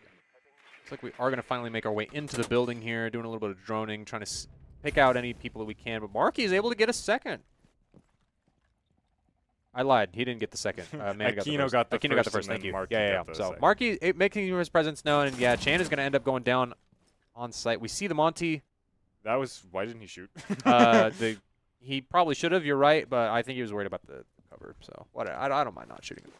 Looks like we are going to finally make our way into the building here, doing a little bit of droning, trying to pick out any people that we can. But Markey is able to get a second. I lied. He didn't get the second. Man Aquino got the Aquino got the first, first. and Thank then you. Markey Yeah. got the So second. Markey making his presence known, and yeah, Chan is going to end up going down on site. We see the Monty. That was why didn't he shoot? He probably should have. You're right, but I think he was worried about the cover. So what? I don't mind not shooting him.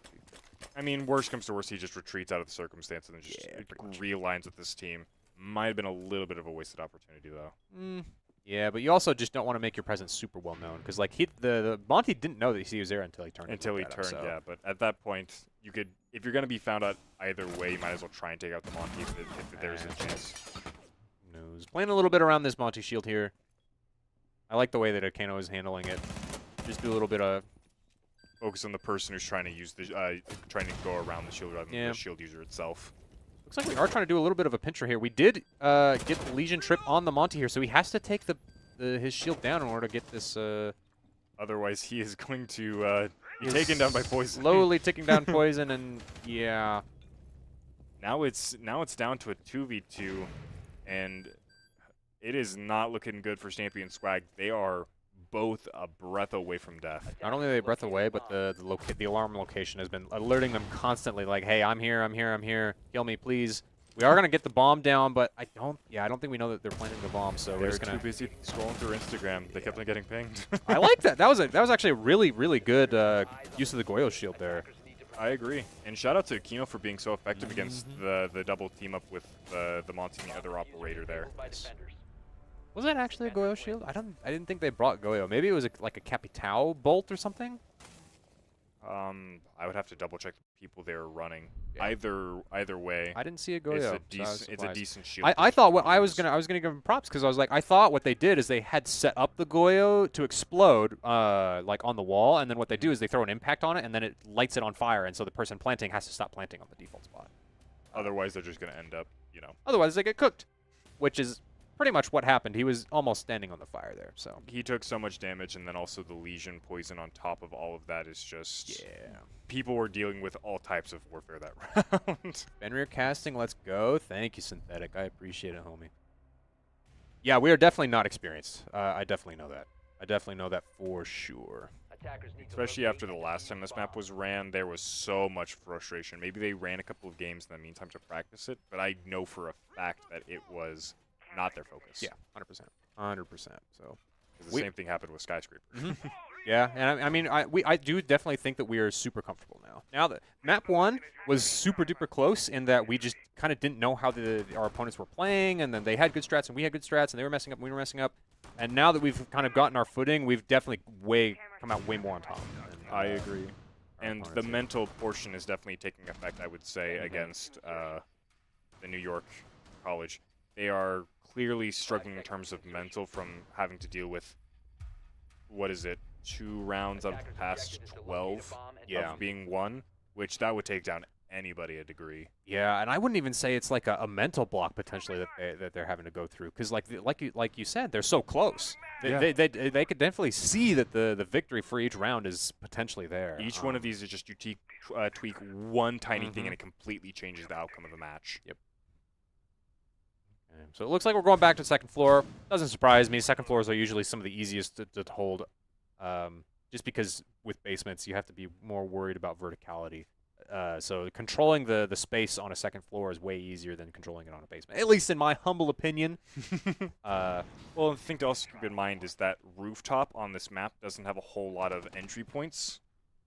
I mean, worst comes to worst, he just retreats out of the circumstance and then just Yeah, pretty much. realigns with this team. Might have been a little bit of a wasted opportunity, though. Yeah, but you also just don't want to make your presence super well known because like the Monty didn't know that he was there until he turned. Until he and looked at turned, him, yeah. But at that point, you could, if you're going to be found out either way, you might as well try and take out the Monty if there's a chance. Knows. Playing a little bit around this Monty shield here. I like the way that Akano is handling it. Just do a little bit of Focus on the person who's trying to use the, trying to go around the shield rather than Yeah. the shield user itself. Looks like we are trying to do a little bit of a pincher here. We did get the Legion trip on the Monty here, so he has to take his shield down in order to get this Otherwise, he is going to be taken down by poison. slowly ticking down poison, and yeah. Now it's down to a 2v2, and it is not looking good for Stampy and Swag. They are both a breath away from death. Not only are they breath away, but the alarm location has been alerting them constantly, like, hey, I'm here, I'm here, I'm here. Kill me, please. We are gonna get the bomb down, but I don't think we know that they're planting the bomb, so They we're were just too gonna. busy scrolling through Instagram. They kept on getting pinged. I like that. That was actually a really good use of the Goyo shield there. I agree. And shout out to Kino for being so effective against the double team up with the Monty and the other operator there. Was that actually a Goyo shield? I didn't think they brought Goyo. Maybe it was like a Capitao bolt or something. I would have to double check the people they were running. Yeah. Either way, I didn't see a Goyo. it's so I a was decent surprised. decent shield. I thought what to I was use. gonna give them props because I was like I thought what they did is they had set up the Goyo to explode like on the wall, and then what they do is they throw an impact on it and then it lights it on fire, and so the person planting has to stop planting on the default spot. Otherwise, they're just gonna end up, Otherwise they get cooked, which is pretty much what happened. He was almost standing on the fire there. So He took so much damage, and then also the Legion poison on top of all of that is just. yeah. People were dealing with all types of warfare that round. Fenrir casting, let's go. Thank you, Synthetic. I appreciate it, homie. Yeah, we are definitely not experienced. I definitely know that. I definitely know that for sure. Especially after the last time this map was ran, there was so much frustration. Maybe they ran a couple of games in the meantime to practice it, but I know for a fact that it was not their focus. Yeah, 100%. 100%. So. 'Cause the same thing happened with Skyscraper. Yeah, and I mean, I do definitely think that we are super comfortable now. Now that map 1 was super duper close in that we just kind of didn't know how our opponents were playing, and then they had good strats and we had good strats, and they were messing up and we were messing up. And now that we've kind of gotten our footing, we've definitely come out way more on top. than, I agree. our And the opponents here. mental portion is definitely taking effect, I would say, against the New York College. They are clearly struggling in terms of mental from having to deal with what is it, 2 rounds out of the past 12 Yeah. of being won, which that would take down anybody a degree. Yeah, and I wouldn't even say it's like a mental block potentially that they're having to go through because like you said, they're so close. They could definitely see that the victory for each round is potentially there. Each one of these is just you tweak one tiny thing and it completely changes the outcome of the match. Yep. So it looks like we're going back to the second floor. Doesn't surprise me. Second floors are usually some of the easiest to hold, just because with basements you have to be more worried about verticality. So controlling the space on a second floor is way easier than controlling it on a basement, at least in my humble opinion. Well, the thing to also keep in mind is that rooftop on this map doesn't have a whole lot of entry points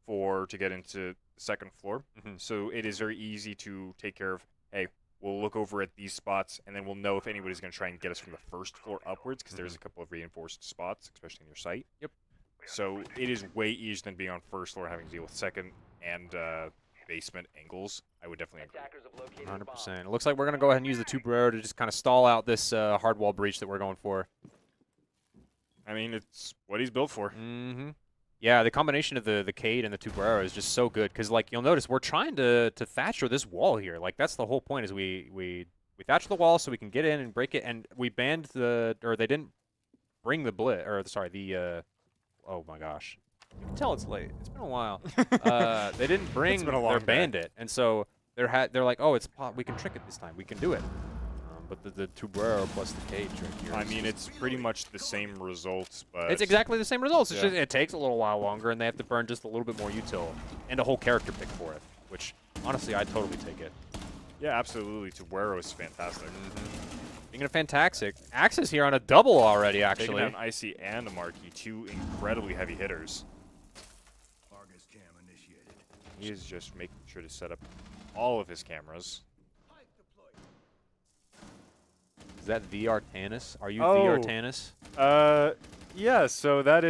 to get into the second floor. So it is very easy to take care of, hey, we'll look over at these spots, and then we'll know if anybody's going to try and get us from the first floor upwards, because there's a couple of reinforced spots, especially in your site. Yep. So it is way easier than being on first floor and having to deal with second and basement angles. I would definitely agree. 100%. It looks like we're going to go ahead and use the Tubrero to just kind of stall out this hard wall breach that we're going for. I mean, it's what he's built for. Yeah, the combination of the Cade and the Tubrero is just so good because, like, you'll notice we're trying to thatcher this wall here. Like, that's the whole point is we thatch the wall so we can get in and break it, and we banned or they didn't bring the oh my gosh. You can tell it's late. It's been a while. They didn't bring their bandit, and so they're like, oh, we can trick it this time. We can do it. But the Tubrero plus the Cade trick here. I mean, it's pretty much the same results, but it's exactly the same results. It's just it takes a little while longer, and they have to burn just a little bit more util and a whole character pick for it. Which honestly, I'd totally take it. Yeah, absolutely. Tubrero is fantastic. Being a fantastic Axis here on a double already. Actually, taking down Icy and a Marquee, 2 incredibly heavy hitters. He is just making sure to set up all of his cameras. Is that the Artanis? Are you the Oh. Artanis? Yeah, so that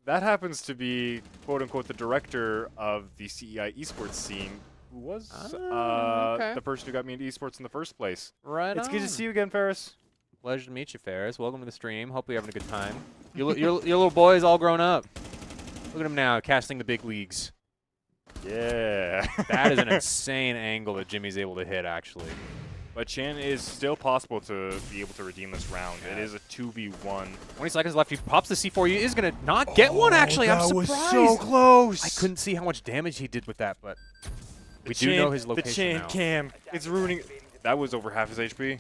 happens to be, quote unquote, the director of the CEI esports scene, who was okay. the person who got me into esports in the first place. Right. It's good to see you again, Ferris. Pleasure to meet you, Ferris. Welcome to the stream. Hope you're having a good time. Your little boy's all grown up. Look at him now, casting the big leagues. Yeah. That is an insane angle that Jimmy's able to hit, actually. But Chan is still possible to be able to redeem this round. It is a 2v1. 20 seconds left. He pops the C4. He is going to not get one, actually. I'm surprised. That was so close. I couldn't see how much damage he did with that, but we do know his location The Chan now. cam. It's ruining. That was over half his HP.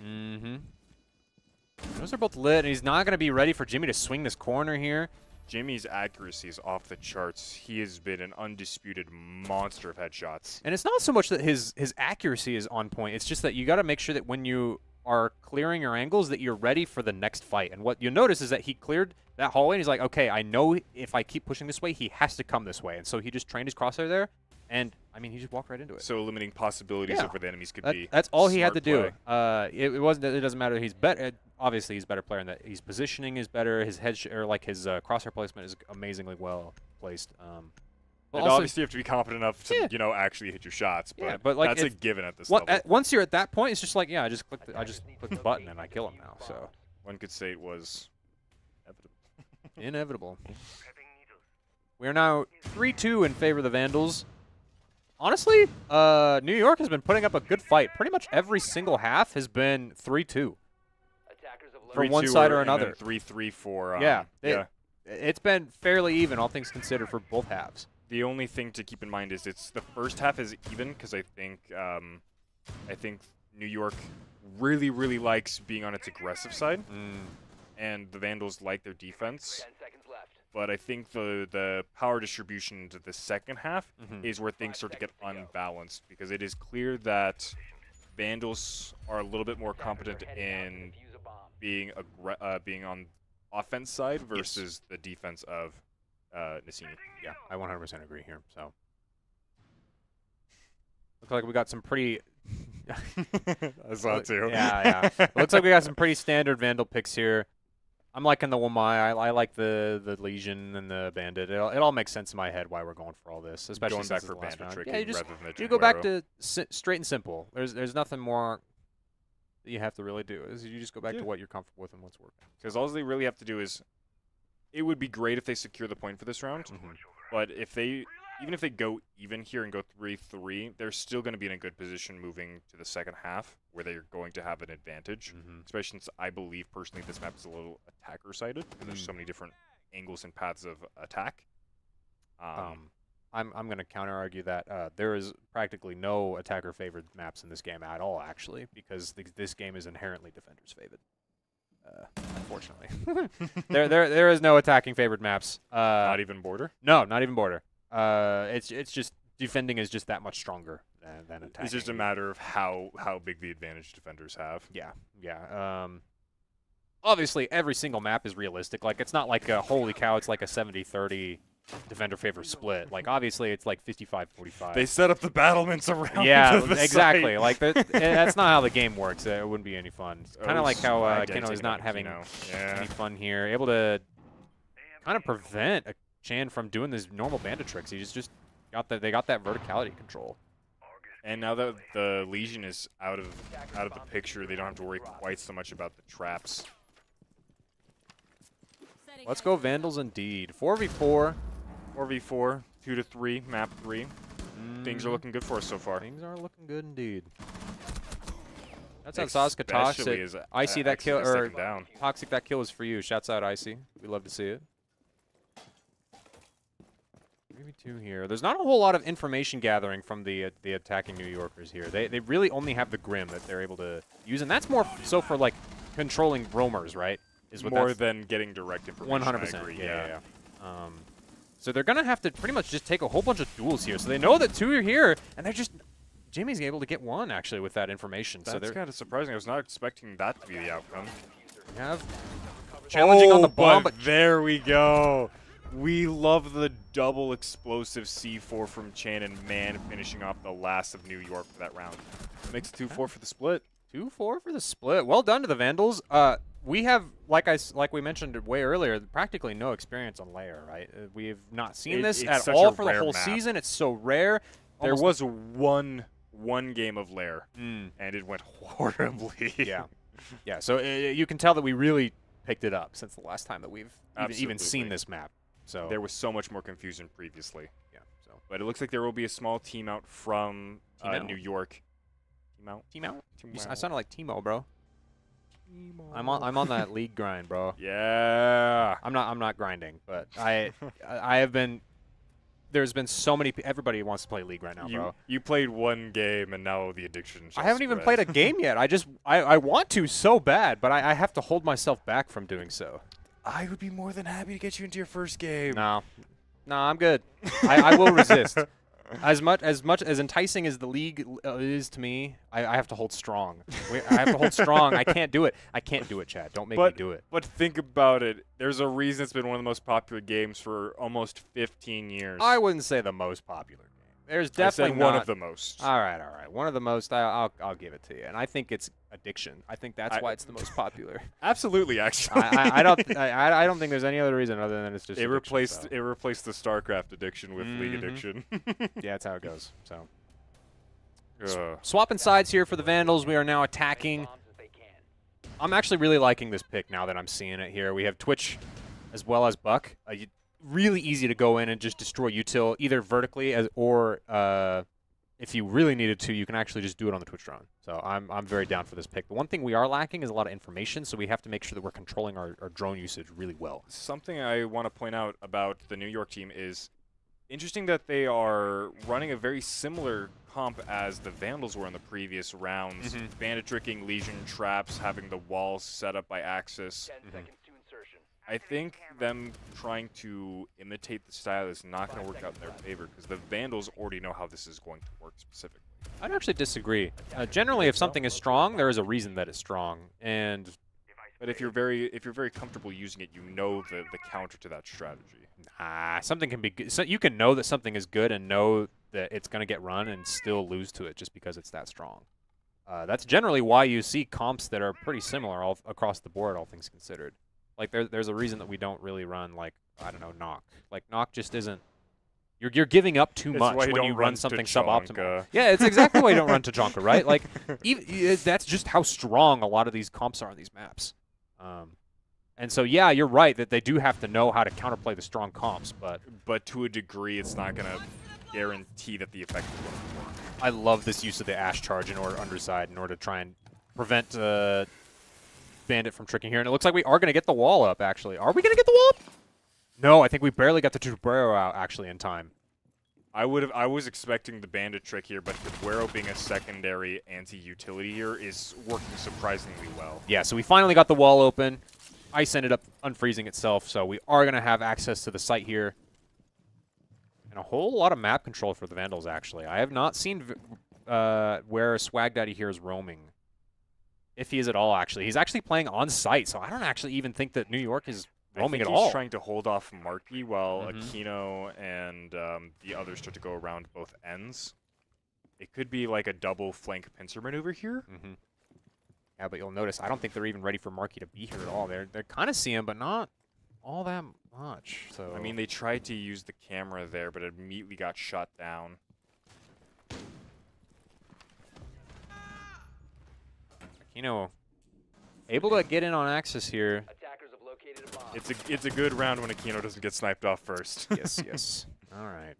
Those are both lit, and he's not going to be ready for Jimmy to swing this corner here. Jimmy's accuracy is off the charts. He has been an undisputed monster of headshots. And it's not so much that his accuracy is on point. It's just that you got to make sure that when you are clearing your angles that you're ready for the next fight. And what you'll notice is that he cleared that hallway, and he's like, okay, I know if I keep pushing this way, he has to come this way. And so he just trained his crosshair there, and, I mean, he just walked right into it. So limiting possibilities of where the enemies could be. That's all he had to do. Play. It doesn't matter. He's better. Obviously, he's a better player in that his positioning is better. His his crosshair placement is amazingly well placed. But obviously, you have to be confident enough to actually hit your shots. But, but like that's a given at this level. Once you're at that point, it's just like I just click the button and I kill him now. So one could say it was inevitable. We are now 3-2 in favor of the Vandals. Honestly, New York has been putting up a good fight. Pretty much every single half has been 3-2. For one side or another. 3-3 for it's been fairly even, all things considered, for both halves. The only thing to keep in mind is the first half is even because I think New York really, really likes being on its aggressive side, and the Vandals like their defense. 10 seconds left. But I think the power distribution into the second half is where things start to get unbalanced, because it is clear that Vandals are a little bit more competent in being on offense side versus the defense of Nacini. Yeah, I 100% agree here. So looks like we got some pretty. I saw it too. Yeah. Looks like we got some pretty standard Vandal picks here. I'm liking the Wamai. I like the Legion and the Bandit. It all makes sense in my head why we're going for all this, especially going back since for it's the last Bandit round. tricking Yeah, you rather than the go back Tubrero. to straight and simple. There's nothing more that you have to really do. You just go back to what you're comfortable with and what's working. Because all they really have to do is it would be great if they secure the point for this round. Mm-hmm. But even if they go even here and go 3-3, they're still going to be in a good position moving to the second half, where they're going to have an advantage. Mm-hmm. Especially since I believe personally this map is a little attacker-sided, and there's so many different angles and paths of attack. I'm going to counter-argue that there is practically no attacker-favored maps in this game at all, actually, because this game is inherently defenders-favored. Unfortunately, there is no attacking-favored maps. Not even border. No, not even border. It's just defending is just that much stronger than attacking. It's just a matter of how big the advantage defenders have. Yeah. Obviously, every single map is realistic. Like, it's not like holy cow, it's like a 70-30 defender-favor split. Like, obviously, it's like 55-45. They set up the battlements around. Yeah, the exactly. site. Like, that's not how the game works. It wouldn't be any fun. It's kind of like how Keno is not having any fun here. Able to kind of prevent a Chan from doing these normal bandit tricks. He just got that. They got that verticality control. And now that the Legion is out of the picture, they don't have to worry quite so much about the traps. Let's go Vandals indeed. 4v4. 4v4, 2-3, map 3. Things are looking good for us so far. Things are looking good indeed. That's out Sasuke Toxic. Especially as Icy that kill, Exodus or taken down. Toxic that kill is for you. Shouts out Icy. We love to see it. 3v2 here. There's not a whole lot of information gathering from the attacking New Yorkers here. They really only have the Grim that they're able to use, and that's more so for like controlling roamers, right? Is what More that's than getting direct information. 100%. I agree, Yeah. So they're gonna have to pretty much just take a whole bunch of duels here. So they know that 2 are here, and they're just Jimmy's able to get 1 actually with that information. That's so they're kind of surprising. I was not expecting that to be the outcome. we have challenging on the bomb, but there we go. We love the double explosive C4 from Chan and Man finishing off the last of New York for that round. Makes it 2-4 for the split. 2-4 for the split. Well done to the Vandals. We have, like we mentioned way earlier, practically no experience on Lair, right? We have not seen this it's at such all a for the rare whole map. season. It's so rare. There Almost- was one game of Lair, and it went horribly. Yeah. So you can tell that we really picked it up since the last time that we've even Absolutely. seen this map. So There was so much more confusion previously. yeah. So But it looks like there will be a small team out from Team out? New York. Team out? Team out. Team I out. sounded like Timo, bro. I'm on that league grind, bro. Yeah. I'm not grinding, but I have been. There's been so many. Everybody wants to play league right now, bro. You played one game and now the addiction. I haven't even played a game yet. I want to so bad, but I have to hold myself back from doing so. I would be more than happy to get you into your first game. No, I'm good. I will resist. As much as enticing as the league is to me, I have to hold strong. I have to hold strong. I can't do it. I can't do it, Chad. Don't make me do it. But think about it. There's a reason it's been one of the most popular games for almost 15 years. I wouldn't say the most popular game. There's definitely I said one not- of the most. All right. One of the most. I'll give it to you, and I think it's addiction. I think that's why it's the most popular. Absolutely, actually. I don't think there's any other reason other than it's just it addiction, replaced so. it replaced the StarCraft addiction with League addiction. Yeah, that's how it goes. So Ugh. swapping sides here for the Vandals. We are now attacking. Bombs as they can. I'm actually really liking this pick now that I'm seeing it here. We have Twitch as well as Buck. Really easy to go in and just destroy util either vertically or if you really needed to, you can actually just do it on the Twitch drone. So I'm very down for this pick. The one thing we are lacking is a lot of information, so we have to make sure that we're controlling our drone usage really well. Something I want to point out about the New York team is interesting that they are running a very similar comp as the Vandals were in the previous rounds. Bandit tricking, Legion traps, having the walls set up by Axis. 10 seconds to insertion. I think them trying to imitate the style is not going to work out in their favor because the Vandals already know how this is going to work specifically. I'd actually disagree. Generally, if something is strong, there is a reason that it's strong, and But if you're very comfortable using it, you know the counter to that strategy. something can be good. So you can know that something is good and know that it's going to get run and still lose to it just because it's that strong. That's generally why you see comps that are pretty similar all across the board, all things considered. Like there's a reason that we don't really run like I don't know Knock. Like Knock just isn't. You're giving up too That's much why you when you don't run run something Tachanka. suboptimal. Yeah, it's exactly why you don't run Tajanka, right? Like that's just how strong a lot of these comps are on these maps. And so, yeah, you're right that they do have to know how to counterplay the strong comps, but to a degree, it's not going to guarantee that the effect will work. I love this use of the Ash charge in order underside in order to try and prevent Bandit from tricking here. And it looks like we are going to get the wall up, actually. Are we going to get the wall up? No, I think we barely got the Tubrero out, actually, in time. I was expecting the Bandit trick here, but Cabrero being a secondary anti-utility here is working surprisingly well. Yeah, so we finally got the wall open. Ice ended up unfreezing itself, so we are going to have access to the site here. And a whole lot of map control for the Vandals, actually. I have not seen where Swag Daddy here is roaming. If he is at all, actually. He's actually playing on site, so I don't actually even think that New York is roaming at all. He's trying to hold off Marky while Aquino and the others start to go around both ends. It could be like a double flank pincer maneuver here. Yeah, but you'll notice I don't think they're even ready for Marky to be here at all. They kind of see him, but not all that much. So I mean, they tried to use the camera there, but it immediately got shut down. Aquino able to get in on access here. Attackers have located a bomb. It's a good round when Aquino doesn't get sniped off first. Yes, yes. All right.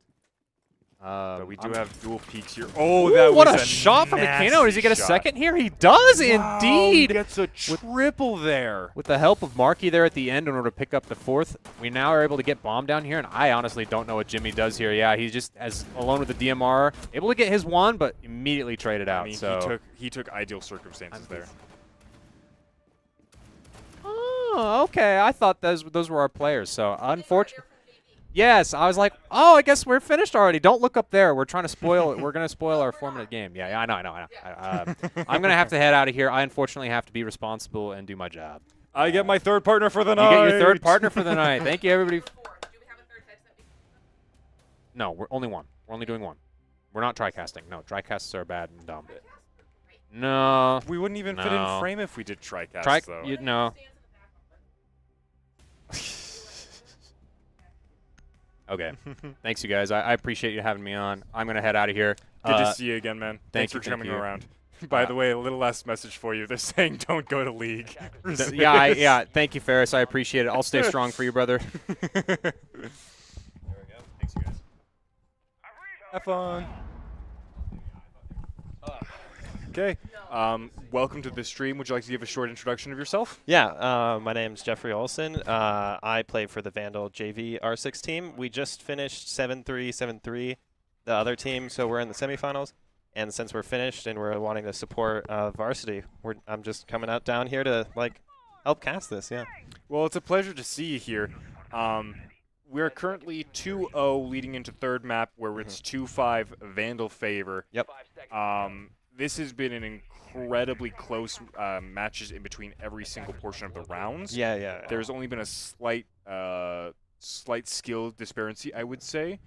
But we do have dual peaks here. Oh, that what was a shot from nasty Aquino. Does he get a shot. second here? He does Wow, indeed. He gets a triple there. With the help of Marky there at the end in order to pick up the fourth, we now are able to get bomb down here, and I honestly don't know what Jimmy does here. Yeah, he's just as alone with the DMR, able to get his one, but immediately traded out. I mean, so he took ideal circumstances there. Oh, okay. I thought those were our players. So unfortunately. Yes, I was like, oh, I guess we're finished already. Don't look up there. We're trying to spoil it. We're going to spoil our 4-minute game. Yeah, I know. I'm going to have to head out of here. I unfortunately have to be responsible and do my job. I get my third partner for the night. You get your third partner for the night. Thank you, everybody. No, we're only one. We're only doing one. We're not tri-casting. No, tri-casts are bad and dumb. No. We wouldn't even fit in frame if we did tri-cast, though. No. Okay. Thanks, you guys. I appreciate you having me on. I'm going to head out of here. Good to see you again, man. Thanks for thank coming you. around. By the way, a little last message for you. They're saying don't go to League. Yeah. Thank you, Ferris. I appreciate it. I'll stay strong for you, brother. There we go. Thanks, you guys. Have fun. Okay. Welcome to the stream. Would you like to give a short introduction of yourself? Yeah, my name's Jeffrey Olson. I play for the Vandal JV R6 team. We just finished 7-3, 7-3, the other team, so we're in the semifinals. And since we're finished and we're wanting to support varsity, I'm just coming out down here to help cast this. Yeah. Well, it's a pleasure to see you here. We're currently 2-0 leading into third map, where it's 2-5 Vandal favor. Yep. This has been an incredibly close matches in between every single portion of the rounds. Yeah. There's only been a slight skill disparity, I would say.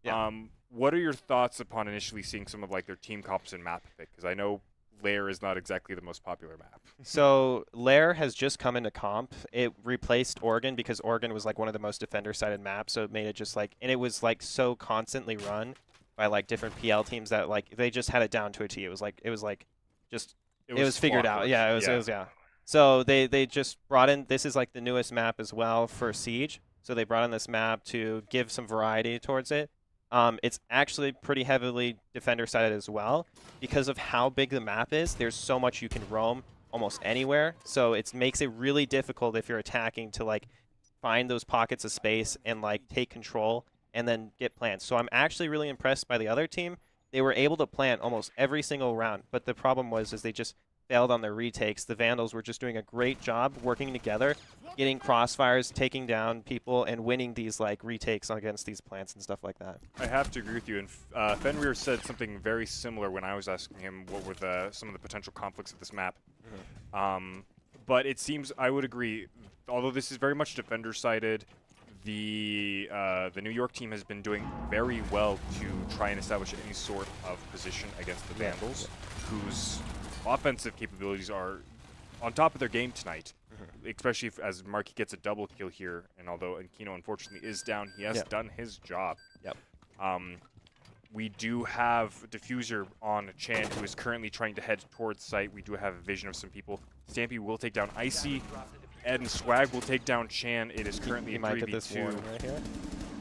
Yeah. What are your thoughts upon initially seeing some of their team comps and map pick? Because I know Lair is not exactly the most popular map. So Lair has just come into comp. It replaced Oregon because Oregon was one of the most defender-sided maps, so it made it just and it was so constantly run by different PL teams that they just had it down to a T. It was figured out. Yeah, it was. So they just brought in, this is the newest map as well for Siege. So they brought in this map to give some variety towards it. It's actually pretty heavily defender-sided as well. Because of how big the map is, there's so much you can roam almost anywhere. So it makes it really difficult if you're attacking to find those pockets of space and take control and then get plants. So I'm actually really impressed by the other team. They were able to plant almost every single round, but the problem was they just failed on their retakes. The Vandals were just doing a great job working together, getting crossfires, taking down people, and winning these retakes against these plants and stuff like that. I have to agree with you. And Fenrir said something very similar when I was asking him what were some of the potential conflicts of this map. But it seems, I would agree, although this is very much defender-sided, the New York team has been doing very well to try and establish any sort of position against the Vandals, whose offensive capabilities are on top of their game tonight, especially as Marky gets a double kill here. And although Aquino unfortunately is down, he has done his job. Yep. We do have Diffuser on Chan, who is currently trying to head towards site. We do have a vision of some people. Stampy will take down Icy. Ed and Swag will take down Chan. It is currently He a might get this 3v2. one right here.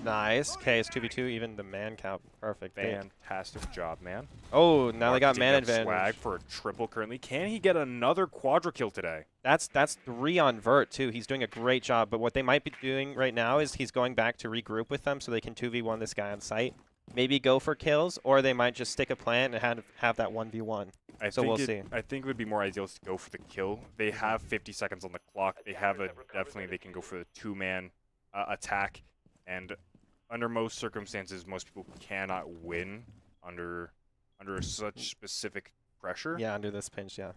Nice. Okay, it's 2v2. Even the man count. Perfect. Fantastic job, man. Oh, now they got Taking man out advantage. Swag for a triple currently. Can he get another quadra kill today? That's 3 on Vert, too. He's doing a great job. But what they might be doing right now is he's going back to regroup with them so they can 2v1 this guy on site. Maybe go for kills, or they might just stick a plant and have that 1v1. So we'll see. I think it would be more ideal to go for the kill. They have 50 seconds on the clock. They have definitely they can go for the 2-man attack. And under most circumstances, most people cannot win under such specific pressure. Yeah, under this pinch, yeah.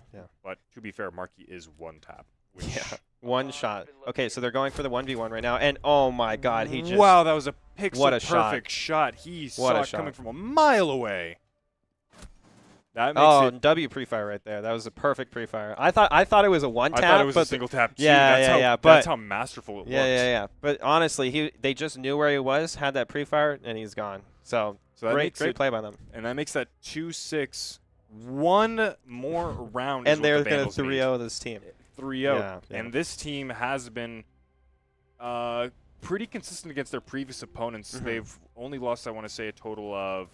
But to be fair, Marky is one tap. Which Yeah, one shot. Okay, so they're going for the 1v1 right now, and oh my god, he just... Wow, that was a pixel What a shot. perfect shot. He What saw a it coming shot. from a mile away. That makes Oh, it... W pre-fire right there. That was a perfect pre-fire. I thought it was a one I tap, thought it was but a single tap too. Yeah, that's yeah, how, yeah, That's but- how masterful it yeah. looked. But honestly, they just knew where he was, had that pre-fire, and he's gone. So So that great makes it, play by them. and that makes that 2-6. One more round. is And what they're the going to Vandals need. 3-0 this team. 3-0. Yeah. And this team has been pretty consistent against their previous opponents. Mhm. They've only lost, I want to say, a total of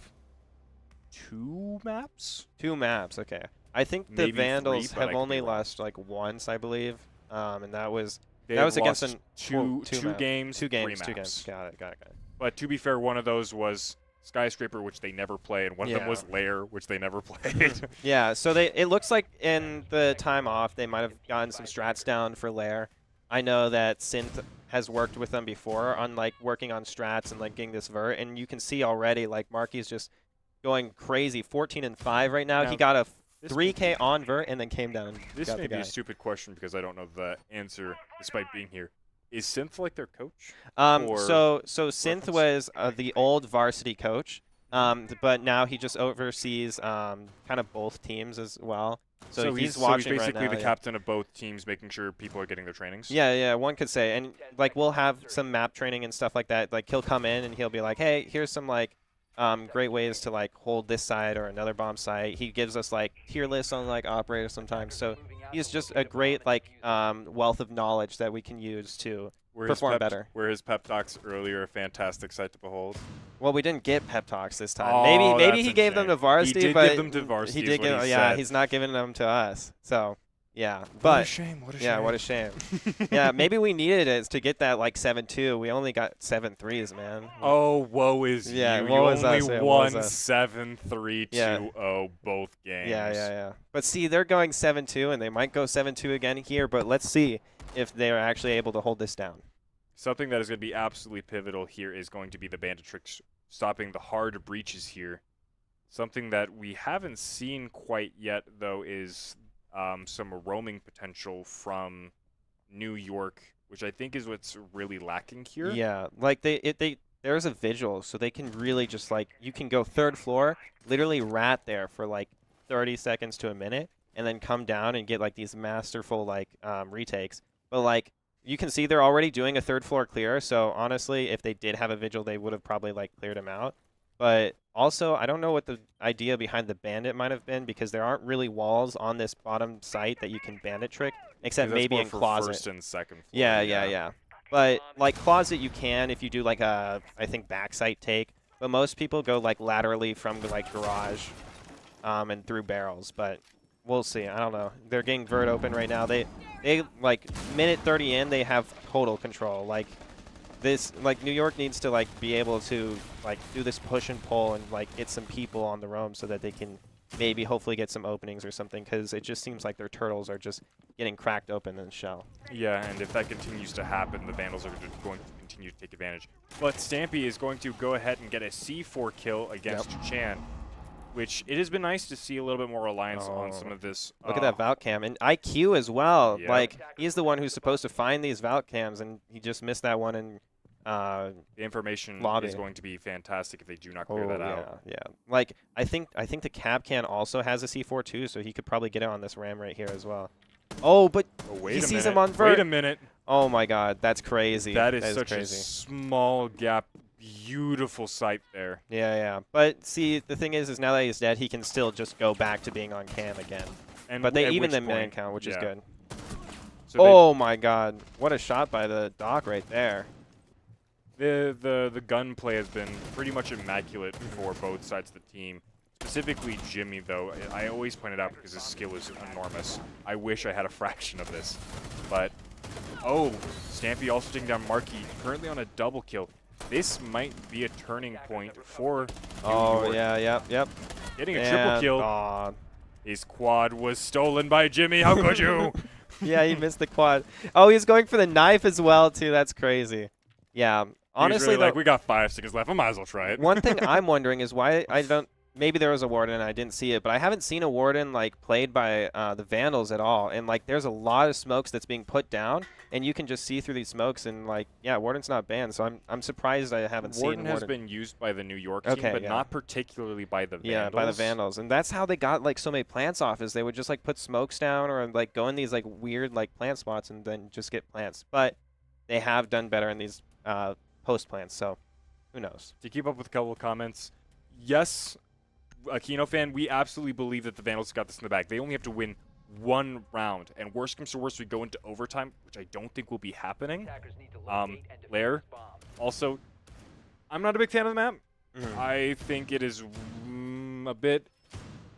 2 maps. 2 maps, okay. I think the Maybe 3, Vandals but I have could only be wrong. lost like once, I believe. And that was They That was have against lost an- two maps. games, 2 3 games, 2 maps. games. Got it. But to be fair, one of those was Skyscraper, which they never play, and one of them Yeah. was Lair, which they never played. Yeah, so it looks like in the time off they might have gotten some strats down for Lair. I know that Synth has worked with them before on like working on strats and like getting this vert, and you can see already like Marky's just going crazy. 14 and 5 right now. Now, He got a this 3K on vert and then came down and This got may the be guy. a stupid question because I don't know the answer, despite being here. Is Synth like their coach? for So Synth reference? was the old varsity coach, but now he just oversees kind of both teams as well. So he's watching basically right now, the yeah. captain of both teams, making sure people are getting their trainings. Yeah, one could say. And like we'll have some map training and stuff like that. Like he'll come in and he'll be like, "Hey, here's some like great ways to like hold this side or another bomb site." He gives us like tier lists on like operators sometimes. So he's just a great like wealth of knowledge that we can use to perform better. Were his pep talks earlier a fantastic sight to behold? Well, we didn't get pep talks this time. Oh, maybe that's he gave them to insane. varsity, He did but give them to varsity. he is did what give he yeah, said. he's not giving them to us. So, yeah. What a But shame. What a shame. yeah, what a shame. Yeah, maybe we needed it to get that like 7-2. We only got 7 threes, man. Oh, woe is Yeah, you. woe You is only us, yeah, woe is won us. 7-3, Yeah. 2-0 both games. Yeah. But see, they're going 7-2, and they might go 7-2 again here. But let's see if they are actually able to hold this down. Something that is going to be absolutely pivotal here is going to be the Bandit tricks stopping the hard breaches here. Something that we haven't seen quite yet, though, is some roaming potential from New York, which I think is what's really lacking here. Yeah, like there's a vigil, so they can really just like you can go 3rd floor, literally rat there for like 30 seconds to a minute, and then come down and get like these masterful like retakes. But like you can see they're already doing a 3rd floor clear. So honestly, if they did have a vigil, they would have probably like cleared him out. But also, I don't know what the idea behind the bandit might have been because there aren't really walls on this bottom site that you can bandit trick, except That's maybe more in for closet. First and second floor, Yeah. But like closet, you can if you do like a I think backside take. But most people go like laterally from the like garage, and through barrels. But we'll see. I don't know. They're getting vert open right now. They like minute 30 in, they have total control. Like this, like New York needs to like be able to like do this push and pull and like get some people on the roam so that they can maybe hopefully get some openings or something because it just seems like their turtles are just getting cracked open in the shell. Yeah, and if that continues to happen, the Vandals are going to continue to take advantage. But Stampy is going to go ahead and get a C4 kill against Chan, which it has been nice to see a little bit more reliance on some of this. Look at that Vault Cam. And IQ as well. Yep. Like, he's the one who's supposed to find these Vault Cams, and he just missed that one in The information lobby. is going to be fantastic if they do not clear that out. Yeah. Like, I think the Cab Can also has a C4 too, so he could probably get it on this ram right here as well. Oh, but Oh, wait he a sees minute. him on vert. Wait a minute. Oh my god, that's crazy. That is such crazy. a small gap. Beautiful sight there. Yeah. But see, the thing is now that he's dead, he can still just go back to being on cam again. And But they at even which the man point- count, which is yeah. good. So they- Oh my God! What a shot by the Doc right there. The gunplay has been pretty much immaculate for both sides of the team. Specifically Jimmy, though, I always point it out because his skill is enormous. I wish I had a fraction of this. But, oh, Stampy also taking down Marky, currently on a double kill. This might be a turning point for New York. Yeah, yep. Getting a triple kill. Aw. His quad was stolen by Jimmy. How could you? Yeah, he missed the quad. Oh, he's going for the knife as well, too. That's crazy. Yeah, honestly, really though, like, we got 5 seconds left. I might as well try it. one thing I'm wondering is why I don't. Maybe there was a warden and I didn't see it, but I haven't seen a warden like played by the Vandals at all. And like, there's a lot of smokes that's being put down, and you can just see through these smokes. And like, yeah, warden's not banned, so I'm surprised I haven't seen Warden has warden. been used by the New York team, but yeah. not particularly by the Vandals. Yeah, by the Vandals, and that's how they got like so many plants off. Is they would just like put smokes down or like go in these like weird like plant spots and then just get plants. But they have done better in these post plants, so who knows? To keep up with a couple of comments, yes, a Kino fan, we absolutely believe that the Vandals got this in the bag. They only have to win one round, and worst comes to worst, we go into overtime, which I don't think will be happening. Attackers need to locate and defuse Lair, bomb. also, I'm not a big fan of the map. Mhm. I think it is a bit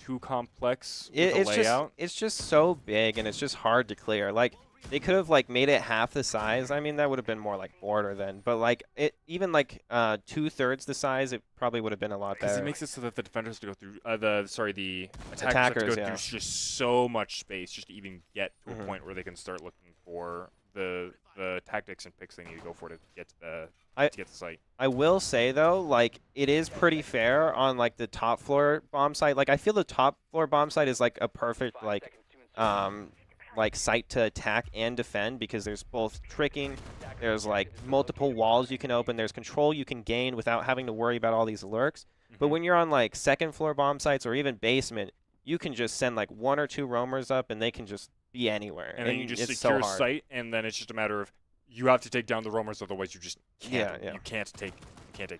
too complex with the layout. It's just so big and it's just hard to clear. Like they could have like made it half the size. I mean, that would have been more like border then. But like it even like 2/3 the size, it probably would have been a lot Because better. it makes it so that the defenders have to go through, the attackers have Attackers, to go yeah. through just so much space just to even get to Mhm. a point where they can start looking for the tactics and picks they need to go for to get to the site. I will say though, like it is pretty fair on like the top floor bomb site. Like I feel the top floor bomb site is like a perfect like site to attack and defend because there's both tricking, there's like multiple walls you can open, there's control you can gain without having to worry about all these lurks. But when you're on like second floor bomb sites or even basement, you can just send like 1 or 2 roamers up and they can just be anywhere. And then you just it's secure so hard. site, and then it's just a matter of you have to take down the roamers, otherwise you just can't. Yeah. You can't take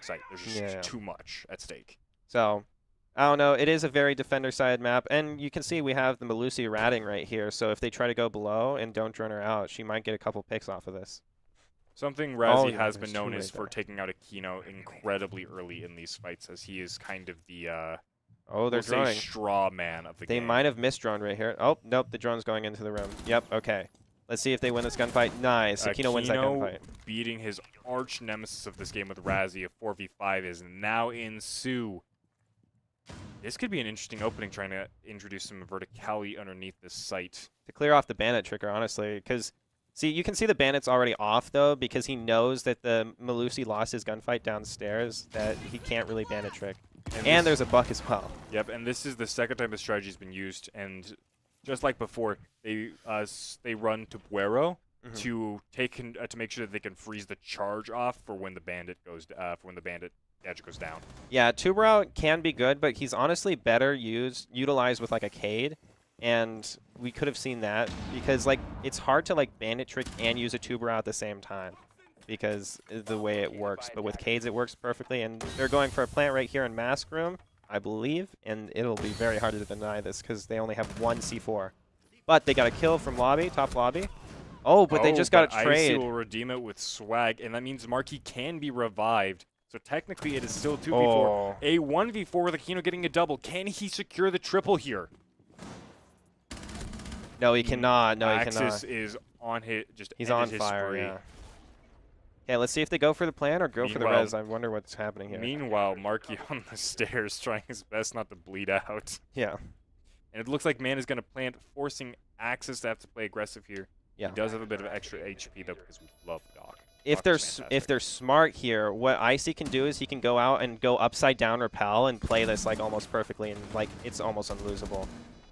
site. There's just Yeah. too much at stake. So, I don't know. It is a very defender-side map, and you can see we have the Melusi ratting right here. So if they try to go below and don't drone her out, she might get a couple picks off of this. Something Razzie yeah, has there's been known two is right for there. taking out Aquino incredibly early in these fights, as he is kind of the Oh, they're we'll say droning. straw man of the They game. might have missed drone right here. Oh, nope, the drone's going into the room. Yep, okay. Let's see if they win this gunfight. Nice. Aquino wins that gunfight. beating his arch nemesis of this game with Razzie. A 4v5 is now ensue. This could be an interesting opening, trying to introduce some verticality underneath this site. To clear off the bandit trigger, honestly, because see, you can see the bandit's already off though, because he knows that the Melusi lost his gunfight downstairs, that he can't really bandit trick. And there's a buck as well. Yep, and this is the second time this strategy has been used, and just like before, they run to Buero to to make sure that they can freeze the charge off for when the bandit gadget goes down. Yeah, Tuberow can be good, but he's honestly better utilized with like a Cade, and we could have seen that because like it's hard to like bandit trick and use a Tuberow at the same time because the way it works. But with Cades it works perfectly, and they're going for a plant right here in Mask Room, I believe, and it'll be very hard to deny this because they only have 1 C4. But they got a kill from lobby, top lobby. Oh, but they just got a trade. Icy will redeem it with swag, and that means Marky can be revived. So technically, it is still 2v4. Oh. A 1v4 with Aquino getting a double. Can he secure the triple here? No, he cannot. No, he Axis cannot. is on his He's ended on his fire, spree. yeah. Okay, let's see if they go for the plan or go for the Meanwhile- res. I wonder what's happening here. Meanwhile, Marky on the stairs trying his best not to bleed out. Yeah. And it looks like Man is going to plant, forcing Axis to have to play aggressive here. Yeah. He does have a bit of extra HP, though, because we love Doc. If Doc they're is if they're smart here, what Icy can do is he can go out and go upside down repel and play this like almost perfectly, and like it's almost unlosable.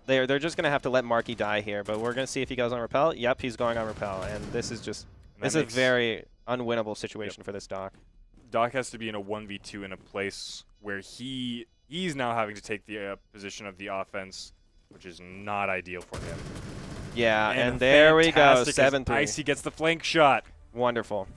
They're just gonna have to let Marky die here, but we're gonna see if he goes on repel. Yep, he's going on repel, and this is just And this that is a makes- very unwinnable situation for this Doc. Doc has to be in a 1v2 in a place where he's now having to take the position of the offense, which is not ideal for him. Yeah, and there we go, fantastic as 7-3. Icy gets the flank shot. Wonderful.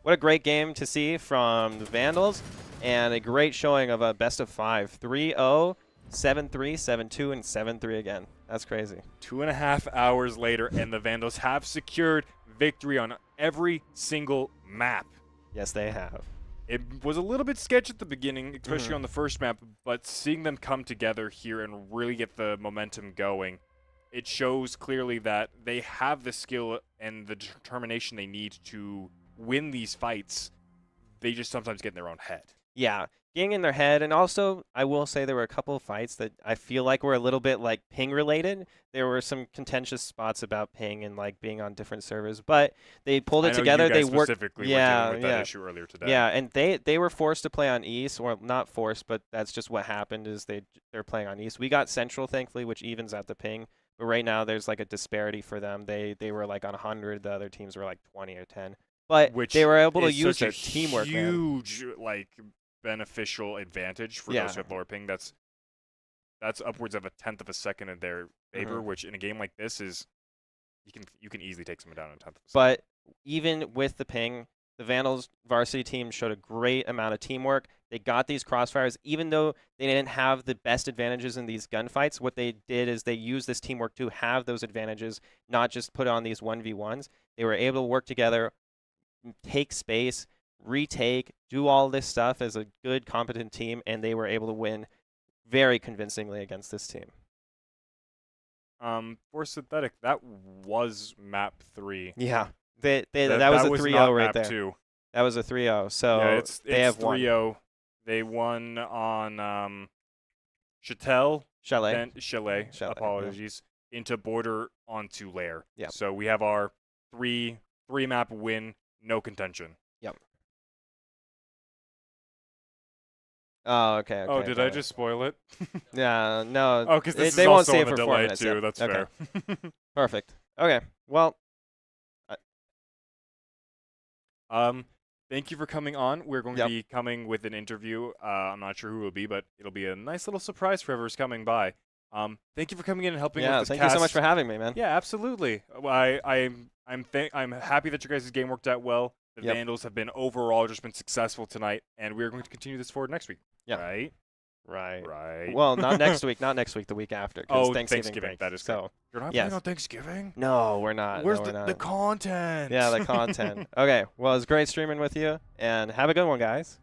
What a great game to see from the Vandals, and a great showing of a best of 5. 3-0 7-3, 7-2, and 7-3 again. That's crazy. 2.5 hours later, and the Vandals have secured victory on every single map. Yes, they have. It was a little bit sketchy at the beginning, especially Mhm. on the first map, but seeing them come together here and really get the momentum going, it shows clearly that they have the skill and the determination they need to win these fights. They just sometimes get in their own head. Yeah, getting in their head, and also I will say there were a couple of fights that I feel like were a little bit like ping related. There were some contentious spots about ping and like being on different servers, but they pulled I it know together. you guys They worked. specifically were Yeah, dealing with that yeah. issue earlier today. Yeah, and they were forced to play on East, or not forced, but that's just what happened. Is they're playing on East. We got Central, thankfully, which evens out the ping. But right now there's like a disparity for them. They were like on 100. The other teams were like 20 or 10. But Which they were able to is use such their a teamwork, man. huge, like, beneficial advantage for Yeah. those who have lower ping. That's upwards of 1/10 of a second in their favor, Mhm. which in a game like this is you can easily take someone down in 1/10 of a second. But even with the ping, the Vandals varsity team showed a great amount of teamwork. They got these crossfires, even though they didn't have the best advantages in these gunfights. What they did is they used this teamwork to have those advantages, not just put on these 1v1s. They were able to work together, take space, retake, do all this stuff as a good, competent team, and they were able to win very convincingly against this team. For synthetic, that was map 3. Yeah, that was a was 3-0 not right map there. 2. That was a 3-0. So Yeah, it's they have 3-0. won. They won on Chatel, Chalet. then Chalet, Chalet, yeah. apologies, into border onto Lair. Yep. So we have our three map win, no contention. Oh, okay. Oh, did I got it. just spoil it? Yeah, no. Oh, because this they is won't also see on it the for 4 delay minutes. too. Yeah. That's okay. fair. Perfect. Okay. Well, Thank you for coming on. We're going Yep. to be coming with an interview. I'm not sure who it will be, but it'll be a nice little surprise for whoever's coming by. Thank you for coming in and helping yeah. with this Thank you so much cast. for having me, man. Yeah, absolutely. I'm happy that your guys' game worked out well. The Yep. Vandals have been overall just been successful tonight, and we're going to continue this forward next week. Yeah. Right? Right. Right. Well, not next week. Not next week. The week after. 'Cause Oh, Thanksgiving. Thanksgiving, break. that is so. You're not yes. playing on Thanksgiving? No, we're not. Where's no, we're the not. content? Yeah, the content. Okay. Well, it's great streaming with you, and have a good one, guys.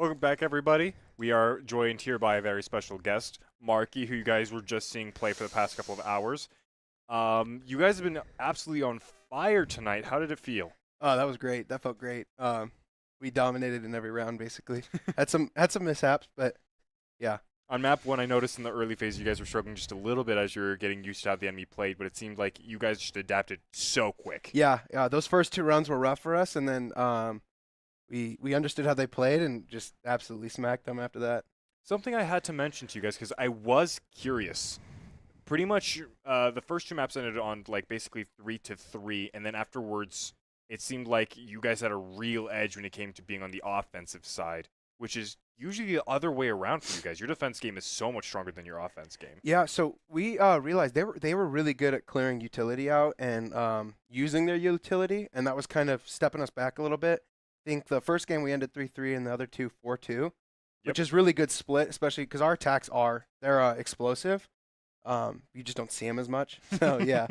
Welcome back, everybody. We are joined here by a very special guest, Marky, who you guys were just seeing play for the past couple of hours. You guys have been absolutely on fire tonight. How did it feel? Oh, that was great. That felt great. We dominated in every round, basically. had some mishaps, but yeah. On map 1, I noticed in the early phase you guys were struggling just a little bit as you were getting used to how the enemy played, but it seemed like you guys just adapted so quick. Yeah, those first 2 rounds were rough for us, and then we understood how they played and just absolutely smacked them after that. Something I had to mention to you guys because I was curious. Pretty much the first 2 maps ended on like basically 3-3, and then afterwards it seemed like you guys had a real edge when it came to being on the offensive side, which is usually the other way around for you guys. Your defense game is so much stronger than your offense game. Yeah, so we realized they were really good at clearing utility out and using their utility, and that was kind of stepping us back a little bit. I think the first game we ended 3-3 and the other 2 4-2, which is really good split, especially because our attacks they're explosive. You just don't see them as much. So yeah,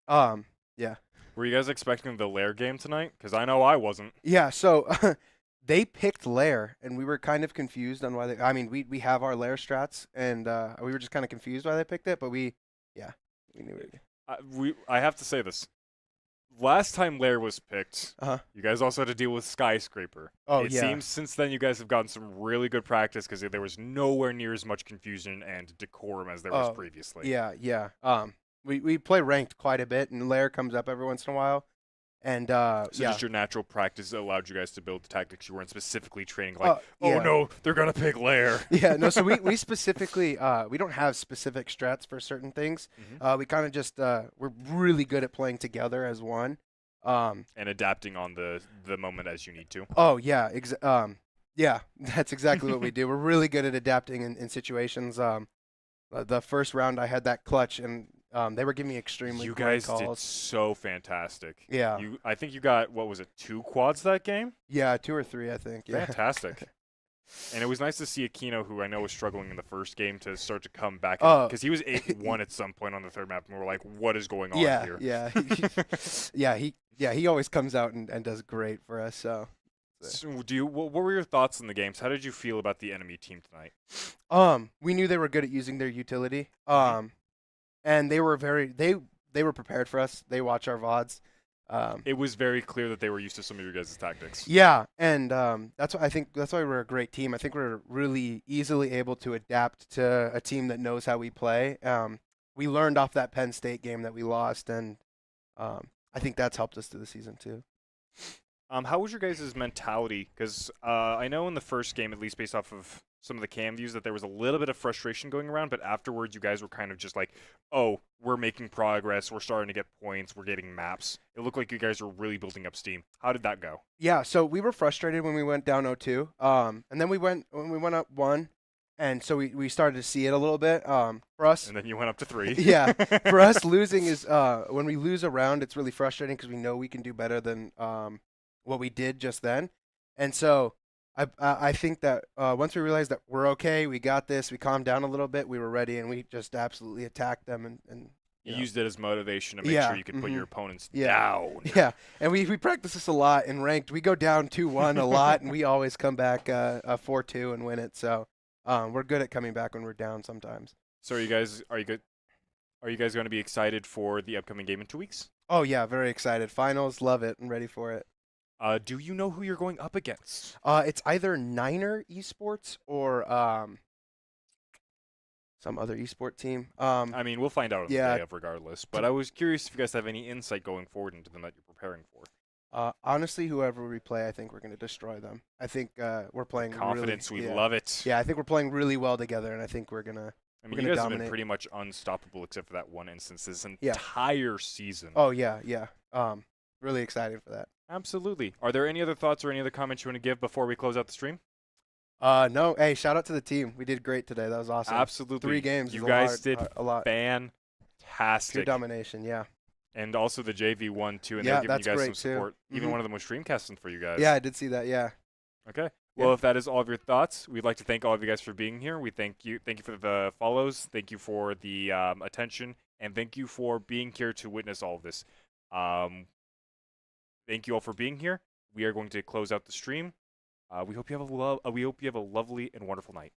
yeah. Were you guys expecting the Lair game tonight? Because I know I wasn't. Yeah, so they picked Lair, and we were kind of confused on why they. I mean, we have our Lair strats, and we were just kind of confused why they picked it, but we knew it. I have to say this. Last time Lair was picked, Uh-huh. you guys also had to deal with Skyscraper. Oh, it yeah. seems since then you guys have gotten some really good practice because there was nowhere near as much confusion and decorum as there was previously. Yeah. We play ranked quite a bit, and Lair comes up every once in a while, and So yeah. just your natural practice allowed you guys to build the tactics you weren't specifically training, like, yeah. oh no, they're going to pick Lair. Yeah, no, so we specifically, we don't have specific strats for certain things. We kind of just, we're really good at playing together as one. And adapting on the moment as you need to. Oh, yeah, yeah, that's exactly what we do. We're really good at adapting in situations. The first round I had that clutch, and they were giving me extremely You great guys did calls. so fantastic. Yeah. I think you got, 2 quads that game? Yeah, 2 or 3, I think. Yeah. Fantastic. And it was nice to see Aquino, who I know was struggling in the first game, to start to come back. Oh. Because he was 8-1 at some point on the third map, and we're like, what is going on Yeah, here? yeah. He always comes out and does great for us. So. So what were your thoughts on the games? How did you feel about the enemy team tonight? We knew they were good at using their utility. And they were they were prepared for us. They watch our VODs. It was very clear that they were used to some of your guys' tactics. Yeah, and that's why we're a great team. I think we're really easily able to adapt to a team that knows how we play. We learned off that Penn State game that we lost, and I think that's helped us through the season too. How was your guys' mentality? Because I know in the first game, at least based off of some of the cam views, that there was a little bit of frustration going around, but afterwards you guys were kind of just like, oh, we're making progress, we're starting to get points, we're getting maps. It looked like you guys were really building up steam. How did that go? Yeah, so we were frustrated when we went down 0-2, and then when we went up 1, and so we started to see it a little bit. For us, And then you went up to 3. yeah, for us losing is when we lose a round, it's really frustrating because we know we can do better than what we did just then, and so I think that once we realized that we're okay, we got this, we calmed down a little bit, we were ready, and we just absolutely attacked them and You know. used it as motivation to make Yeah, sure you could put your opponents Yeah. down. Yeah, and we practice this a lot in ranked. We go down 2-1 a lot, and we always come back 4-2 and win it. So we're good at coming back when we're down sometimes. So are you guys going to be excited for the upcoming game in 2 weeks? Oh yeah, very excited. Finals, love it, and ready for it. Do you know who you're going up against? It's either Niner Esports or some other esport team. I mean, we'll find out on yeah. the day of regardless. But I was curious if you guys have any insight going forward into them that you're preparing for. Honestly, whoever we play, I think we're going to destroy them. I think we're playing Confidence, really, we yeah. love it. Yeah, I think we're playing really well together, and I think we're gonna. I mean, we're you gonna guys have been dominate. pretty much unstoppable except for that one instance this Yeah. entire season. Oh yeah. Really excited for that. Absolutely. Are there any other thoughts or any other comments you want to give before we close out the stream? No. Hey, shout out to the team. We did great today. That was awesome. Absolutely. 3 games. You is guys hard, did a lot. Pure fantastic. domination. Yeah. And also the JV won too, and Yeah, they're giving that's you guys great, some too. support. Even Mhm. one of them was streamcasting for you guys. Yeah, I did see that. Yeah. Okay. Well, Yeah. if that is all of your thoughts, we'd like to thank all of you guys for being here. We thank you for the follows, thank you for the attention, and thank you for being here to witness all of this. Thank you all for being here. We are going to close out the stream. We hope you have a lovely and wonderful night.